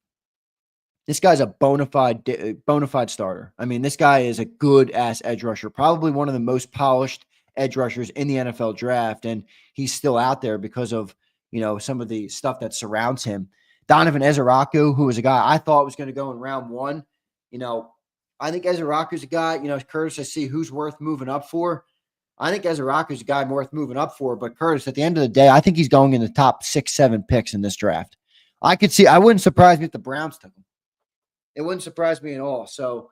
This guy's a bona fide starter. I mean, this guy is a good-ass edge rusher, probably one of the most polished edge rushers in the NFL draft, and he's still out there because of, some of the stuff that surrounds him. Donovan Ezeraku, who was a guy I thought was going to go in round 1. I think Ezeraku's a guy, Curtis, I see who's worth moving up for. I think Ezeraku's a guy worth moving up for, but Curtis, at the end of the day, I think he's going in the top 6, 7 picks in this draft. I wouldn't surprise me if the Browns took him. It wouldn't surprise me at all. So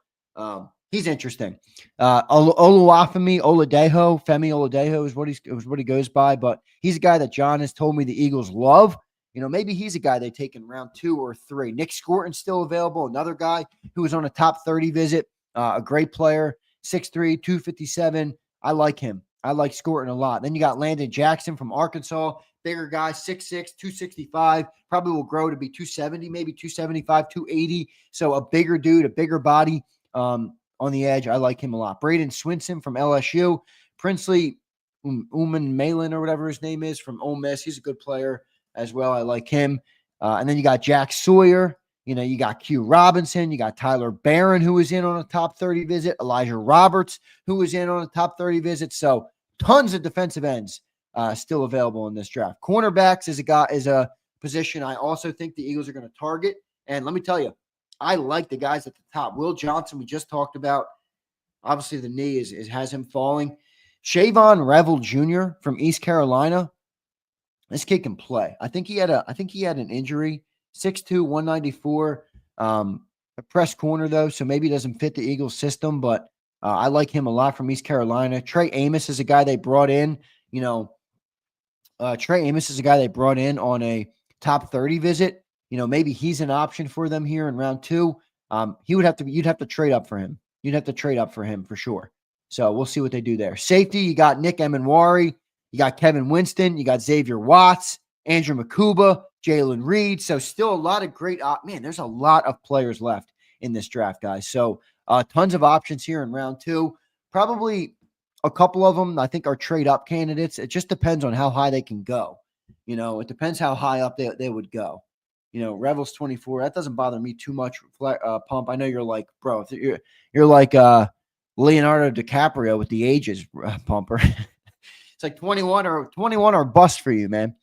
he's interesting. Femi Oladejo is what he goes by, but he's a guy that John has told me the Eagles love. Maybe he's a guy they take in round 2 or 3. Nick Scorton's still available. Another guy who was on a top 30 visit, a great player, 6'3", 257. I like him. I like Scorton a lot. Then you got Landon Jackson from Arkansas. Bigger guy, 6'6", 265, probably will grow to be 270, maybe 275, 280. So a bigger dude, a bigger body on the edge. I like him a lot. Braden Swinson from LSU. Princely Malin or whatever his name is from Ole Miss. He's a good player as well. I like him. And then you got Jack Sawyer. You got Q Robinson. You got Tyler Barron, who was in on a top 30 visit. Elijah Roberts, who was in on a top 30 visit. So tons of defensive ends still available in this draft. Cornerbacks is a position I also think the Eagles are going to target. And let me tell you, I like the guys at the top. Will Johnson, we just talked about. Obviously, the knee has him falling. Shavon Revel Jr. from East Carolina. This kid can play. I think he had an injury. 6'2", 194. A press corner though, so maybe doesn't fit the Eagles system, but I like him a lot from East Carolina. Trey Amos is a guy they brought in. Trey Amos is a guy they brought in on a top 30 visit. Maybe he's an option for them here in round 2. You'd have to trade up for him. You'd have to trade up for him for sure. So we'll see what they do there. Safety, you got Nick Emenwari, you got Kevin Winston, you got Xavier Watts, Andrew Makuba, Jalen Reed. So still a lot of great there's a lot of players left in this draft, guys. So tons of options here in round 2. Probably a couple of them I think are trade up candidates. It just depends on how high they can go. It depends how high up they would go. Revel's 24. That doesn't bother me too much. Pump. I know you're like, bro, you're like Leonardo DiCaprio with the ages, Pumper. It's like 21 or bust for you, man.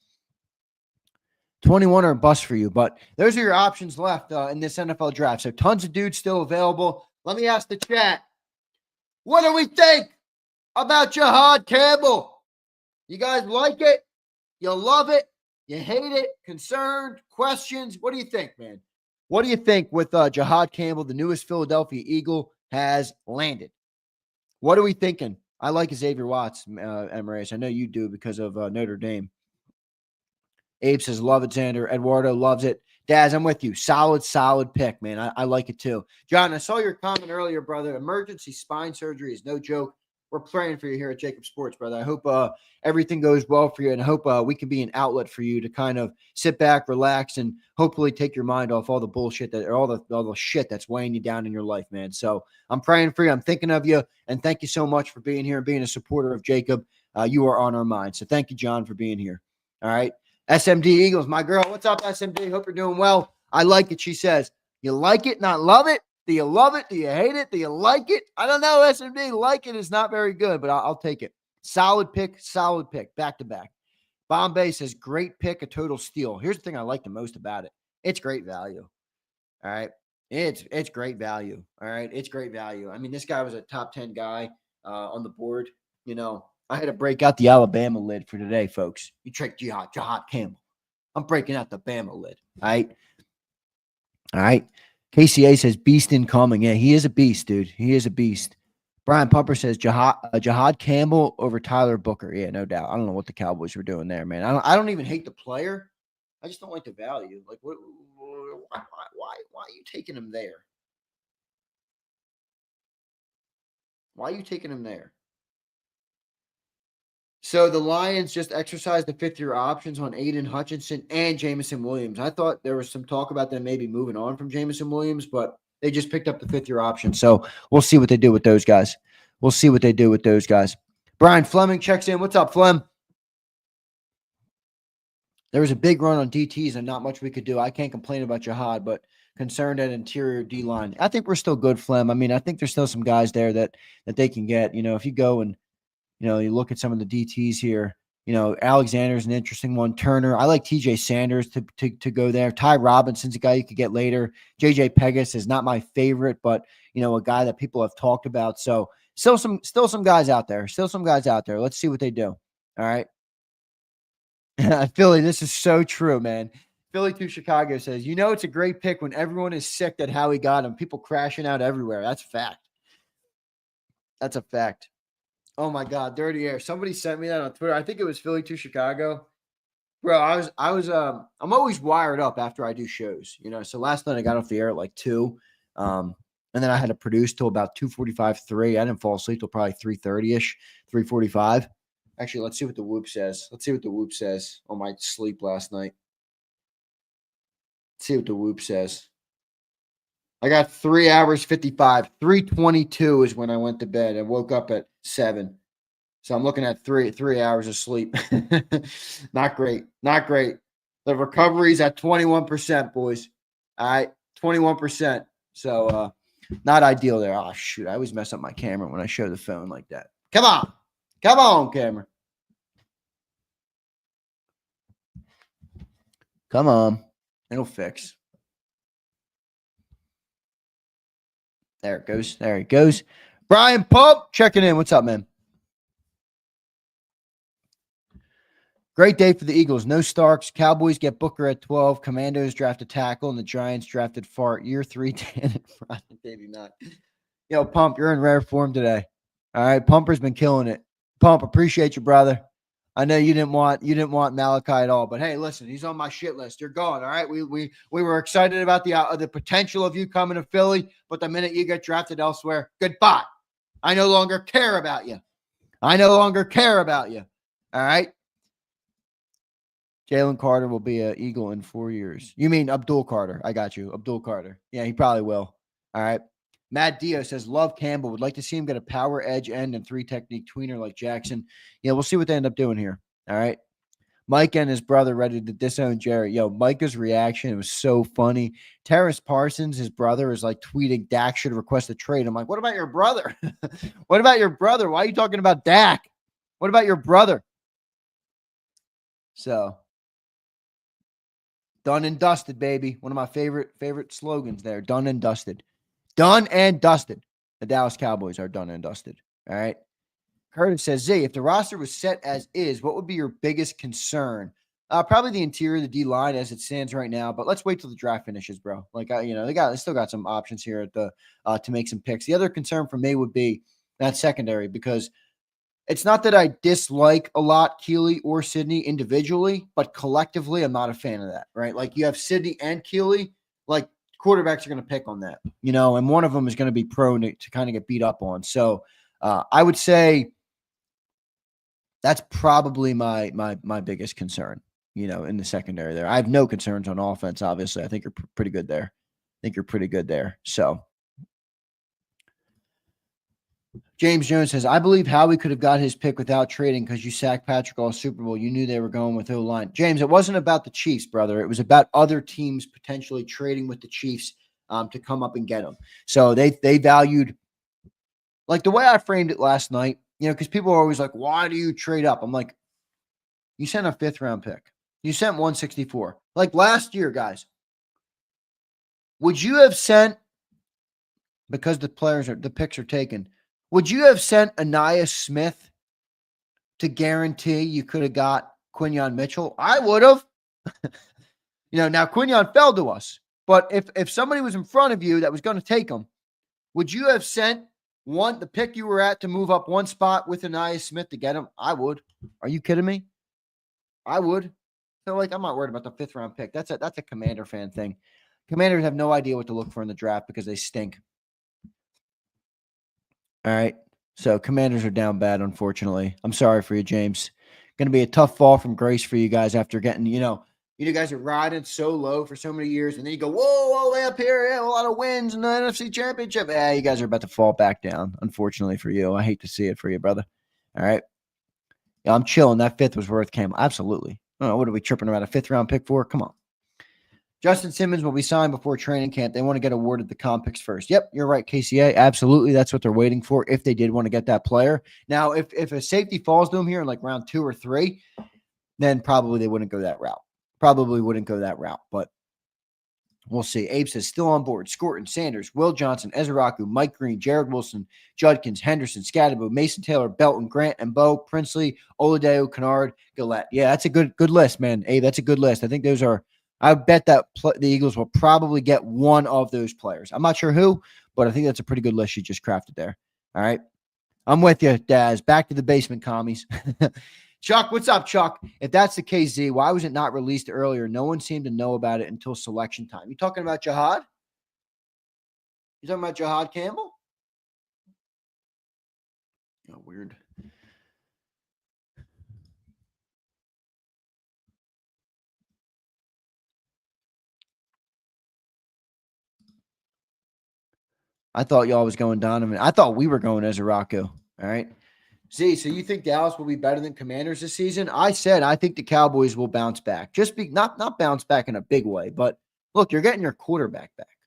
21 or bust for you. But those are your options left in this NFL draft. So tons of dudes still available. Let me ask the chat, what do we think about Jihaad Campbell? You guys like it? You love it? You hate it? Concerned? Questions? What do you think, man? What do you think with Jihaad Campbell, the newest Philadelphia Eagle, has landed? What are we thinking? I like Xavier Watts, Emirates. I know you do because of Notre Dame. Abe says, love it, Xander. Eduardo loves it. Daz, I'm with you. Solid pick, man. I like it too. John, I saw your comment earlier, brother. Emergency spine surgery is no joke. We're praying for you here at JAKIB Sports, brother. I hope everything goes well for you, and I hope we can be an outlet for you to kind of sit back, relax, and hopefully take your mind off all the bullshit all the shit that's weighing you down in your life, man. So I'm praying for you. I'm thinking of you, and thank you so much for being here and being a supporter of JAKIB. You are on our mind. So thank you, John, for being here. All right. SMD Eagles, my girl. What's up, SMD? Hope you're doing well. I like it. She says, you like it, not love it? Do you love it? Do you hate it? Do you like it? I don't know, SMD. Like it is not very good, but I'll take it. Solid pick, back to back. Bombay says, great pick, a total steal. Here's the thing I like the most about it. It's great value. All right. It's great value. All right. It's great value. I mean, this guy was a top 10 guy on the board. You know, I had to break out the Alabama lid for today, folks. You tricked Jihaad Campbell. I'm breaking out the Bama lid. All right. All right. KCA says, beast incoming. Yeah, he is a beast, dude. He is a beast. Brian Pumper says, Jihaad Campbell over Tyler Booker. Yeah, no doubt. I don't know what the Cowboys were doing there, man. I don't even hate the player. I just don't like the value. Like, why are you taking him there? Why are you taking him there? So the Lions just exercised the fifth-year options on Aiden Hutchinson and Jameson Williams. I thought there was some talk about them maybe moving on from Jameson Williams, but they just picked up the fifth-year option. So we'll see what they do with those guys. Brian Fleming checks in. What's up, Flem? There was a big run on DTs and not much we could do. I can't complain about Jihaad, but concerned at interior D-line. I think we're still good, Flem. I mean, I think there's still some guys there that they can get. You know, if you go and you look at some of the DTs here. Alexander's an interesting one. Turner, I like TJ Sanders to go there. Ty Robinson's a guy you could get later. JJ Pegas is not my favorite, but a guy that people have talked about. So still some guys out there. Let's see what they do. All right. Philly, this is so true, man. Philly to Chicago says, it's a great pick when everyone is sick that Howie got him. People crashing out everywhere. That's a fact. Oh my God, dirty air. Somebody sent me that on Twitter. I think it was Philly to Chicago. Bro, I'm always wired up after I do shows, So last night I got off the air at like 2. And then I had to produce till about 2:45, 3. I didn't fall asleep till probably 3:30-ish, 3:45. Actually, let's see what the Whoop says. On my sleep last night. Let's see what the Whoop says. I got 3 hours 55. 3:22 is when I went to bed. I woke up at 7. So I'm looking at 3 hours of sleep. Not great. The recovery's at 21%, boys. All right, 21%. So not ideal there. Oh, shoot. I always mess up my camera when I show the phone like that. Come on, camera. Come on. It'll fix. There it goes. Brian Pope checking in. What's up, man? Great day for the Eagles. No Starks. Cowboys get Booker at 12. Commandos draft a tackle, and the Giants drafted Fart. Year 3, Dan. Maybe not. Pump, you're in rare form today. All right, Pumper's been killing it. Pump, appreciate you, brother. I know you didn't want Malachi at all, but hey, listen, he's on my shit list. You're gone, all right? We were excited about the potential of you coming to Philly, but the minute you get drafted elsewhere, goodbye. I no longer care about you. All right? Jalen Carter will be an Eagle in 4 years. You mean Abdul Carter? I got you, Abdul Carter. Yeah, he probably will. All right. Matt Dio says, love Campbell. Would like to see him get a power edge end and 3-technique tweener like Jackson. Yeah, we'll see what they end up doing here. All right. Mike and his brother ready to disown Jerry. Micah's reaction was so funny. Terrace Parsons, his brother, is like tweeting Dak should request a trade. I'm like, what about your brother? Why are you talking about Dak? What about your brother? So, done and dusted, baby. One of my favorite slogans there. Done and dusted. Done and dusted. The Dallas Cowboys are done and dusted. All right. Curtis says, Z, if the roster was set as is, what would be your biggest concern? Probably the interior, the D line as it stands right now. But let's wait till the draft finishes, bro. Like, they still got some options here at the to make some picks. The other concern for me would be that secondary, because it's not that I dislike a lot Keeley or Sidney individually, but collectively, I'm not a fan of that, right? Like, you have Sidney and Keeley, like, quarterbacks are going to pick on that, and one of them is going to be prone to kind of get beat up on. So I would say that's probably my biggest concern, in the secondary there. I have no concerns on offense, obviously. I think you're pretty good there. So James Jones says, I believe Howie could have got his pick without trading because you sacked Patrick all Super Bowl. You knew they were going with O-line. James, it wasn't about the Chiefs, brother. It was about other teams potentially trading with the Chiefs to come up and get them. So they valued, like the way I framed it last night, because people are always like, why do you trade up? I'm like, you sent a 5th-round pick. You sent 164. Like last year, guys, would you have sent, because the picks are taken, would you have sent Anais Smith to guarantee you could have got Quinyon Mitchell? I would have. Now Quinyon fell to us, but if somebody was in front of you that was going to take him, would you have sent the pick you were at to move up one spot with Anais Smith to get him? I would. Are you kidding me? I would. So, I'm not worried about the 5th-round pick. That's a Commander fan thing. Commanders have no idea what to look for in the draft because they stink. All right. So Commanders are down bad, unfortunately. I'm sorry for you, James. Going to be a tough fall from grace for you guys after getting, you guys are riding so low for so many years, and then you go, whoa, way up here, a lot of wins in the NFC Championship. You guys are about to fall back down, unfortunately for you. I hate to see it for you, brother. All right. Yeah, I'm chilling. That 5th was worth Campbell. Absolutely. What are we tripping around a 5th-round pick for? Come on. Justin Simmons will be signed before training camp. They want to get awarded the comp picks first. Yep, you're right, KCA. Absolutely. That's what they're waiting for if they did want to get that player. Now, if a safety falls to them here in like round 2 or 3, then probably they wouldn't go that route. But we'll see. Abe says, still on board. Scorton, Sanders, Will Johnson, Ezraku, Mike Green, Jared Wilson, Judkins, Henderson, Scadaboo, Mason Taylor, Belton, Grant, and Bo, Princely, Oladeo, Kennard, Gillette. Yeah, that's a good list, man. Abe, that's a good list. I think those are – I bet that the Eagles will probably get one of those players. I'm not sure who, but I think that's a pretty good list you just crafted there. All right. I'm with you, Daz. Back to the basement, commies. Chuck, what's up, Chuck? If that's the KZ, why was it not released earlier? No one seemed to know about it until selection time. You talking about Jihaad? You talking about Jihaad Campbell? Oh, weird. I thought y'all was going Donovan. I thought we were going Ezraku. All right. Z, so you think Dallas will be better than Commanders this season? I said I think the Cowboys will bounce back. Just not bounce back in a big way, but look, you're getting your quarterback back.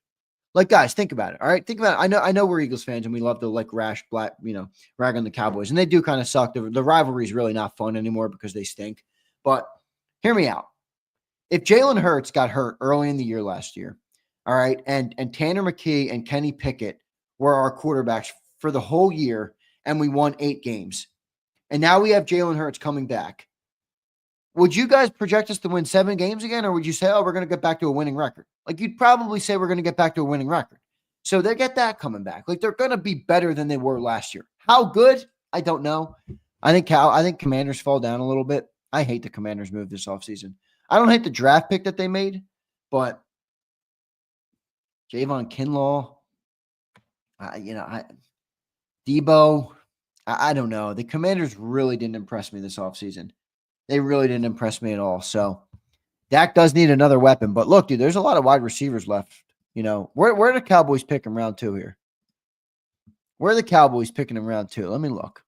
Like, guys, think about it. All right. Think about it. I know we're Eagles fans and we love to rag on the Cowboys. And they do kind of suck. The rivalry is really not fun anymore because they stink. But hear me out. If Jalen Hurts got hurt early in the year last year, all right, and Tanner McKee and Kenny Pickett were our quarterbacks for the whole year, and we won 8 games, and now we have Jalen Hurts coming back, would you guys project us to win 7 games again, or would you say, we're going to get back to a winning record? Like, you'd probably say we're going to get back to a winning record. So they get that coming back. Like, they're going to be better than they were last year. How good? I don't know. I think Commanders fall down a little bit. I hate the Commanders move this offseason. I don't hate the draft pick that they made, but Javon Kinlaw, Debo, I don't know. The Commanders really didn't impress me this offseason. They really didn't impress me at all. So Dak does need another weapon. But look, dude, there's a lot of wide receivers left. Where are the Cowboys picking round 2 here? Where are the Cowboys picking in round 2? Let me look.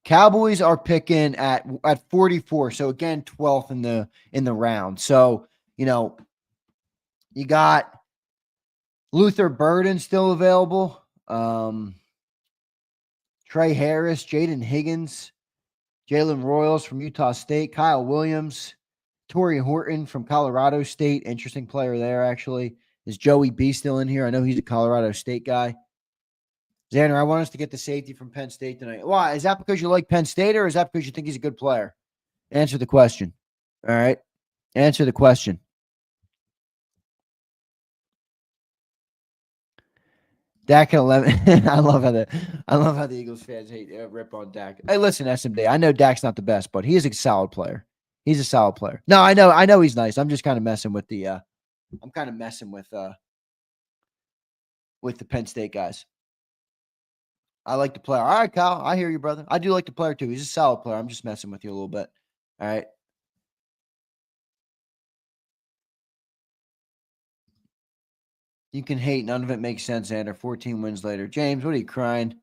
Cowboys are picking at 44. So again, 12th in the round. So, you got Luther Burden still available. Trey Harris, Jaden Higgins, Jalen Royals from Utah State, Kyle Williams, Torrey Horton from Colorado State. Interesting player there, actually. Is Joey B still in here? I know he's a Colorado State guy. Xander, I want us to get the safety from Penn State tonight. Why? Is that because you like Penn State, or is that because you think he's a good player? Answer the question. All right. Answer the question. Dak at 11. I love how the Eagles fans hate rip on Dak. Hey, listen, SMD. I know Dak's not the best, but he is a solid player. He's a solid player. No, I know he's nice. I'm just kind of messing with the with the Penn State guys. I like the player. All right, Kyle. I hear you, brother. I do like the player too. He's a solid player. I'm just messing with you a little bit. All right. You can hate. None of it makes sense, Xander. 14 wins later. James, what are you crying?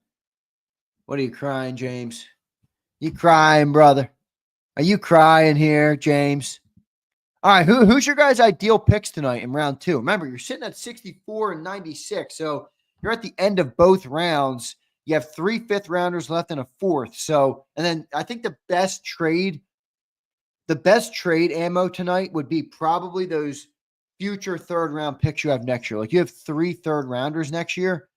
What are you crying, James? You crying, brother? Are you crying here, James? All right, who's your guys' ideal picks tonight in round 2? Remember, you're sitting at 64 and 96, so you're at the end of both rounds. You have 3 fifth-rounders left and a 4th. So, and then I think the best trade ammo tonight would be probably those future third-round picks you have next year. Like you have 3 third-rounders next year.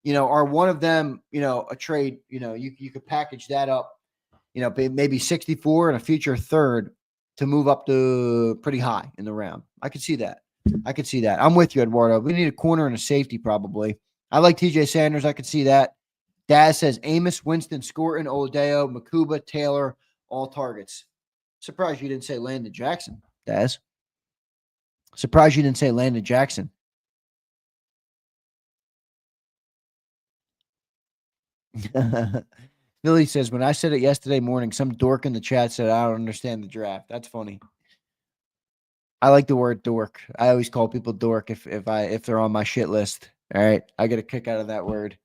Are one of them, a trade, you could package that up, maybe 64 and a future third to move up to pretty high in the round. I could see that. I'm with you, Eduardo. We need a corner and a safety probably. I like TJ Sanders. I could see that. Daz says Amos, Winston, Scorton, Oladeo, Makuba, Taylor, all targets. Surprised you didn't say Landon Jackson, Daz. Surprised you didn't say Landon Jackson. Billy says, when I said it yesterday morning, some dork in the chat said, I don't understand the draft. That's funny. I like the word dork. I always call people dork if they're on my shit list. All right. I get a kick out of that word.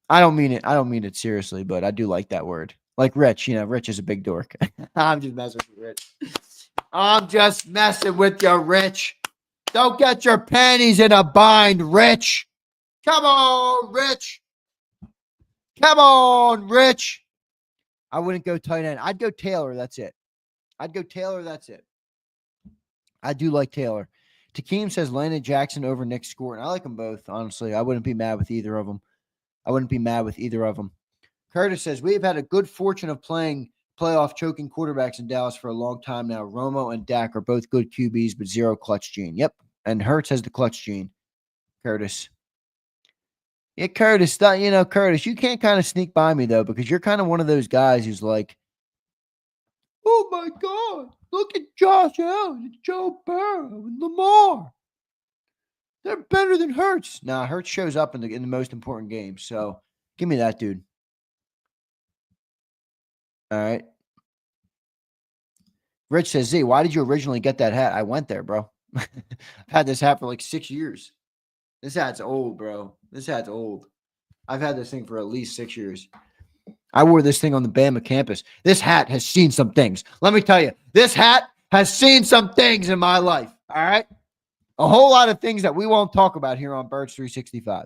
I don't mean it seriously, but I do like that word. Like Rich, Rich is a big dork. I'm just messing with Rich. I'm just messing with you, Rich. Don't get your panties in a bind, Rich. Come on, Rich. Come on, Rich. I wouldn't go tight end. I'd go Taylor. That's it. I do like Taylor. Takeem says Landon Jackson over Nick Scorton. I like them both, honestly. I wouldn't be mad with either of them. Curtis says, we have had a good fortune of playing playoff choking quarterbacks in Dallas for a long time now. Romo and Dak are both good QBs, but zero clutch gene. Yep. And Hurts has the clutch gene. Curtis. Yeah, Curtis, Curtis, you can't kind of sneak by me, though, because you're kind of one of those guys who's like, oh, my God, look at Josh Allen and Joe Burrow and Lamar. They're better than Hurts. Nah, Hurts shows up in the most important games, so give me that, dude. All right. Rich says, Z, why did you originally get that hat? I went there, bro. I've had this hat for like 6 years. This hat's old, bro. This hat's old. I've had this thing for at least 6 years. I wore this thing on the Bama campus. This hat has seen some things. Let me tell you, this hat has seen some things in my life. All right? A whole lot of things that we won't talk about here on Birds 365.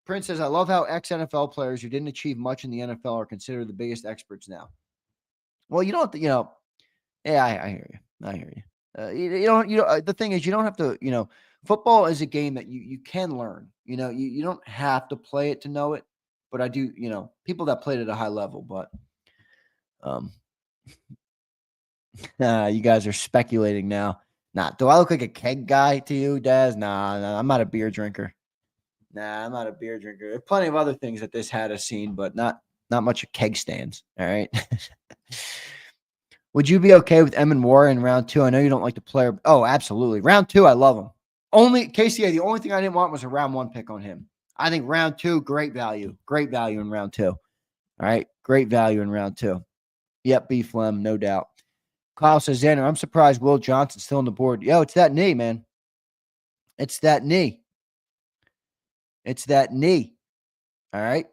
Prince says, I love how ex-NFL players who didn't achieve much in the NFL are considered the biggest experts now. Well, you don't have to, yeah, I hear you. The thing is, you don't have to, football is a game that you can learn. You don't have to play it to know it, but I do, people that played at a high level, but you guys are speculating now. Nah, do I look like a keg guy to you, Daz? Nah, I'm not a beer drinker. There's plenty of other things that this hat has seen, but not much of keg stands. All right. Would you be okay with Emin War in round 2? I know you don't like the player. Oh, absolutely. Round 2, I love him. KCA, the only thing I didn't want was a round 1 pick on him. I think round 2, great value. Great value in round 2. All right. Great value in round 2. Yep, B Flem, no doubt. Kyle says, Xander, I'm surprised Will Johnson's still on the board. Yo, it's that knee, man. It's that knee. All right.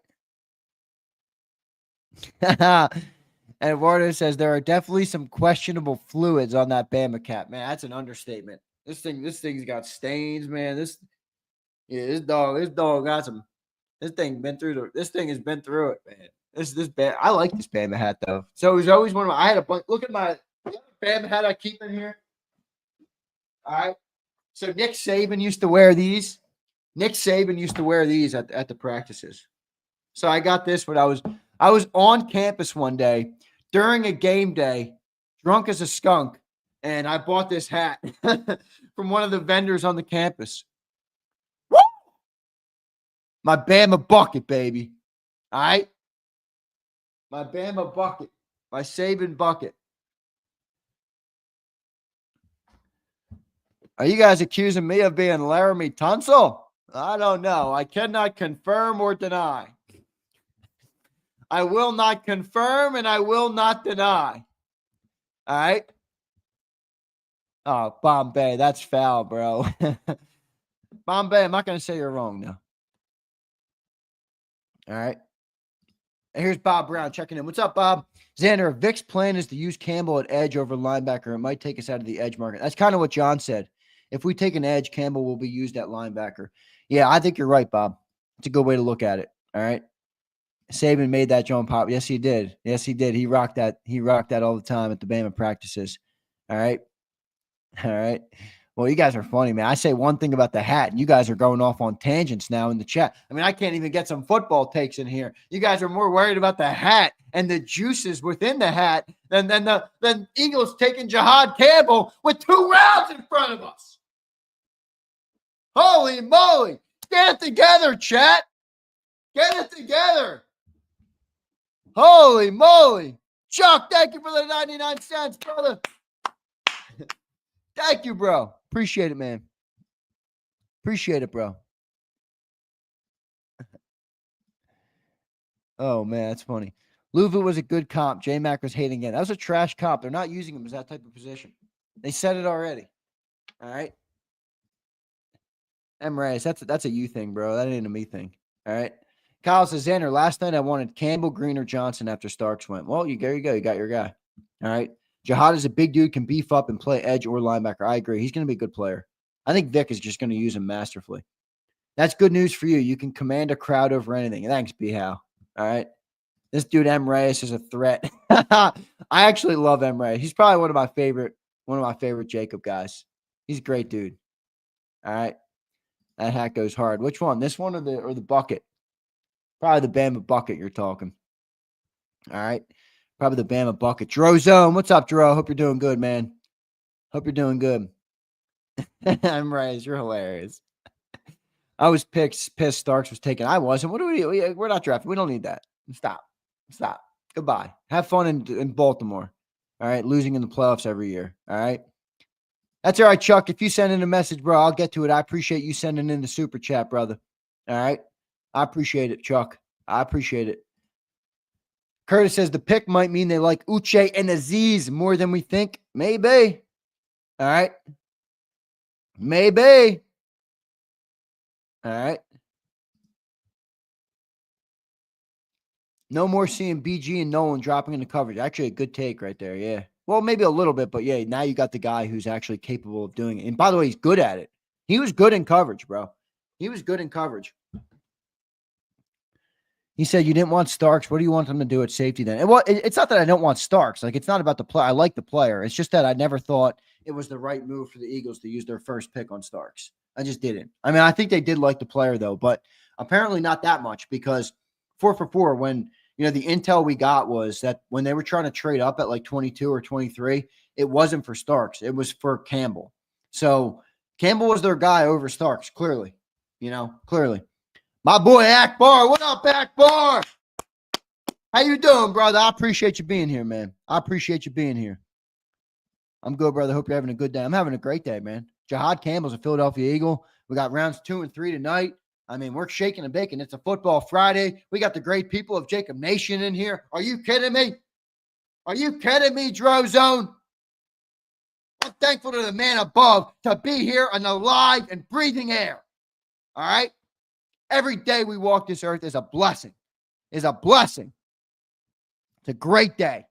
And Eduardo says there are definitely some questionable fluids on that Bama cap. Man, that's an understatement. This thing's got stains, man. This dog got some. This thing has been through it, man. This bad. I like this Bama hat though. So it was always one of my. I had a bunch. Look at my Bama hat I keep in here. All right. So Nick Saban used to wear these. at the practices. So I got this when I was on campus one day during a game day, drunk as a skunk, and I bought this hat from one of the vendors on the campus. Woo! My Bama bucket, baby. All right? My Bama bucket. My Saban bucket. Are you guys accusing me of being Laramie Tunsil? I don't know. I cannot confirm or deny. I will not confirm and I will not deny. All right? Oh, Bombay. That's foul, bro. Bombay, I'm not going to say you're wrong now. All right? And here's Bob Brown checking in. What's up, Bob? Xander, Vic's plan is to use Campbell at edge over linebacker. It might take us out of the edge market. That's kind of what John said. If we take an edge, Campbell will be used at linebacker. Yeah, I think you're right, Bob. It's a good way to look at it. All right. Saban made that John pop. Yes, he did. Yes, he did. He rocked that. He rocked that all the time at the Bama practices. All right. All right. Well, you guys are funny, man. I say one thing about the hat, and you guys are going off on tangents now in the chat. I mean, I can't even get some football takes in here. You guys are more worried about the hat and the juices within the hat than Eagles taking Jihaad Campbell with 2 rounds in front of us. Holy moly. Get it together, chat. Get it together. Holy moly. Chuck, thank you for the 99 cents, brother. Thank you, bro. Appreciate it, man. Appreciate it, bro. Oh, man, that's funny. Louva was a good comp. J-Mac was hating again. That was a trash comp. They're not using him as that type of position. They said it already. All right? Reyes, that's a you thing, bro. That ain't a me thing. All right? Kyle says, Xander, last night I wanted Campbell, Green, or Johnson after Starks went. Well, there you go. You got your guy. All right? Jihaad is a big dude, can beef up and play edge or linebacker. I agree. He's going to be a good player. I think Vic is just going to use him masterfully. That's good news for you. You can command a crowd over anything. Thanks, B-How. All right. This dude, M. Reyes, is a threat. I actually love M. Reyes. He's probably one of my favorite JAKIB guys. He's a great dude. All right. That hat goes hard. Which one? This one or the bucket? Probably the Bama bucket you're talking. All right. Probably the Bama bucket. Drozone. What's up, Dro? Hope you're doing good, man. Hope you're doing good. I'm Reyes. You're hilarious. I was pissed Starks was taken. I wasn't. What do we do? We're not drafting. We don't need that. Stop. Goodbye. Have fun in Baltimore. All right. Losing in the playoffs every year. All right. That's all right, Chuck. If you send in a message, bro, I'll get to it. I appreciate you sending in the super chat, brother. All right. I appreciate it, Chuck. I appreciate it. Curtis says the pick might mean they like Uche and Aziz more than we think. Maybe. All right. Maybe. All right. No more seeing BG and Nolan dropping into coverage. Actually, a good take right there. Yeah. Well, maybe a little bit, but yeah, now you got the guy who's actually capable of doing it. And by the way, he's good at it. He was good in coverage, bro. He was good in coverage. He said, you didn't want Starks. What do you want them to do at safety then? And well, it's not that I don't want Starks. Like, it's not about the play. I like the player. It's just that I never thought it was the right move for the Eagles to use their first pick on Starks. I just didn't. I mean, I think they did like the player, though, but apparently not that much because 4 for 4, when, you know, the intel we got was that when they were trying to trade up at like 22 or 23, it wasn't for Starks. It was for Campbell. So Campbell was their guy over Starks, clearly. You know, clearly. My boy Akbar. What up, Akbar? How you doing, brother? I appreciate you being here, man. I appreciate you being here. I'm good, brother. Hope you're having a good day. I'm having a great day, man. Jihaad Campbell's a Philadelphia Eagle. We got rounds 2 and 3 tonight. I mean, we're shaking and baking. It's a football Friday. We got the great people of JAKIB Nation in here. Are you kidding me? Are you kidding me, Drozone? I'm thankful to the man above to be here on the live and breathing air. All right? Every day we walk this earth is a blessing. It's a great day.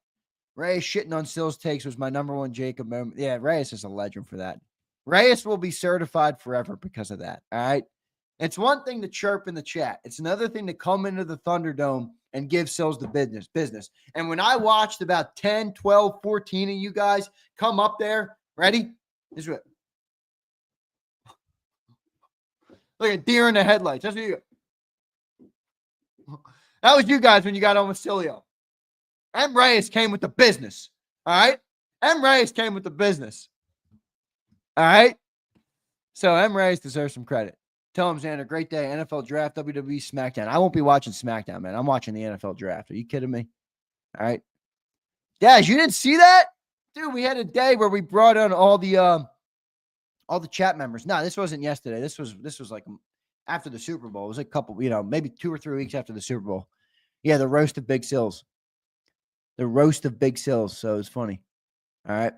Reyes shitting on Sills takes was my number one JAKIB moment. Yeah, Reyes is a legend for that. Reyes will be certified forever because of that. All right? It's one thing to chirp in the chat. It's another thing to come into the Thunderdome and give Sills the business. And when I watched about 10, 12, 14 of you guys come up there, ready? This is what. Look at deer in the headlights. That's what you got. That was you guys when you got on with Cilio. M. Reyes came with the business. All right? M. Reyes came with the business. All right? So M. Reyes deserves some credit. Tell him, Xander, great day. NFL Draft, WWE SmackDown. I won't be watching SmackDown, man. I'm watching the NFL Draft. Are you kidding me? All right. Guys, you didn't see that? Dude, we had a day where we brought on all the chat members. No, this wasn't yesterday. This was like after the Super Bowl. It was a couple, maybe 2 or 3 weeks after the Super Bowl. Yeah, the roast of Big Sills. The roast of Big Sills. So it's funny. All right.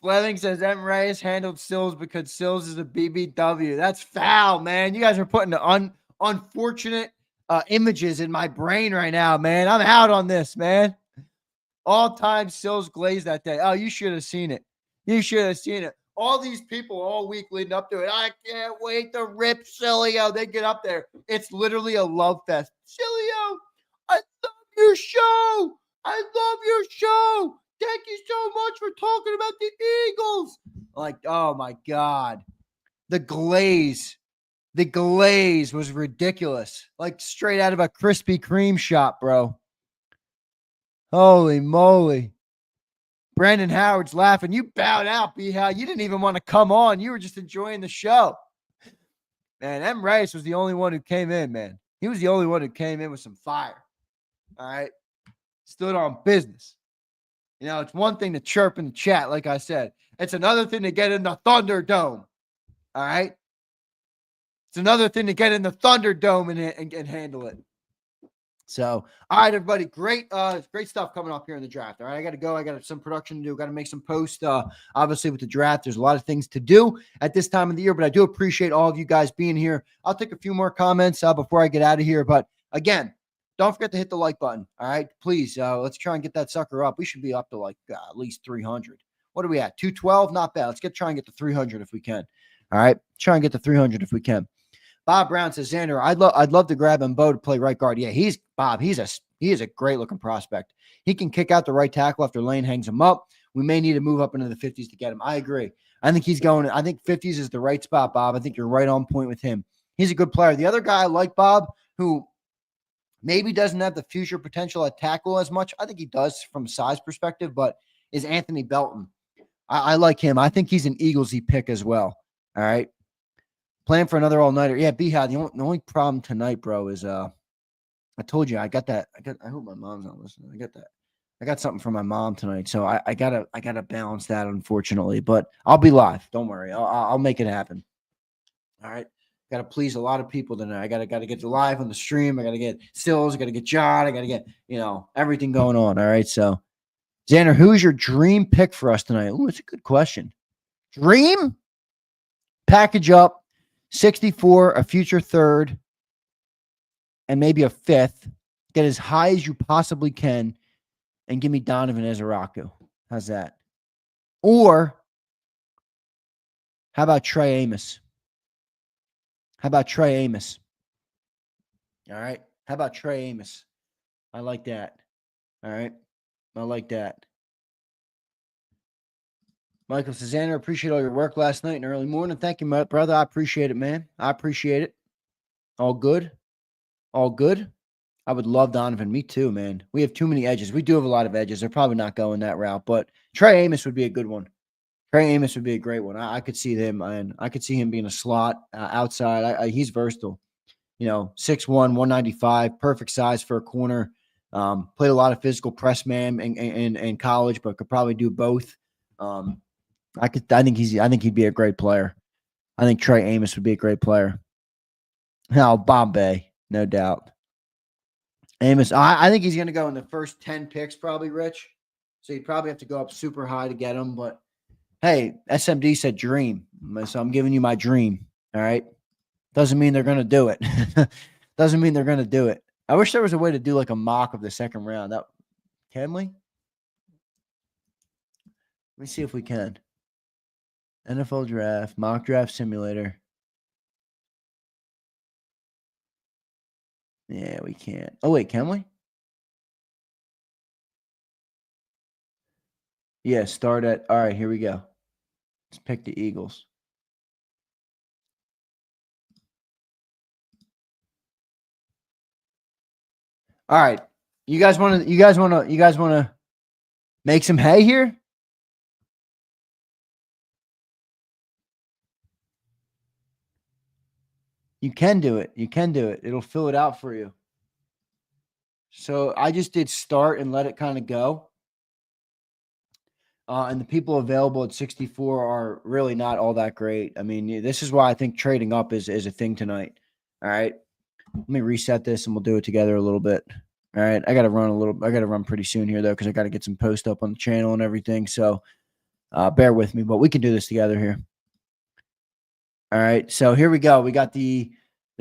Fleming says M. Reyes handled Sills because Sills is a BBW. That's foul, man. You guys are putting the unfortunate images in my brain right now, man. I'm out on this, man. All-time Sills glazed that day. Oh, you should have seen it. You should have seen it. All these people all week leading up to it. I can't wait to rip Silio. They get up there. It's literally a love fest. Silio, I love your show. I love your show. Thank you so much for talking about the Eagles. Like, oh my God. The glaze was ridiculous. Like straight out of a Krispy Kreme shop, bro. Holy moly. Brandon Howard's laughing. You bowed out, B-How. You didn't even want to come on. You were just enjoying the show. Man, M. Reyes was the only one who came in, man. He was the only one who came in with some fire. All right. Stood on business. It's one thing to chirp in the chat, like I said. It's another thing to get in the Thunderdome. All right? It's another thing to get in the Thunderdome and handle it. So, all right, everybody. Great stuff coming up here in the draft. All right, I got to go. I got some production to do. Got to make some posts. Obviously, with the draft, there's a lot of things to do at this time of the year, but I do appreciate all of you guys being here. I'll take a few more comments before I get out of here. But again, don't forget to hit the like button. All right, please. Let's try and get that sucker up. We should be up to like at least 300. What are we at? 212? Not bad. Let's try and get to 300 if we can. All right, try and get to 300 if we can. Bob Brown says, Xander, I'd love to grab Mbo to play right guard. Yeah, he is a great looking prospect. He can kick out the right tackle after Lane hangs him up. We may need to move up into the 50s to get him. I agree. I think 50s is the right spot, Bob. I think you're right on point with him. He's a good player. The other guy I like, Bob, who maybe doesn't have the future potential at tackle as much. I think he does from a size perspective, but is Anthony Belton. I like him. I think he's an Eaglesy pick as well. All right. Plan for another all-nighter. Yeah, B-Had, the only problem tonight, bro, is I told you I hope my mom's not listening. I got something for my mom tonight. So I gotta balance that, unfortunately. But I'll be live. Don't worry. I'll make it happen. All right. Gotta please a lot of people tonight. I gotta get live on the stream. I gotta get Stills, I gotta get John, I gotta get, everything going on. All right. So Xander, who's your dream pick for us tonight? Oh, it's a good question. Dream? Package up. 64, a future third, and maybe a fifth. Get as high as you possibly can and give me Donovan Ezeraku. How's that? Or how about Trey Amos? All right. How about Trey Amos? I like that. All right. I like that. Michael says, Xander, appreciate all your work last night and early morning. Thank you, my brother. I appreciate it, man. I appreciate it. All good. All good. I would love Donovan. Me too, man. We have too many edges. We do have a lot of edges. They're probably not going that route, but Trey Amos would be a good one. Trey Amos would be a great one. I could see him, and I could see him being a slot outside. He's versatile. 6'1", 195, perfect size for a corner. Played a lot of physical press man in college, but could probably do both. I think he'd be a great player. I think Trey Amos would be a great player. Now, Bombay, no doubt. Amos, I think he's going to go in the first 10 picks, probably, Rich. So you'd probably have to go up super high to get him. But, hey, SMD said dream. So I'm giving you my dream, all right? Doesn't mean they're going to do it. Doesn't mean they're going to do it. I wish there was a way to do like a mock of the second round. Can we? Let me see if we can. NFL draft, mock draft simulator. Yeah, we can't. Oh, wait, can we? Yeah, start at. All right, here we go. Let's pick the Eagles. All right. You guys want to make some hay here? You can do it. You can do it. It'll fill it out for you. So I just did start and let it kind of go. And the people available at 64 are really not all that great. I mean, this is why I think trading up is a thing tonight. All right. Let me reset this and we'll do it together a little bit. All right. I got to run pretty soon here, though, because I got to get some post up on the channel and everything. So bear with me, but we can do this together here. All right. So here we go. We got the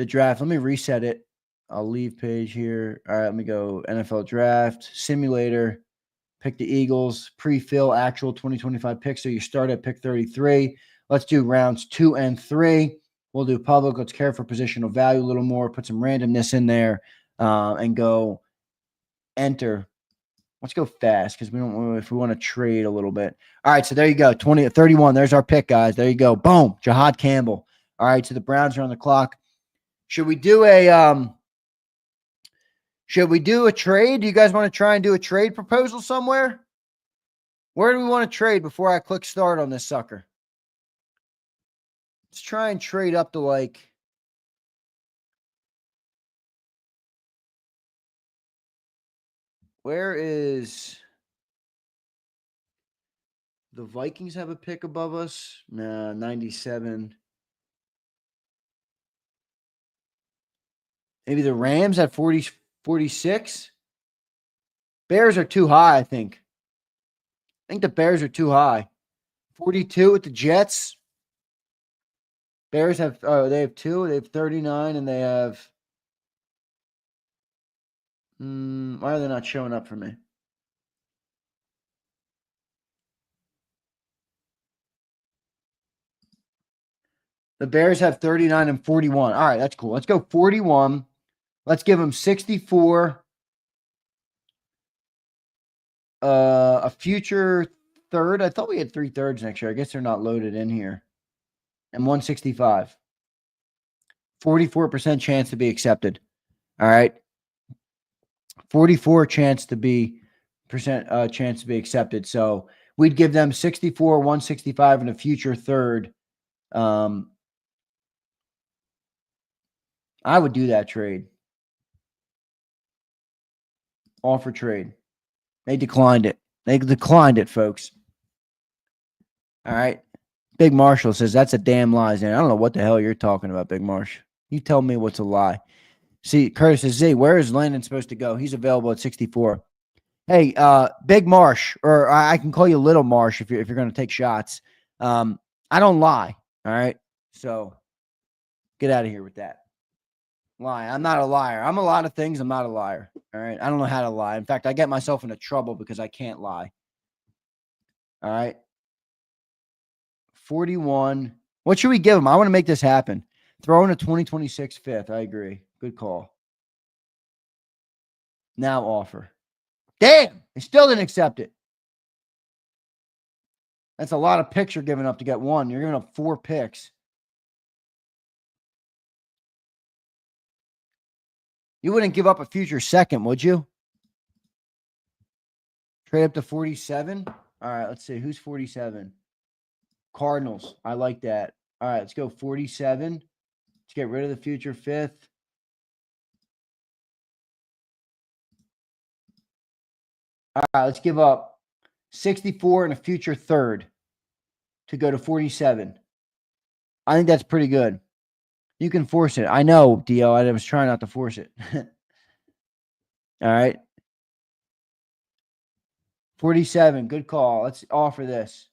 draft. Let me reset it. I'll leave page here. All right. Let me go NFL draft simulator. Pick the Eagles, pre-fill actual 2025 picks. So you start at pick 33. Let's do rounds 2 and 3. We'll do public. Let's care for positional value a little more. Put some randomness in there and go enter. Let's go fast because we don't. If we want to trade a little bit. All right, so there you go. 31. There's our pick, guys. There you go. Boom. Jihaad Campbell. All right, so the Browns are on the clock. Should we do a trade? Do you guys want to try and do a trade proposal somewhere? Where do we want to trade before I click start on this sucker? Let's try and trade up to like. Where is the Vikings have a pick above us? Nah, 97. Maybe the Rams at 46. Bears are too high, I think. I think the Bears are too high. 42 with the Jets. Bears have they have 2. They have 39, and they have. Why are they not showing up for me? The Bears have 39 and 41. All right, that's cool. Let's go 41. Let's give them 64. A future third. I thought we had 3 thirds next year. I guess they're not loaded in here. And 165. 44% chance to be accepted. All right. 44 chance to be accepted. So we'd give them 64, 165, and a future third. I would do that trade. Offer trade. They declined it. They declined it, folks. All right. Big Marshall says that's a damn lie. I don't know what the hell you're talking about, Big Marsh. You tell me what's a lie. See, Curtis says, Z, where is Landon supposed to go? He's available at 64. Hey, Big Marsh, or I can call you Little Marsh if you're going to take shots. I don't lie. All right. So get out of here with that. Lie. I'm not a liar. I'm a lot of things. I'm not a liar. All right. I don't know how to lie. In fact, I get myself into trouble because I can't lie. All right. 41. What should we give him? I want to make this happen. Throw in a 2026 fifth. I agree. Good call. Now offer. Damn. They still didn't accept it. That's a lot of picks you're giving up to get one. You're giving up 4 picks. You wouldn't give up a future second, would you? Trade up to 47. All right, let's see. Who's 47? Cardinals. I like that. All right, let's go 47. Let's get rid of the future fifth. All right, let's give up 64 and a future third to go to 47. I think that's pretty good. You can force it. I know, Dio. I was trying not to force it. All right. 47. Good call. Let's offer this.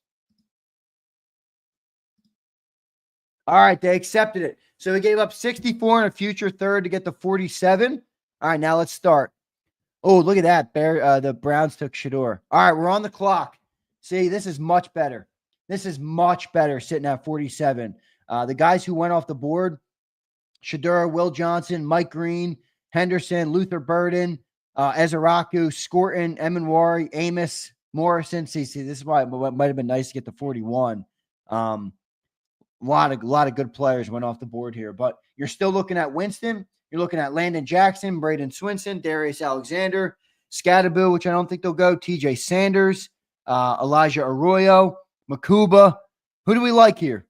All right. They accepted it. So we gave up 64 and a future third to get to 47. All right. Now let's start. Oh, look at that. The Browns took Shador. All right. We're on the clock. See, this is much better. This is much better sitting at 47. The guys who went off the board, Shador, Will Johnson, Mike Green, Henderson, Luther Burden, Ezeraku, Scorton, Emanwari, Amos, Morrison. See, this is why it might have been nice to get to 41. A lot of good players went off the board here, but you're still looking at Winston. You're You're looking at Landon Jackson, Braden Swinson, Darius Alexander, Scattaboo, which I don't think they'll go, TJ Sanders, Elijah Arroyo, Makuba. Who do we like here?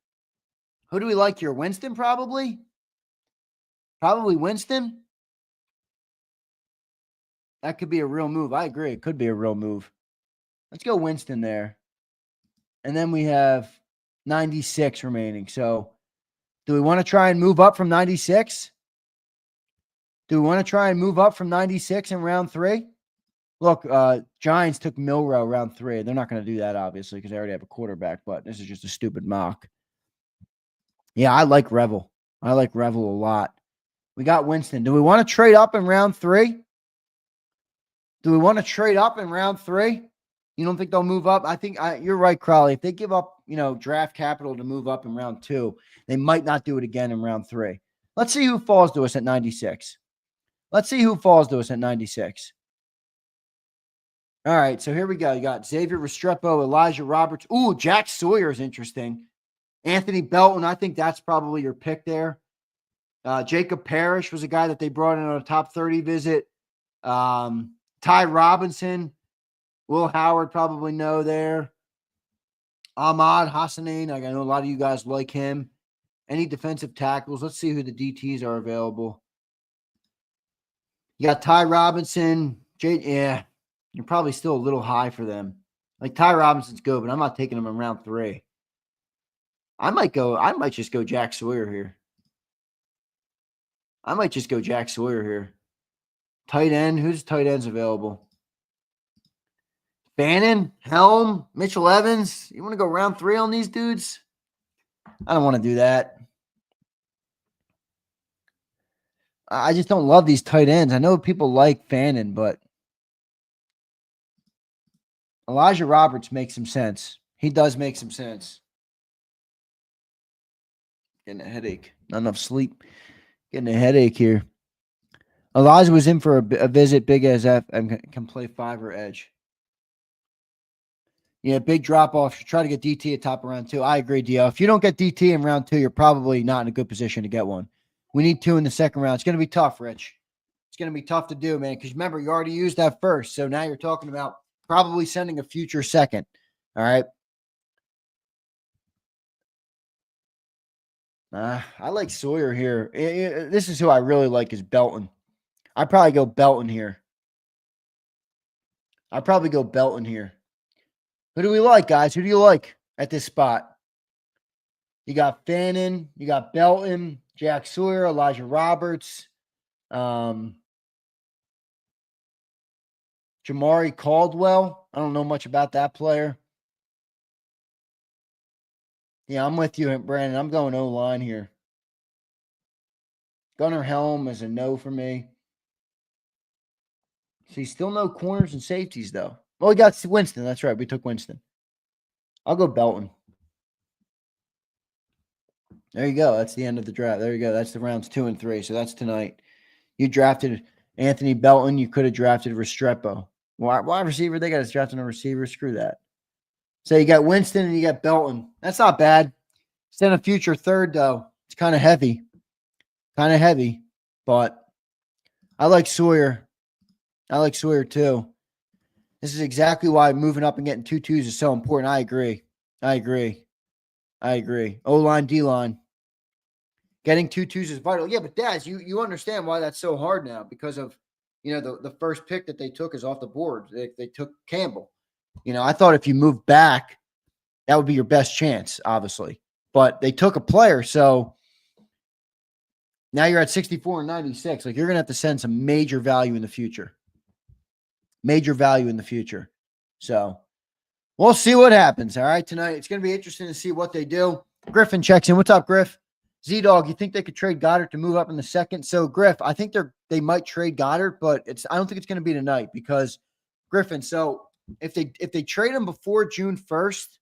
Who do we like here? Winston, probably? Probably Winston? That could be a real move. I agree. It could be a real move. Let's go Winston there. And then we have 96 remaining. So do we want to try and move up from 96? Do we want to try and move up from 96 in round 3? Look, Giants took Milrow round 3. They're not going to do that, obviously, because they already have a quarterback, but this is just a stupid mock. Yeah, I like Revel. I like Revel a lot. We got Winston. Do we want to trade up in round 3? Do we want to trade up in round 3? You don't think they'll move up? I think you're right, Crowley. If they give up, draft capital to move up in round 2, they might not do it again in round 3. Let's see who falls to us at 96. Let's see who falls to us at 96. All right, so here we go. You got Xavier Restrepo, Elijah Roberts. Ooh, Jack Sawyer is interesting. Anthony Belton, I think that's probably your pick there. Jacob Parrish was a guy that they brought in on a top 30 visit. Ty Robinson, Will Howard probably know there. Ahmad Hassanin, I know a lot of you guys like him. Any defensive tackles? Let's see who the DTs are available. You got Ty Robinson. Yeah, you're probably still a little high for them. Like Ty Robinson's good, but I'm not taking him in round 3. I might just go Jack Sawyer here. Tight end. Who's tight ends available? Bannon, Helm, Mitchell Evans. You want to go round 3 on these dudes? I don't want to do that. I just don't love these tight ends. I know people like Fannin, but Elijah Roberts makes some sense. He does make some sense. Getting a headache. Not enough sleep. Getting a headache here. Elijah was in for a visit, big as F, and can play 5 or edge. Yeah, big drop-off. Try to get DT at top of round 2. I agree, Dio. If you don't get DT in round 2, you're probably not in a good position to get one. We need 2 in the second round. It's going to be tough, Rich. It's going to be tough to do, man, because remember, you already used that first, so now you're talking about probably sending a future second. All right? I like Sawyer here. This is who I really like is Belton. I'd probably go Belton here. Who do we like, guys? Who do you like at this spot? You got Fannin. You got Belton, Jack Sawyer, Elijah Roberts, Jamari Caldwell. I don't know much about that player. Yeah, I'm with you, Brandon. I'm going O-line here. Gunnar Helm is a no for me. See, still no corners and safeties, though. Well, we got Winston. That's right. We took Winston. I'll go Belton. There you go. That's the end of the draft. There you go. That's the rounds 2 and 3. So that's tonight. You drafted Anthony Belton. You could have drafted Restrepo. Wide receiver, they got us drafting a receiver. Screw that. So you got Winston and you got Belton. That's not bad. Send a future third, though. It's kind of heavy. But I like Sawyer. Too. This is exactly why moving up and getting 2 2s is so important. I agree. O-line, D-line. Getting 2 2s is vital. Yeah, but Daz, you understand why that's so hard now because of, the first pick that they took is off the board. They took Campbell. I thought if you moved back, that would be your best chance, obviously. But they took a player, so now you're at 64 and 96. Like, you're going to have to send some major value in the future. So we'll see what happens, all right, tonight. It's going to be interesting to see what they do. Griffin checks in. What's up, Griff? Z-Dog, you think they could trade Goddard to move up in the second? So, Griff, I think they might trade Goddard, but I don't think it's going to be tonight because, Griffin, so if they trade him before June 1st,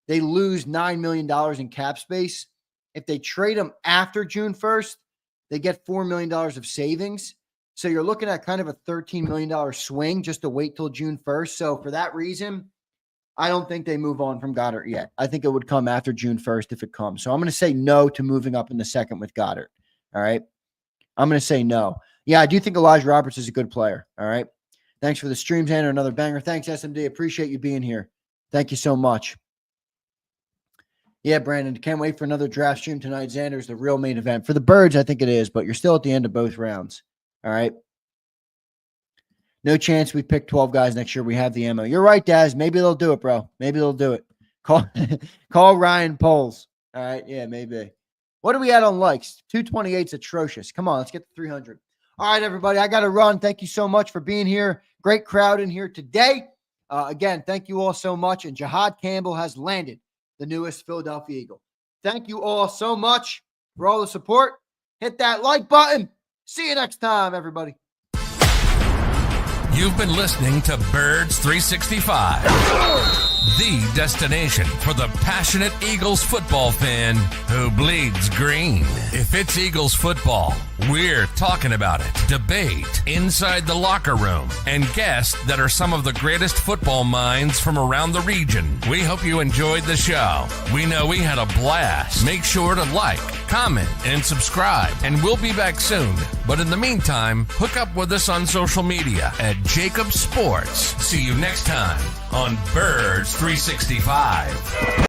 they lose $9 million in cap space. If they trade him after June 1st, they get $4 million of savings. So you're looking at kind of a $13 million swing just to wait till June 1st. So for that reason, I don't think they move on from Goddard yet. I think it would come after June 1st if it comes. So I'm going to say no to moving up in the second with Goddard. All right. I'm going to say no. Yeah, I do think Elijah Roberts is a good player. All right. Thanks for the stream, Xander. Another banger. Thanks, SMD. Appreciate you being here. Thank you so much. Yeah, Brandon, can't wait for another draft stream tonight. Xander's the real main event. For the Birds, I think it is, but you're still at the end of both rounds. All right. No chance we pick 12 guys next year. We have the ammo. You're right, Daz. Maybe they'll do it, bro. Maybe they'll do it. Call Ryan Poles. All right. Yeah, maybe. What are we at on likes? 228's atrocious. Come on, let's get to 300. All right, everybody. I got to run. Thank you so much for being here. Great crowd in here today. Again, thank you all so much. And Jihaad Campbell has landed the newest Philadelphia Eagle. Thank you all so much for all the support. Hit that like button. See you next time, everybody. You've been listening to Birds 365, the destination for the passionate Eagles football fan who bleeds green. If it's Eagles football, we're talking about it. Debate inside the locker room and guests that are some of the greatest football minds from around the region. We hope you enjoyed the show. We know we had a blast. Make sure to like, comment, and subscribe, and we'll be back soon. But in the meantime, hook up with us on social media at JAKIB Sports. See you next time on Birds 365.